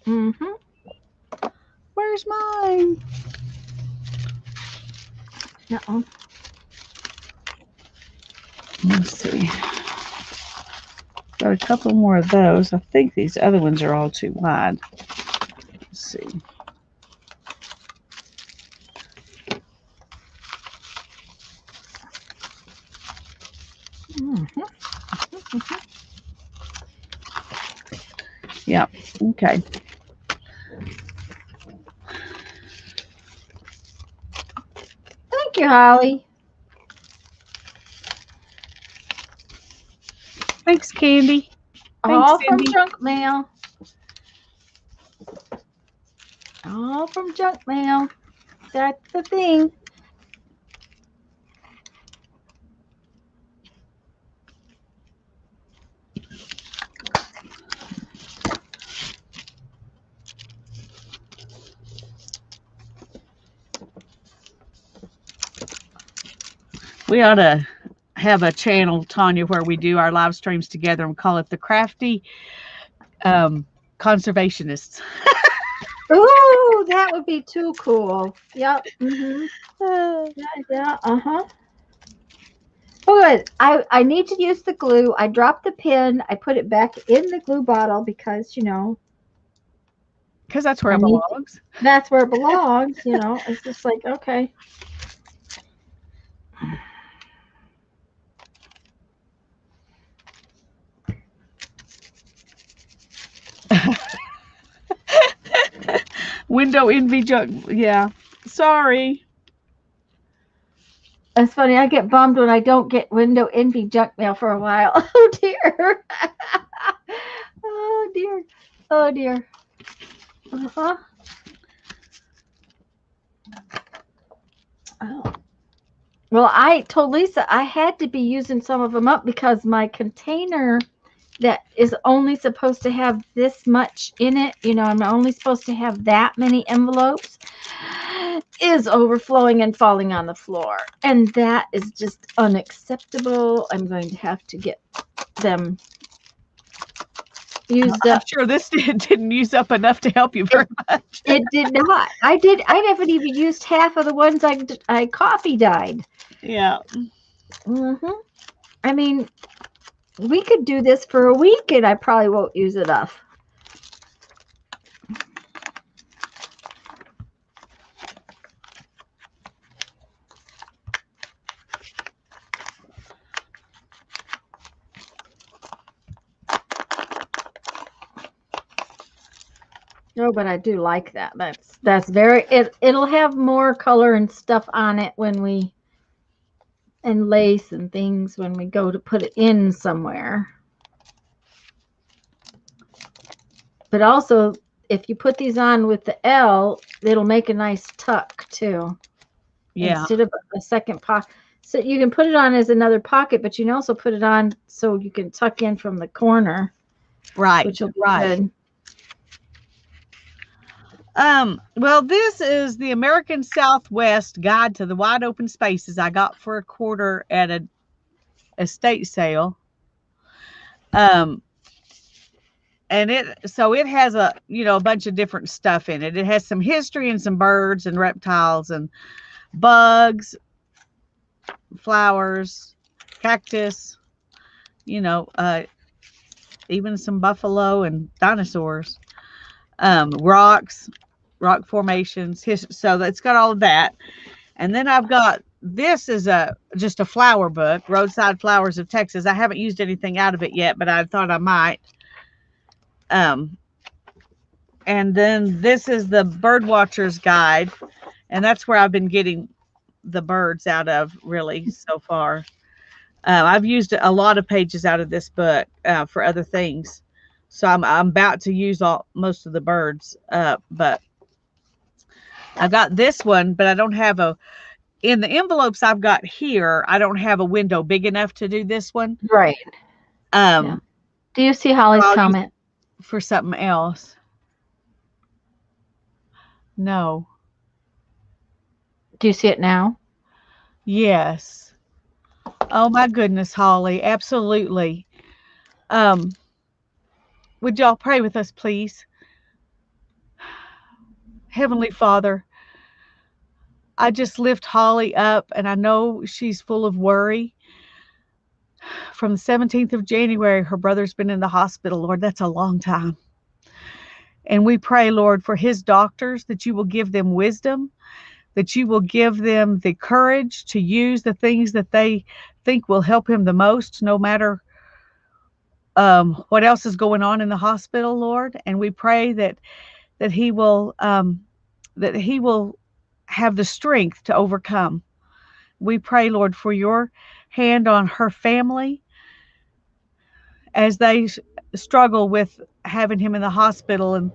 S1: Mm-hmm.
S2: Where's mine?"
S1: Uh-oh.
S2: Let's see. Got a couple more of those. I think these other ones are all too wide. Let's see.
S1: Mm-hmm.
S2: Yeah. Okay.
S1: Thank you, Holly.
S2: Thanks, Candy. Thanks,
S1: All from
S2: Cindy.
S1: junk mail. All from junk mail. That's the thing.
S2: We ought to have a channel, Tanya, where we do our live streams together and call it the Crafty Conservationists.
S1: Ooh, that would be too cool. Yep. Mm-hmm. Yeah, yeah. Uh-huh. Oh, good. I need to use the glue. I dropped the pin. I put it back in the glue bottle because,
S2: Because that's where
S1: I
S2: it
S1: need
S2: belongs.
S1: that's where it belongs, It's just like, okay.
S2: Window envy junk. Yeah. Sorry.
S1: It's funny. I get bummed when I don't get window envy junk mail for a while. Oh dear. Oh dear. Oh dear. Uh-huh. Oh. Well, I told Lisa I had to be using some of them up because my container that is only supposed to have this much in it, I'm only supposed to have that many envelopes, is overflowing and falling on the floor. And that is just unacceptable. I'm going to have to get them used
S2: I'm
S1: up.
S2: sure this didn't use up enough to help you very much.
S1: It did not. I haven't even used half of the ones I coffee dyed.
S2: Yeah.
S1: Hmm. I mean, we could do this for a week and I probably won't use it up. Oh, but I do like that. That's very it'll have more color and stuff on it when we and lace and things when we go to put it in somewhere. But also, if you put these on with the L, it'll make a nice tuck too,
S2: Yeah.
S1: instead of a second pocket. So you can put it on as another pocket, but you can also put it on so you can tuck in from the corner,
S2: Right.
S1: which will be
S2: Right.
S1: good.
S2: Well, this is the American Southwest Guide to the Wide Open Spaces I got for a quarter at a estate sale. Um, and it has a bunch of different stuff in it. It has some history and some birds and reptiles and bugs, flowers, cactus, you know, uh, even some buffalo and dinosaurs, rocks, rock formations. So it's got all of that. And then I've got this is just a flower book, Roadside Flowers of Texas. I haven't used anything out of it yet, but I thought I might. Um, and then this is the Bird Watcher's Guide, and that's where I've been getting the birds out of really so far. I've used a lot of pages out of this book for other things, so I'm about to use most of the birds. But I got this one, but I don't have a in the envelopes I've got here. I don't have a window big enough to do this one.
S1: Right. Yeah.
S2: Um,
S1: Do you see
S2: so
S1: Holly's
S2: I'll use
S1: comment?
S2: it for something else. No.
S1: Do you see it now?
S2: Yes. Oh my goodness, Holly. Absolutely. Um, would y'all pray with us, please? Heavenly Father, I just lift Holly up, and I know she's full of worry. From the 17th of January, her brother's been in the hospital. Lord, that's a long time. And we pray, Lord, for his doctors that you will give them wisdom, that you will give them the courage to use the things that they think will help him the most, no matter what else is going on in the hospital, Lord. And we pray that he will that he will have the strength to overcome. We pray, Lord, for your hand on her family as they struggle with having him in the hospital. And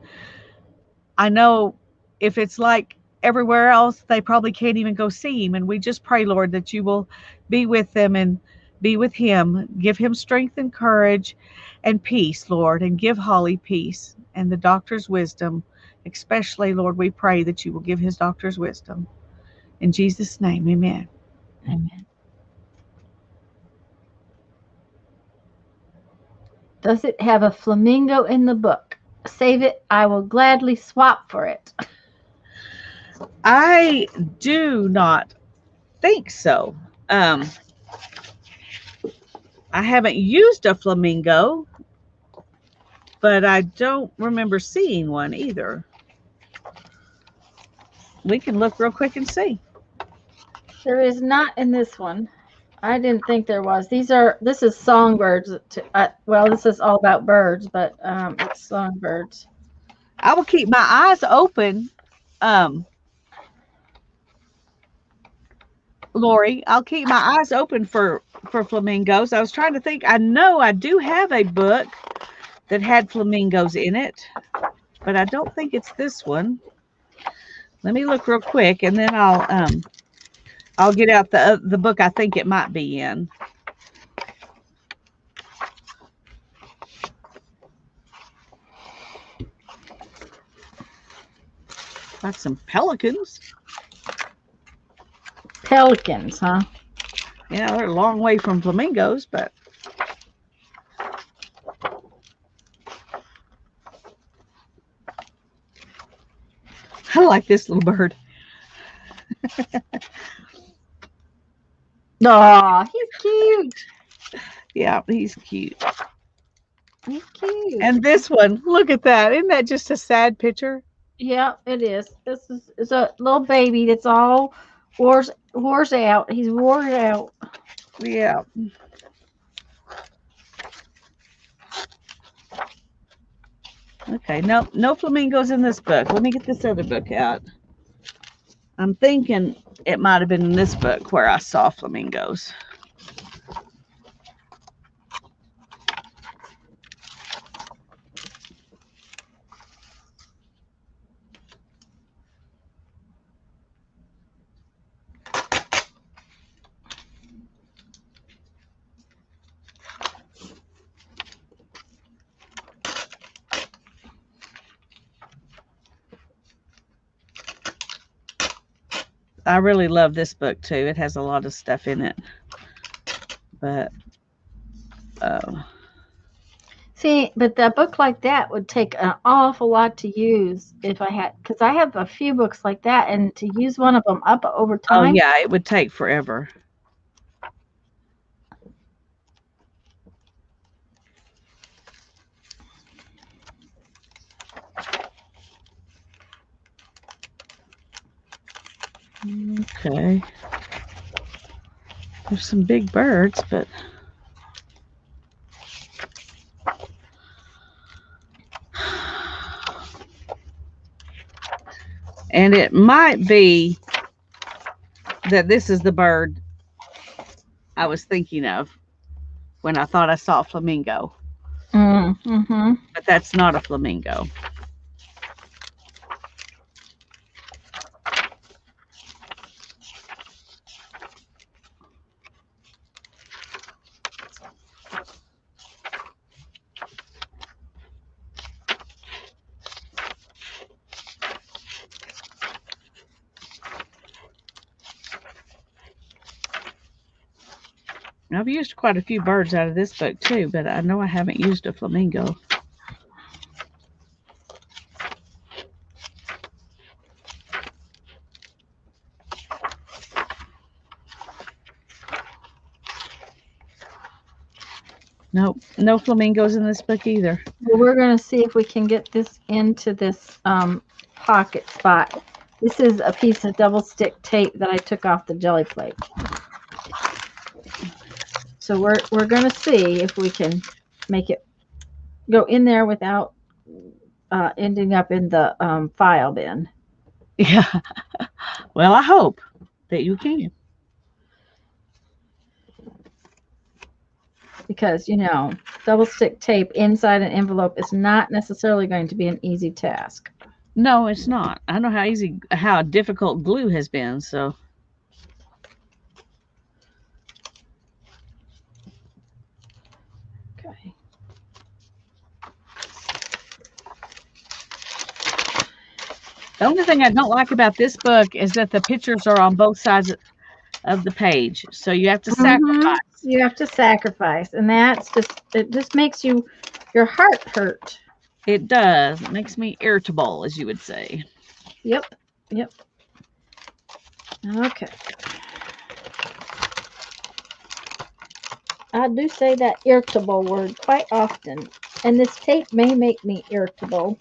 S2: I know if it's like everywhere else, they probably can't even go see him. And we just pray, Lord, that you will be with them and be with him. Give him strength and courage and peace, Lord, and give Holly peace and the doctor's wisdom. Especially, Lord, we pray that you will give his doctor's wisdom. In Jesus' name, amen.
S1: Amen. Does it have a flamingo in the book? Save it. I will gladly swap for it.
S2: I do not think so. Um, I haven't used a flamingo, but I don't remember seeing one either. We can look real quick and see.
S1: There is not in this one. I didn't think there was. This is songbirds. Well, this is all about birds, but it's songbirds.
S2: I will keep my eyes open, um, Lori. I'll keep my eyes open for flamingos. I was trying to think. I know I do have a book that had flamingos in it, but I don't think it's this one. Let me look real quick, and then I'll get out the book I think it might be in. Got some pelicans.
S1: Pelicans, huh?
S2: Yeah, they're a long way from flamingos, but I like this little bird.
S1: Oh, he's cute.
S2: Yeah, he's cute.
S1: He's cute.
S2: And this one, look at that. Isn't that just a sad picture?
S1: Yeah, it is. This is it's a little baby that's all wores out. He's wore out.
S2: Yeah. Okay, no flamingos in this book. Let me get this other book out. I'm thinking it might have been in this book where I saw flamingos. I really love this book too. It has a lot of stuff in it. But
S1: See, but a book like that would take an awful lot to use if I had, because I have a few books like that, and to use one of them up over
S2: oh
S1: time.
S2: yeah, it would take forever. Okay. There's some big birds, but and it might be that this is the bird I was thinking of when I thought I saw a flamingo.
S1: Mm-hmm.
S2: But that's not a flamingo. I've used quite a few birds out of this book too, but I know I haven't used a flamingo. Nope, no flamingos in this book either.
S1: Well, we're going to see if we can get this into this pocket spot. This is a piece of double stick tape that I took off the jelly plate. So we're going to see if we can make it go in there without ending up in the file bin.
S2: Yeah. Well, I hope that you can.
S1: Because, double stick tape inside an envelope is not necessarily going to be an easy task.
S2: No, it's not. I know how difficult glue has been, so.
S1: Okay.
S2: The only thing I don't like about this book is that the pictures are on both sides of the page, so you have to sacrifice.
S1: You have to sacrifice, and it just makes your heart hurt.
S2: It does. It makes me irritable, as you would say.
S1: Yep. Okay. I do say that irritable word quite often, and this tape may make me irritable.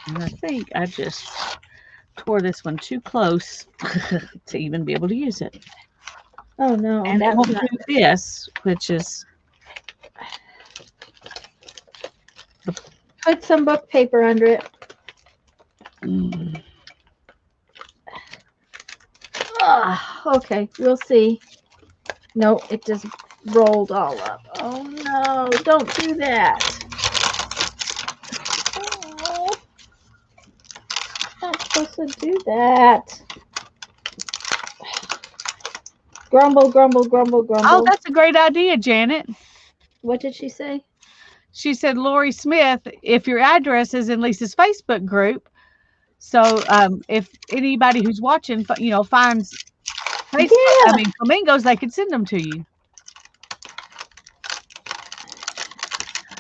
S2: And I think I just tore this one too close to even be able to use it.
S1: Oh no,
S2: and it won't do this, which is
S1: put some book paper under it. Okay, we'll see. No, it just rolled all up. Oh no, don't do that. Oh, not supposed to do that. Grumble, grumble, grumble, grumble.
S2: Oh, that's a great idea, Janet.
S1: What did she say?
S2: She said, Lori Smith, if your address is in Lisa's Facebook group, so if anybody who's watching, finds flamingos, they could send them to you.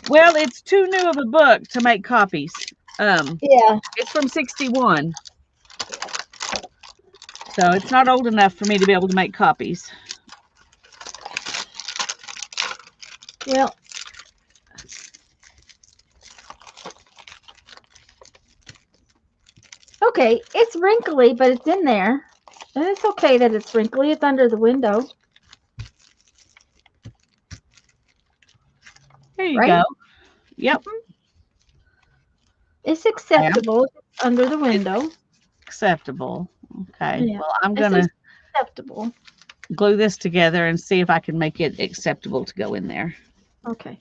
S2: Well, it's too new of a book to make copies.
S1: Yeah.
S2: It's from 61. So it's not old enough for me to be able to make copies.
S1: Well, okay, it's wrinkly, but it's in there. And it's okay that it's wrinkly. It's under the window.
S2: There you go. Yep.
S1: It's
S2: Okay.
S1: acceptable. It's under the
S2: It's
S1: window.
S2: acceptable. Okay.
S1: Yeah,
S2: Well, I'm
S1: it's
S2: gonna
S1: acceptable.
S2: glue this together and see if I can make it acceptable to go in there.
S1: Okay.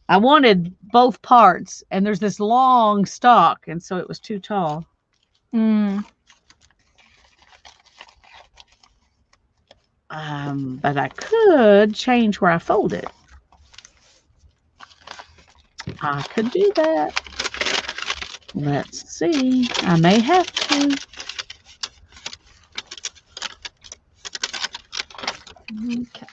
S2: I wanted both parts, and there's this long stalk, and so it was too tall.
S1: Mm.
S2: But I could change where I fold it. I could do that. Let's see. I may have to.
S1: Okay.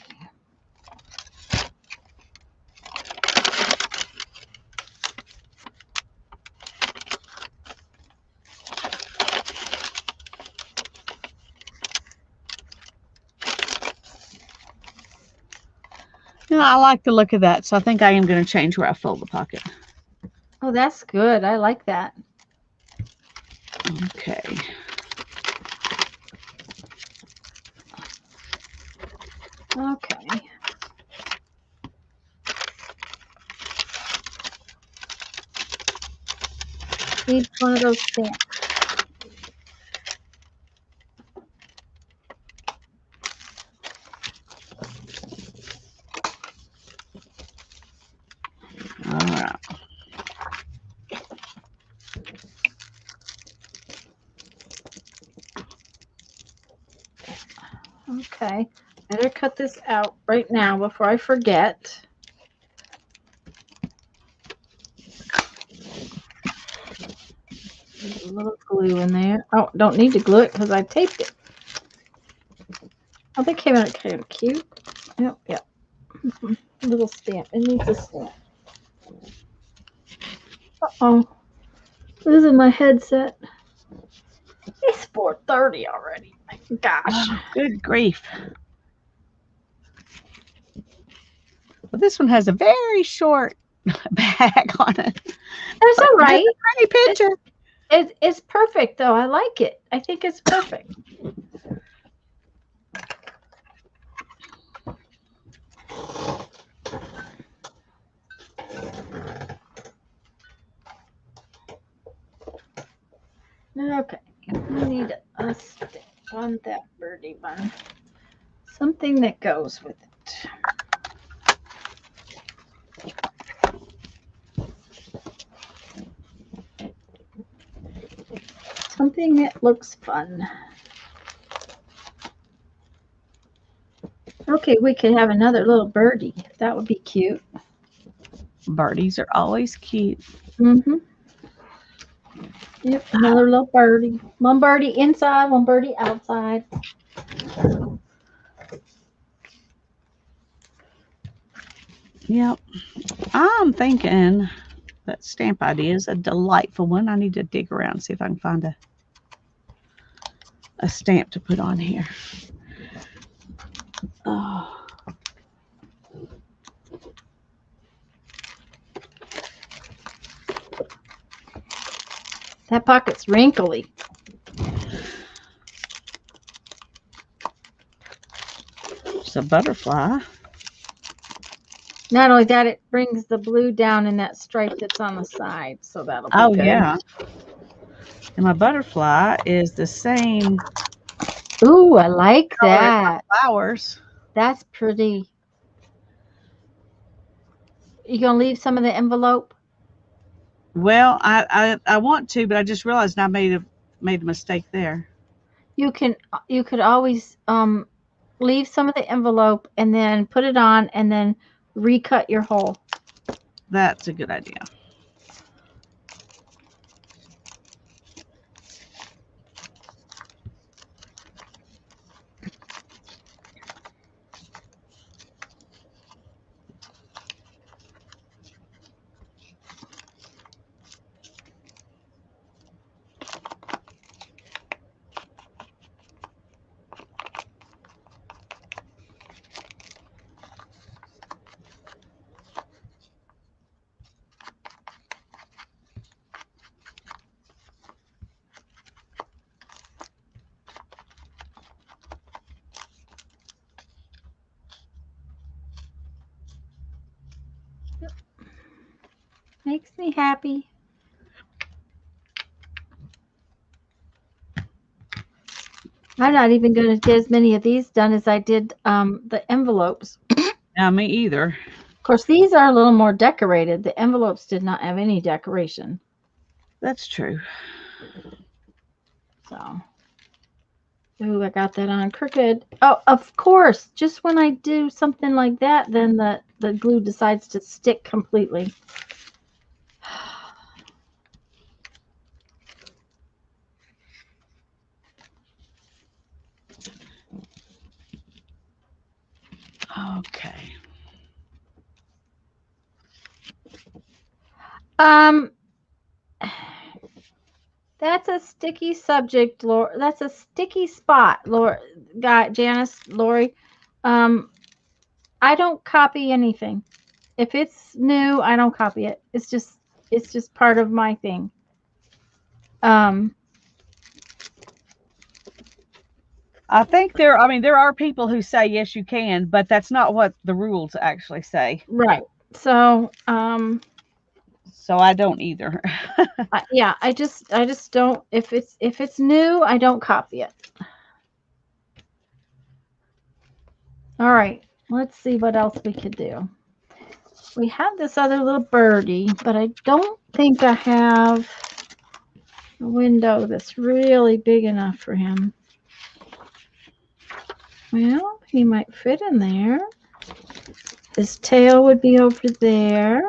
S2: Yeah, I like the look of that, so I think I am going to change where I fold the pocket.
S1: Oh, that's good. I like that.
S2: Okay.
S1: Okay. Need one of those stamps.
S2: All right.
S1: Okay. Better cut this out right now before I forget. There's a little glue in there. Oh, don't need to glue it because I taped it. Oh, they came out kind of cute. Yep, yep. Little stamp. It needs a stamp. Uh-oh. Losing my headset. It's 4:30 already. My gosh.
S2: Oh, good grief. Well, this one has a very short bag on it.
S1: That's all right.
S2: It's a pretty picture.
S1: It's perfect though. I like it. I think it's perfect. Okay. I need a stick on that birdie one. Something that goes with it. Something that looks fun. Okay, we could have another little birdie. That would be cute.
S2: Birdies are always cute.
S1: Mm-hmm. Yep, another little birdie. One birdie inside, one birdie outside.
S2: Yep. I'm thinking that stamp idea is a delightful one. I need to dig around and see if I can find a stamp to put on here. Oh.
S1: That pocket's wrinkly.
S2: It's a butterfly.
S1: Not only that, it brings the blue down in that stripe that's on the side, so that'll be
S2: Oh,
S1: good.
S2: yeah. And my butterfly is the same
S1: Ooh, I like
S2: color as my
S1: that.
S2: flowers.
S1: That's pretty. You gonna leave some of the envelope?
S2: Well, I want to, but I just realized I made a mistake there.
S1: You could always leave some of the envelope and then put it on and then recut your hole.
S2: That's a good idea.
S1: makes me happy. I'm not even going to get as many of these done as I did the envelopes.
S2: Now, me either.
S1: Of course, these are a little more decorated. The envelopes did not have any decoration.
S2: That's true.
S1: So, ooh, I got that on crooked. Oh, of course. Just when I do something like that, then the glue decides to stick completely.
S2: Okay.
S1: Um, that's a sticky subject, Lori. That's a sticky spot, Lori. Janice, Lori. Um, I don't copy anything. If it's new, I don't copy it. It's just part of my thing. Um,
S2: I think there are people who say yes, you can, but that's not what the rules actually say.
S1: right. So,
S2: So I don't either.
S1: yeah, I just don't. If it's new, I don't copy it. All right. Let's see what else we could do. We have this other little birdie, but I don't think I have a window that's really big enough for him. Well, he might fit in there. His tail would be over there.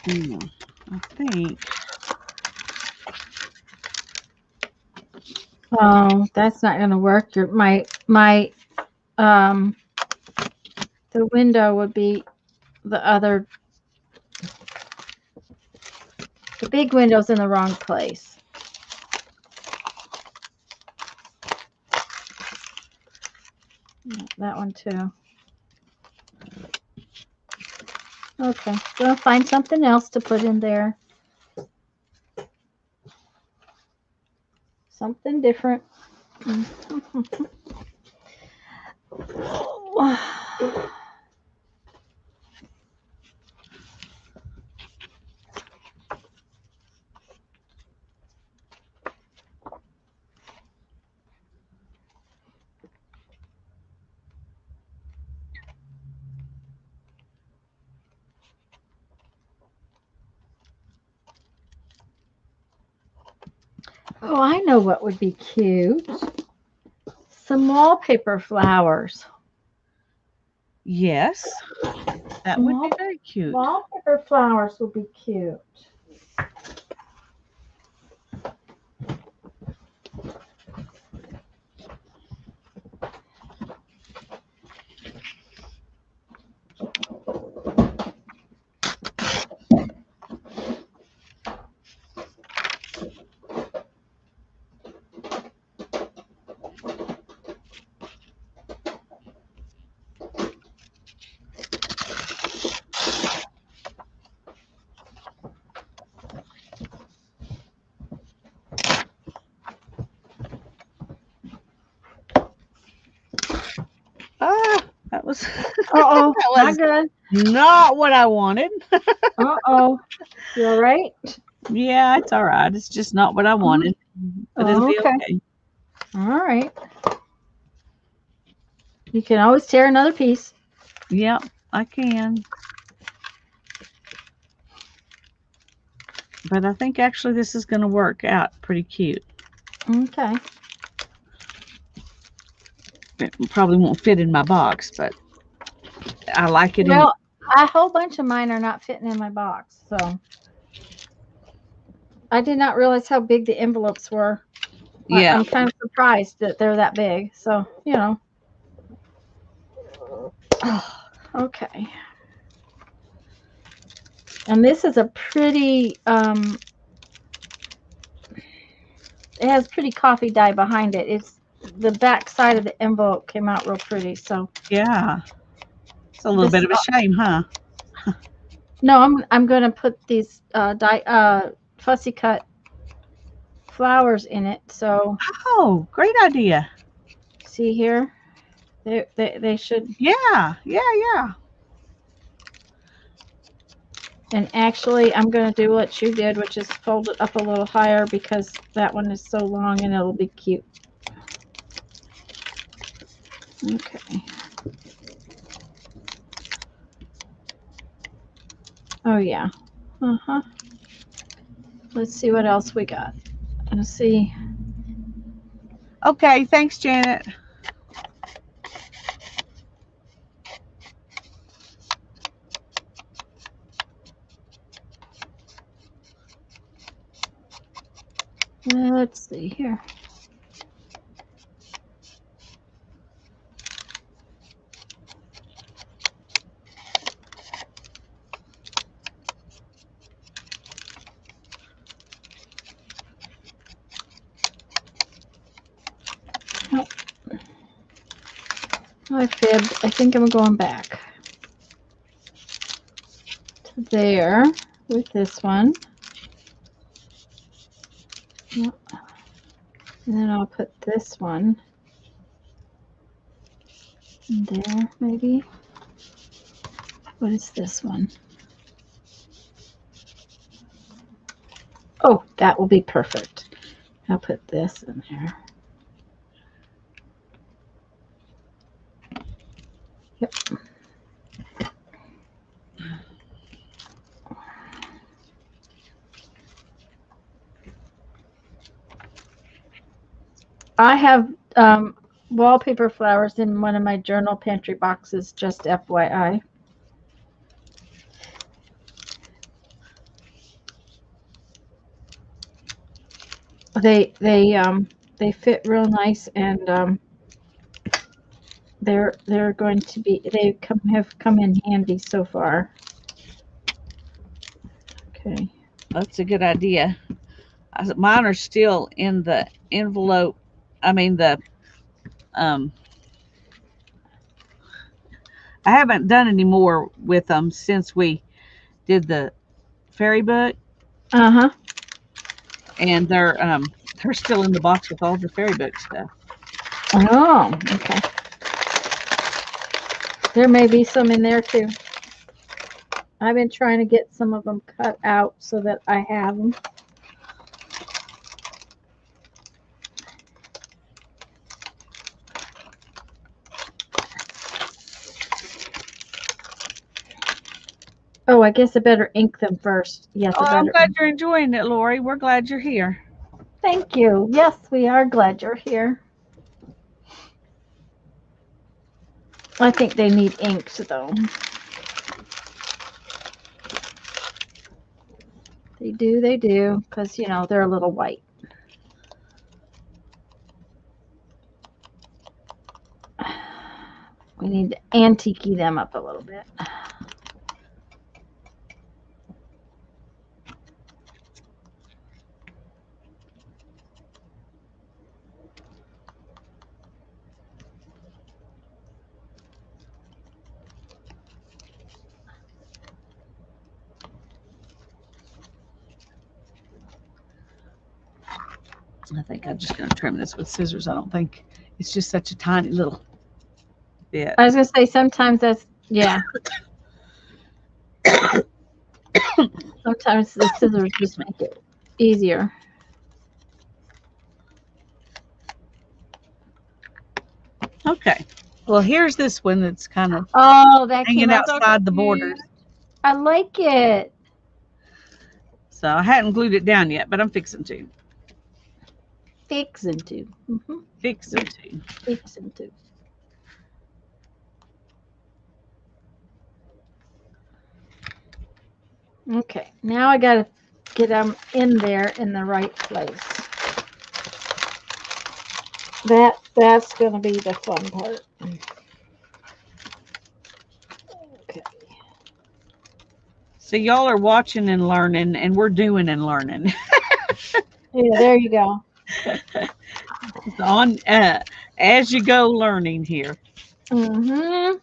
S2: I think.
S1: Oh, that's not going to work. My um the window would be the other. The big window's in the wrong place. That one too. Okay, we'll find something else to put in there. Something different. Oh, I know what would be cute. Some wallpaper flowers.
S2: Yes, that would be very cute.
S1: Wallpaper flowers would be cute.
S2: Ah, that was
S1: Uh-oh,
S2: that
S1: not
S2: was
S1: good.
S2: not what I wanted.
S1: Uh-oh. You all right?
S2: Yeah, it's all right. It's just not what I wanted, but it'll
S1: Oh,
S2: be
S1: okay.
S2: okay.
S1: All right. You can always tear another piece.
S2: Yep, I can. But I think actually this is going to work out pretty cute.
S1: Okay.
S2: It probably won't fit in my box, but I like it anyway.
S1: Well, a whole bunch of mine are not fitting in my box, so I did not realize how big the envelopes were.
S2: Yeah.
S1: I'm kind of surprised that they're that big. So, okay. And this is a pretty, it has pretty coffee dye behind it. It's the back side of the envelope came out real pretty. So
S2: Yeah. It's a little bit
S1: this,
S2: of a shame, huh?
S1: no, I'm gonna put these fussy cut flowers in it. So
S2: Oh, great idea.
S1: see here, they should.
S2: Yeah. Yeah. Yeah.
S1: And actually, I'm gonna do what you did, which is fold it up a little higher because that one is so long and it'll be cute. Okay. Oh yeah. Uh-huh. Let's see what else we got. Let's see.
S2: Okay. Thanks, Janet.
S1: Let's see here. Oh, I fibbed. I think I'm going back to there with this one. Yep. And then I'll put this one in there, maybe. What is this one? Oh, that will be perfect. I'll put this in there. Yep. I have wallpaper flowers in one of my journal pantry boxes, just FYI. They fit real nice, and they're going to be have come in handy so far. Okay.
S2: That's a good idea. Mine are still in the envelope. I mean the um. I haven't done any more with them since we did the fairy book,
S1: Uh-huh.
S2: and they're still in the box with all the fairy book stuff.
S1: Oh, okay. There may be some in there too. I've been trying to get some of them cut out so that I have them. Oh, I guess I better ink them first. Yes,
S2: Oh,
S1: I
S2: I'm
S1: better
S2: glad
S1: ink.
S2: you're enjoying it, Lori. We're glad you're here.
S1: Thank you. Yes, we are glad you're here. I think they need inks though. They do, because they're a little white. We need to antique them up a little bit.
S2: I think I'm just going to trim this with scissors. I don't think it's just such a tiny little bit.
S1: I was gonna say sometimes yeah. Sometimes the scissors just make it easier.
S2: Okay. Well, here's this one that's kind of
S1: Oh, that came
S2: hanging
S1: out so
S2: outside the
S1: cute.
S2: borders.
S1: I like it.
S2: So I hadn't glued it down yet, but I'm fixing to.
S1: Fixing to.
S2: Fixing to.
S1: Fixing to. Okay, now I gotta get them in there in the right place. That's going to be the fun part. Okay.
S2: So y'all are watching and learning, and we're doing and learning.
S1: Yeah, there you go.
S2: It's on as you go learning here.
S1: Mm-hmm.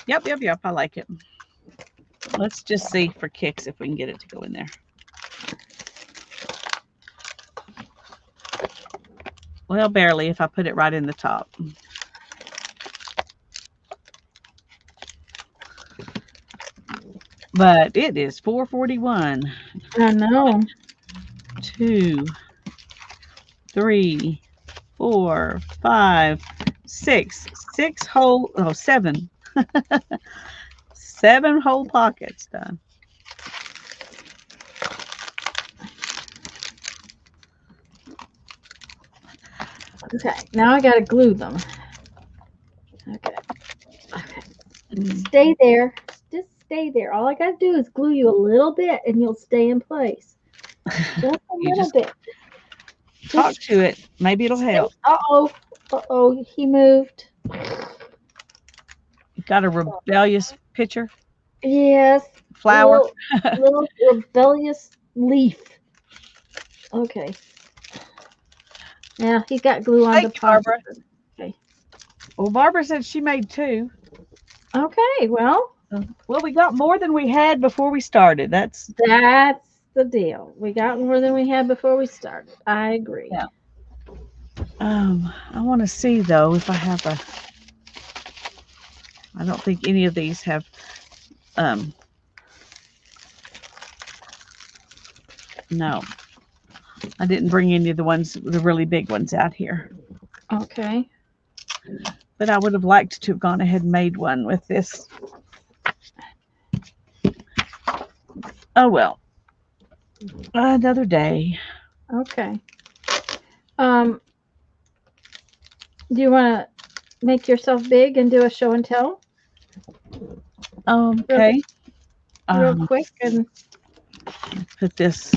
S2: Yep. I like it. Let's just see for kicks if we can get it to go in there. Well, barely if I put it right in the top. But it is 4:41.
S1: I know.
S2: 2, 3, 4, 5, 6. 6 whole, 7. 7 whole pockets done.
S1: Okay, now I got to glue them. Okay. Stay there. Just stay there. All I got to do is glue you a little bit and you'll stay in place. Just a
S2: You
S1: little
S2: just
S1: bit.
S2: talk to it. Maybe it'll help.
S1: Uh-oh. Uh-oh, he moved.
S2: You got a rebellious picture?
S1: Yes.
S2: Flower?
S1: Little rebellious leaf. Okay. Now he's got glue on
S2: Thank
S1: the
S2: you,
S1: pocket.
S2: Barbara.
S1: Okay.
S2: Well, Barbara said she made 2.
S1: Okay, well,
S2: we got more than we had before we started. That's
S1: the deal. We got more than we had before we started. I agree.
S2: yeah. I want to see though if I have a. I don't think any of these have. No, I didn't bring any of the really big ones out here.
S1: Okay.
S2: But I would have liked to have gone ahead and made one with this. Oh well, another day.
S1: Okay. Do you want to make yourself big and do a show and tell?
S2: Okay.
S1: Real quick and
S2: put this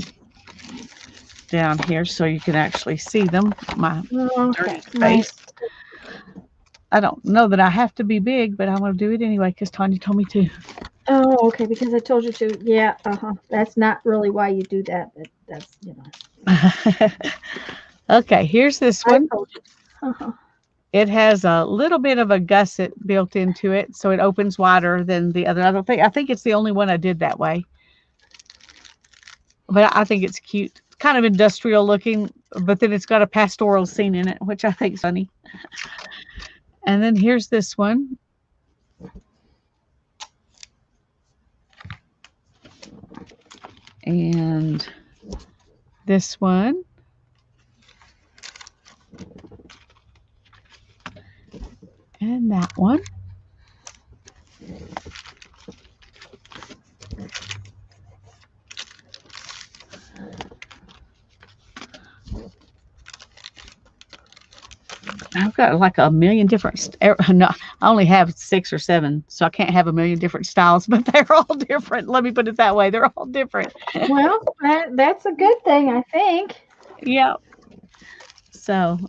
S2: down here so you can actually see them. My dirty face. I don't know that I have to be big, but I'm going to do it anyway because Tanya told me to.
S1: Oh, okay, because I told you to. Yeah, That's not really why you do that, but that's,
S2: Okay, here's this one.
S1: I told you.
S2: It has a little bit of a gusset built into it, so it opens wider than the other. I think it's the only one I did that way. But I think it's cute. Kind of industrial looking, but then it's got a pastoral scene in it, which I think is funny. And then here's this one. And this one. And that one. I've got like a million different. No, I only have 6 or 7, so I can't have a million different styles, but they're all different. Let me put it that way. They're all different.
S1: Well, that's a good thing, I think.
S2: Yeah. So,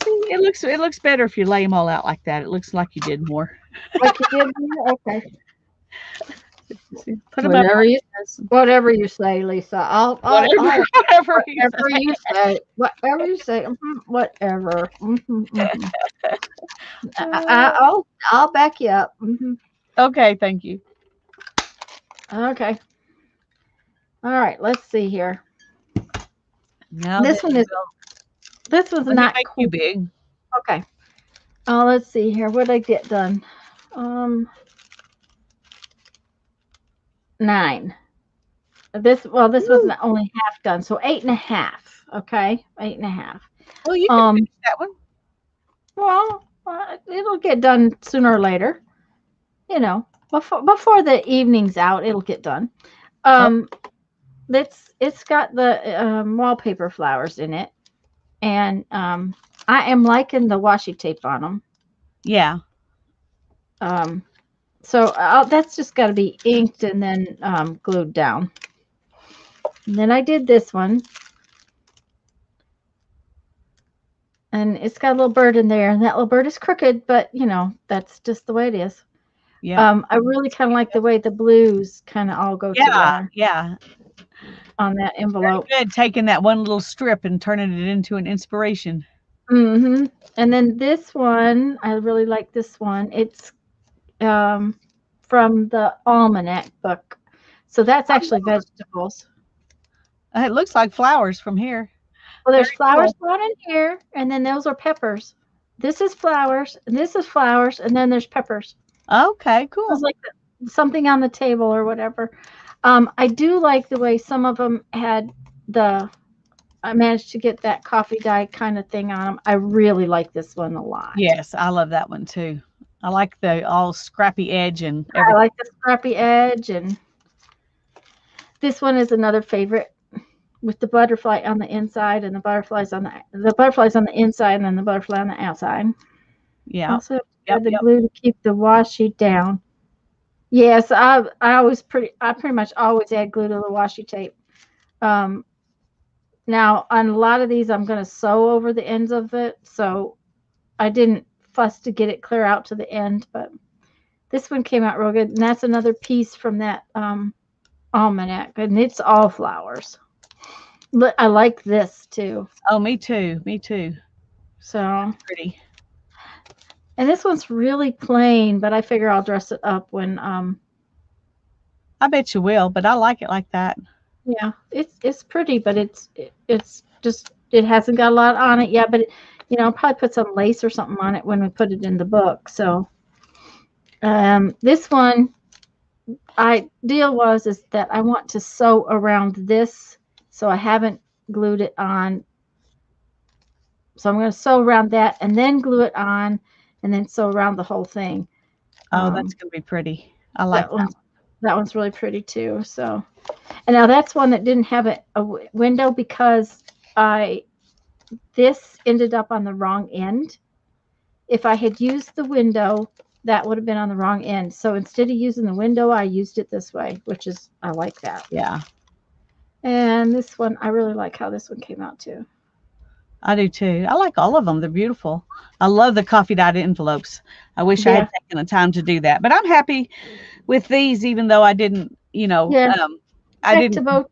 S2: see, it looks better if you lay them all out like that. It looks like you did more.
S1: Like you did more? Okay.
S2: Put them
S1: whatever you say, Lisa.
S2: whatever
S1: you say. Whatever you say. Whatever. I'll back you up.
S2: Okay, thank you.
S1: Okay. All right. Let's see here.
S2: Now
S1: this one's not
S2: make
S1: cool.
S2: You big.
S1: Okay. Let's see here. What did I get done? 9. This was only half done, so 8.5. Okay, 8.5.
S2: Well, you can finish that one.
S1: Well, it'll get done sooner or later. Before the evening's out, it'll get done. It's got the wallpaper flowers in it, and I am liking the washi tape on them.
S2: Yeah.
S1: So that's just got to be inked and then glued down. And then I did this one. And it's got a little bird in there. And that little bird is crooked, but, that's just the way it is.
S2: Yeah.
S1: I really kind of like the way the blues kind of all go
S2: Yeah.
S1: together
S2: Yeah.
S1: on that
S2: Very
S1: envelope.
S2: good. Taking that one little strip and turning it into an inspiration.
S1: Hmm. And then this one, I really like this one. It's from the Almanac book. So that's actually vegetables.
S2: It looks like flowers from here.
S1: Well, there's
S2: Very
S1: flowers
S2: cool.
S1: going in here, and then those are peppers. This is flowers, and this is flowers, and then there's peppers.
S2: Okay,
S1: It was
S2: cool.
S1: like something on the table or whatever. I do like the way some of them had the. I managed to get that coffee dye kind of thing on them. I really like this one a lot.
S2: Yes, I love that one too. I like the all scrappy edge and
S1: I
S2: everything.
S1: like the scrappy edge, and this one is another favorite with the butterfly on the inside and the butterflies on the inside and then the butterfly on the outside.
S2: Yeah.
S1: Also,
S2: Yep,
S1: add the
S2: yep.
S1: glue to keep the washi down. Yes, I pretty much always add glue to the washi tape. Um, Now, on a lot of these, I'm going to sew over the ends of it, so I didn't fuss to get it clear out to the end, but this one came out real good. And that's another piece from that almanac, and it's all flowers. I like this too.
S2: Oh, me too. Me too.
S1: So,
S2: Pretty.
S1: and this one's really plain, but I figure I'll dress it up when
S2: I bet you will, but I like it like that.
S1: yeah, it's pretty, but it's just it hasn't got a lot on it yet, but I'll probably put some lace or something on it when we put it in the book. So, this one ideal is that I want to sew around this, so I haven't glued it on. So I'm going to sew around that and then glue it on, and then sew around the whole thing.
S2: Oh, that's
S1: Um,
S2: gonna be pretty. I like
S1: that
S2: that
S1: one's that one's really pretty too. So, and now that's one that didn't have a window because I this ended up on the wrong end. If I had used the window, that would have been on the wrong end. So instead of using the window, I used it this way, which is I like that.
S2: one. Yeah,
S1: And this one, I really like how this one came out too.
S2: I do too. I like all of them. They're beautiful. I love the coffee dyed envelopes. I wish I had
S1: Yeah,
S2: taken the time to do that, but I'm happy with these, even though I didn't,
S1: yeah.
S2: I
S1: Back to
S2: didn't.
S1: both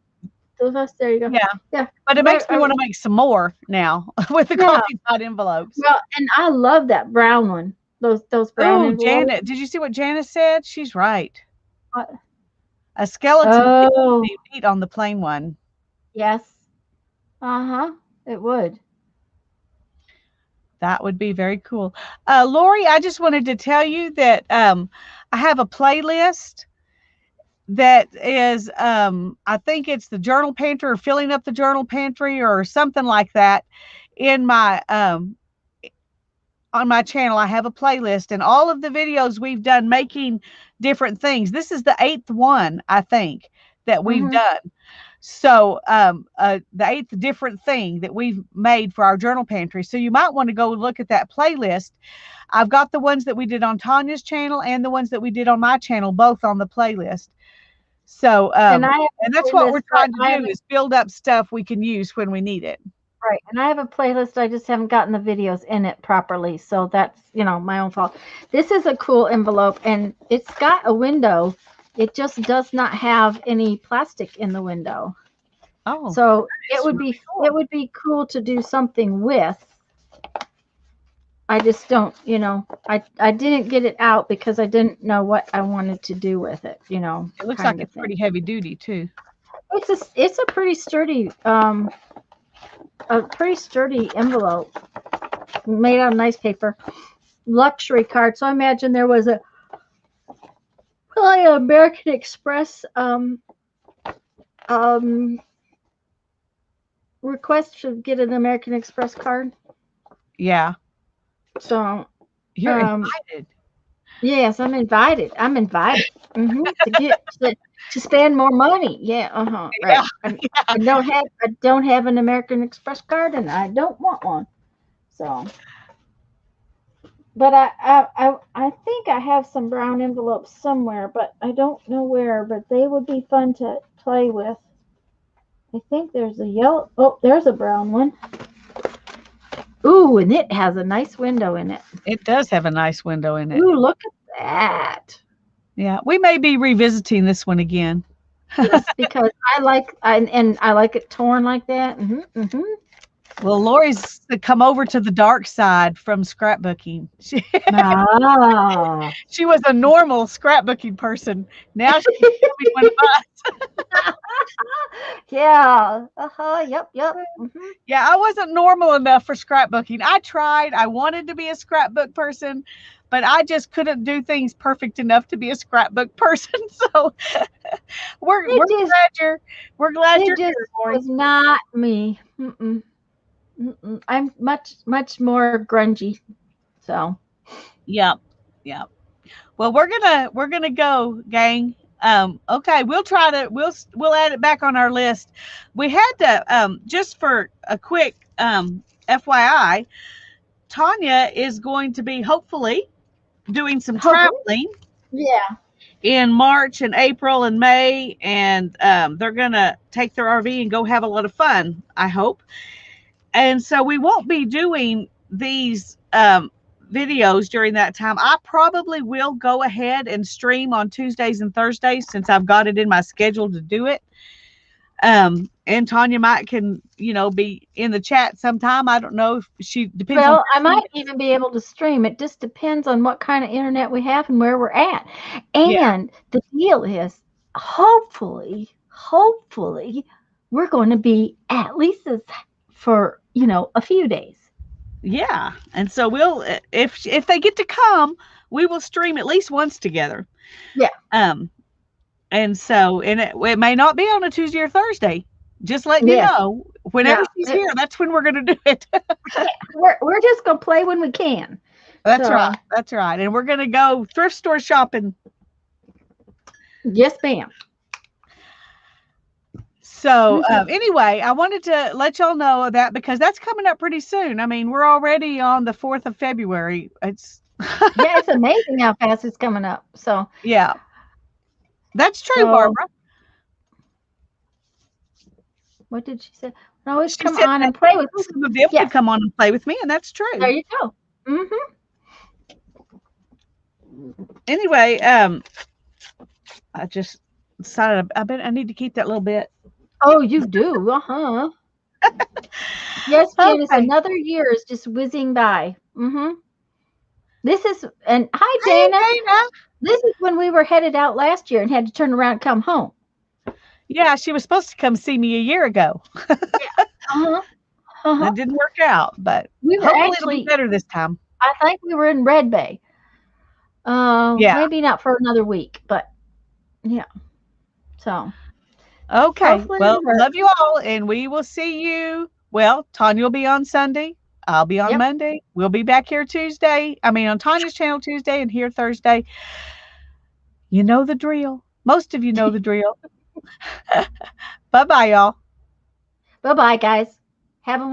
S1: of us. There you go.
S2: Yeah,
S1: Yeah,
S2: but it makes me want to make some more now with the
S1: yeah.
S2: coffee dyed envelopes.
S1: Well, and I love that brown one. Those brown
S2: Oh,
S1: envelopes.
S2: Janet, did you see what Janice said? She's right.
S1: What?
S2: A skeleton would
S1: Oh,
S2: be neat on the plain one.
S1: yes. Uh-huh. It would.
S2: That would be very cool. Lori, I just wanted to tell you that I have a playlist that is, I think it's the Journal Pantry or filling up the Journal Pantry or something like that in my on my channel. I have a playlist and all of the videos we've done making different things. This is the 8th one, I think, that we've
S1: Mm-hmm.
S2: done. So, the 8th different thing that we've made for our journal pantry. So you might want to go look at that playlist. I've got the ones that we did on Tanya's channel and the ones that we did on my channel, both on the playlist. So,
S1: And I have
S2: and
S1: a
S2: that's what we're
S1: playlist, but
S2: trying to
S1: I
S2: do
S1: haven't
S2: is build up stuff we can use when we need it.
S1: right. And I have a playlist. I just haven't gotten the videos in it properly. So that's, my own fault. This is a cool envelope and it's got a window. It just does not have any plastic in the window.
S2: Oh,
S1: So it
S2: it's
S1: would
S2: really
S1: be it
S2: cool.
S1: would be cool to do something with. I just don't, I didn't get it out because I didn't know what I wanted to do with it,
S2: It looks like
S1: kind of
S2: it's
S1: thing.
S2: pretty heavy duty too.
S1: It's a pretty sturdy envelope made out of nice paper. Luxury card. So I imagine there was a probably an American Express um request to get an American Express card.
S2: Yeah,
S1: So
S2: you're
S1: um
S2: invited.
S1: yes, I'm invited. I'm invited to get to spend more money. Yeah,
S2: Yeah,
S1: right. I don't have an American Express card, and I don't want one. So But I think I have some brown envelopes somewhere, but I don't know where. But they would be fun to play with. I think there's a yellow. Oh, there's a brown one. Ooh, and it has a nice window in it.
S2: It does have a nice window in it.
S1: Ooh, look at that.
S2: Yeah, we may be revisiting this one again.
S1: Yes, because and I like it torn like that.
S2: Well, Lori's come over to the dark side from scrapbooking.
S1: Ah.
S2: She was a normal scrapbooking person. Now she's becoming one of us.
S1: Yeah. Uh-huh. Yep, yep.
S2: Yeah, I wasn't normal enough for scrapbooking. I tried. I wanted to be a scrapbook person, but I just couldn't do things perfect enough to be a scrapbook person. So we're
S1: It
S2: we're
S1: just
S2: glad
S1: it
S2: you're
S1: just
S2: here, Lori.
S1: was not me. I'm much more grungy. So,
S2: Yeah, yeah. Well, we're gonna go, gang. Okay, we'll add it back on our list. We had to just for a quick FYI, Tanya is going to be hopefully doing some
S1: hopefully,
S2: traveling
S1: yeah.
S2: in March and April and May, and they're gonna take their RV and go have a lot of fun. I hope, and so we won't be doing these videos during that time. I probably will go ahead and stream on Tuesdays and Thursdays since I've got it in my schedule to do it. And Tanya might can be in the chat sometime. I don't know if she depends on
S1: Well, I
S2: where she
S1: might
S2: is.
S1: even be able to stream. It just depends on what kind of internet we have and where we're at.
S2: Yeah,
S1: And the deal is, hopefully, we're going to be at least as for, a few days.
S2: yeah. And so we'll if they get to come, we will stream at least once together.
S1: Yeah.
S2: Um, and so it may not be on a Tuesday or Thursday. Just letting you
S1: Yes.
S2: know, whenever
S1: Yeah.
S2: she's here, that's when we're going to do it.
S1: We're just going to play when we can.
S2: That's right.
S1: So,
S2: That's right. And we're going to go thrift store shopping.
S1: yes, ma'am.
S2: So,
S1: Mhm.
S2: anyway, I wanted to let y'all know that because that's coming up pretty soon. I mean, we're already on the 4th of February. It's,
S1: Yeah, it's amazing how fast it's coming up. So,
S2: yeah, that's true,
S1: so
S2: Barbara.
S1: what did she say? Always
S2: She
S1: come
S2: said
S1: on
S2: that
S1: and play with me.
S2: some of them could
S1: Yes,
S2: come on and play with me, and that's
S1: there
S2: true.
S1: you go.
S2: Anyway, I just decided I need to keep that little bit.
S1: Oh, you do. Uh-huh. Yes, Janice,
S2: Okay.
S1: another year is just whizzing by. This is, and hi,
S2: Hey,
S1: Dana.
S2: Dana.
S1: This is when we were headed out last year and had to turn around and come home.
S2: Yeah, she was supposed to come see me a year ago.
S1: Uh-huh. Uh-huh.
S2: That didn't work out, but
S1: We were
S2: hopefully it'll be
S1: actually,
S2: better this time.
S1: I think we were in Red Bay.
S2: Yeah.
S1: Maybe not for another week, but yeah. So
S2: Okay.
S1: hopefully
S2: Well,
S1: it'll work.
S2: love you all, and we will see you. Well, Tanya will be on Sunday. I'll be on
S1: Yep.
S2: Monday. We'll be back here Tuesday. I mean, on Tanya's channel Tuesday and here Thursday. You know the drill. Most of you know the drill. Bye bye, y'all.
S1: Bye bye, guys. Have a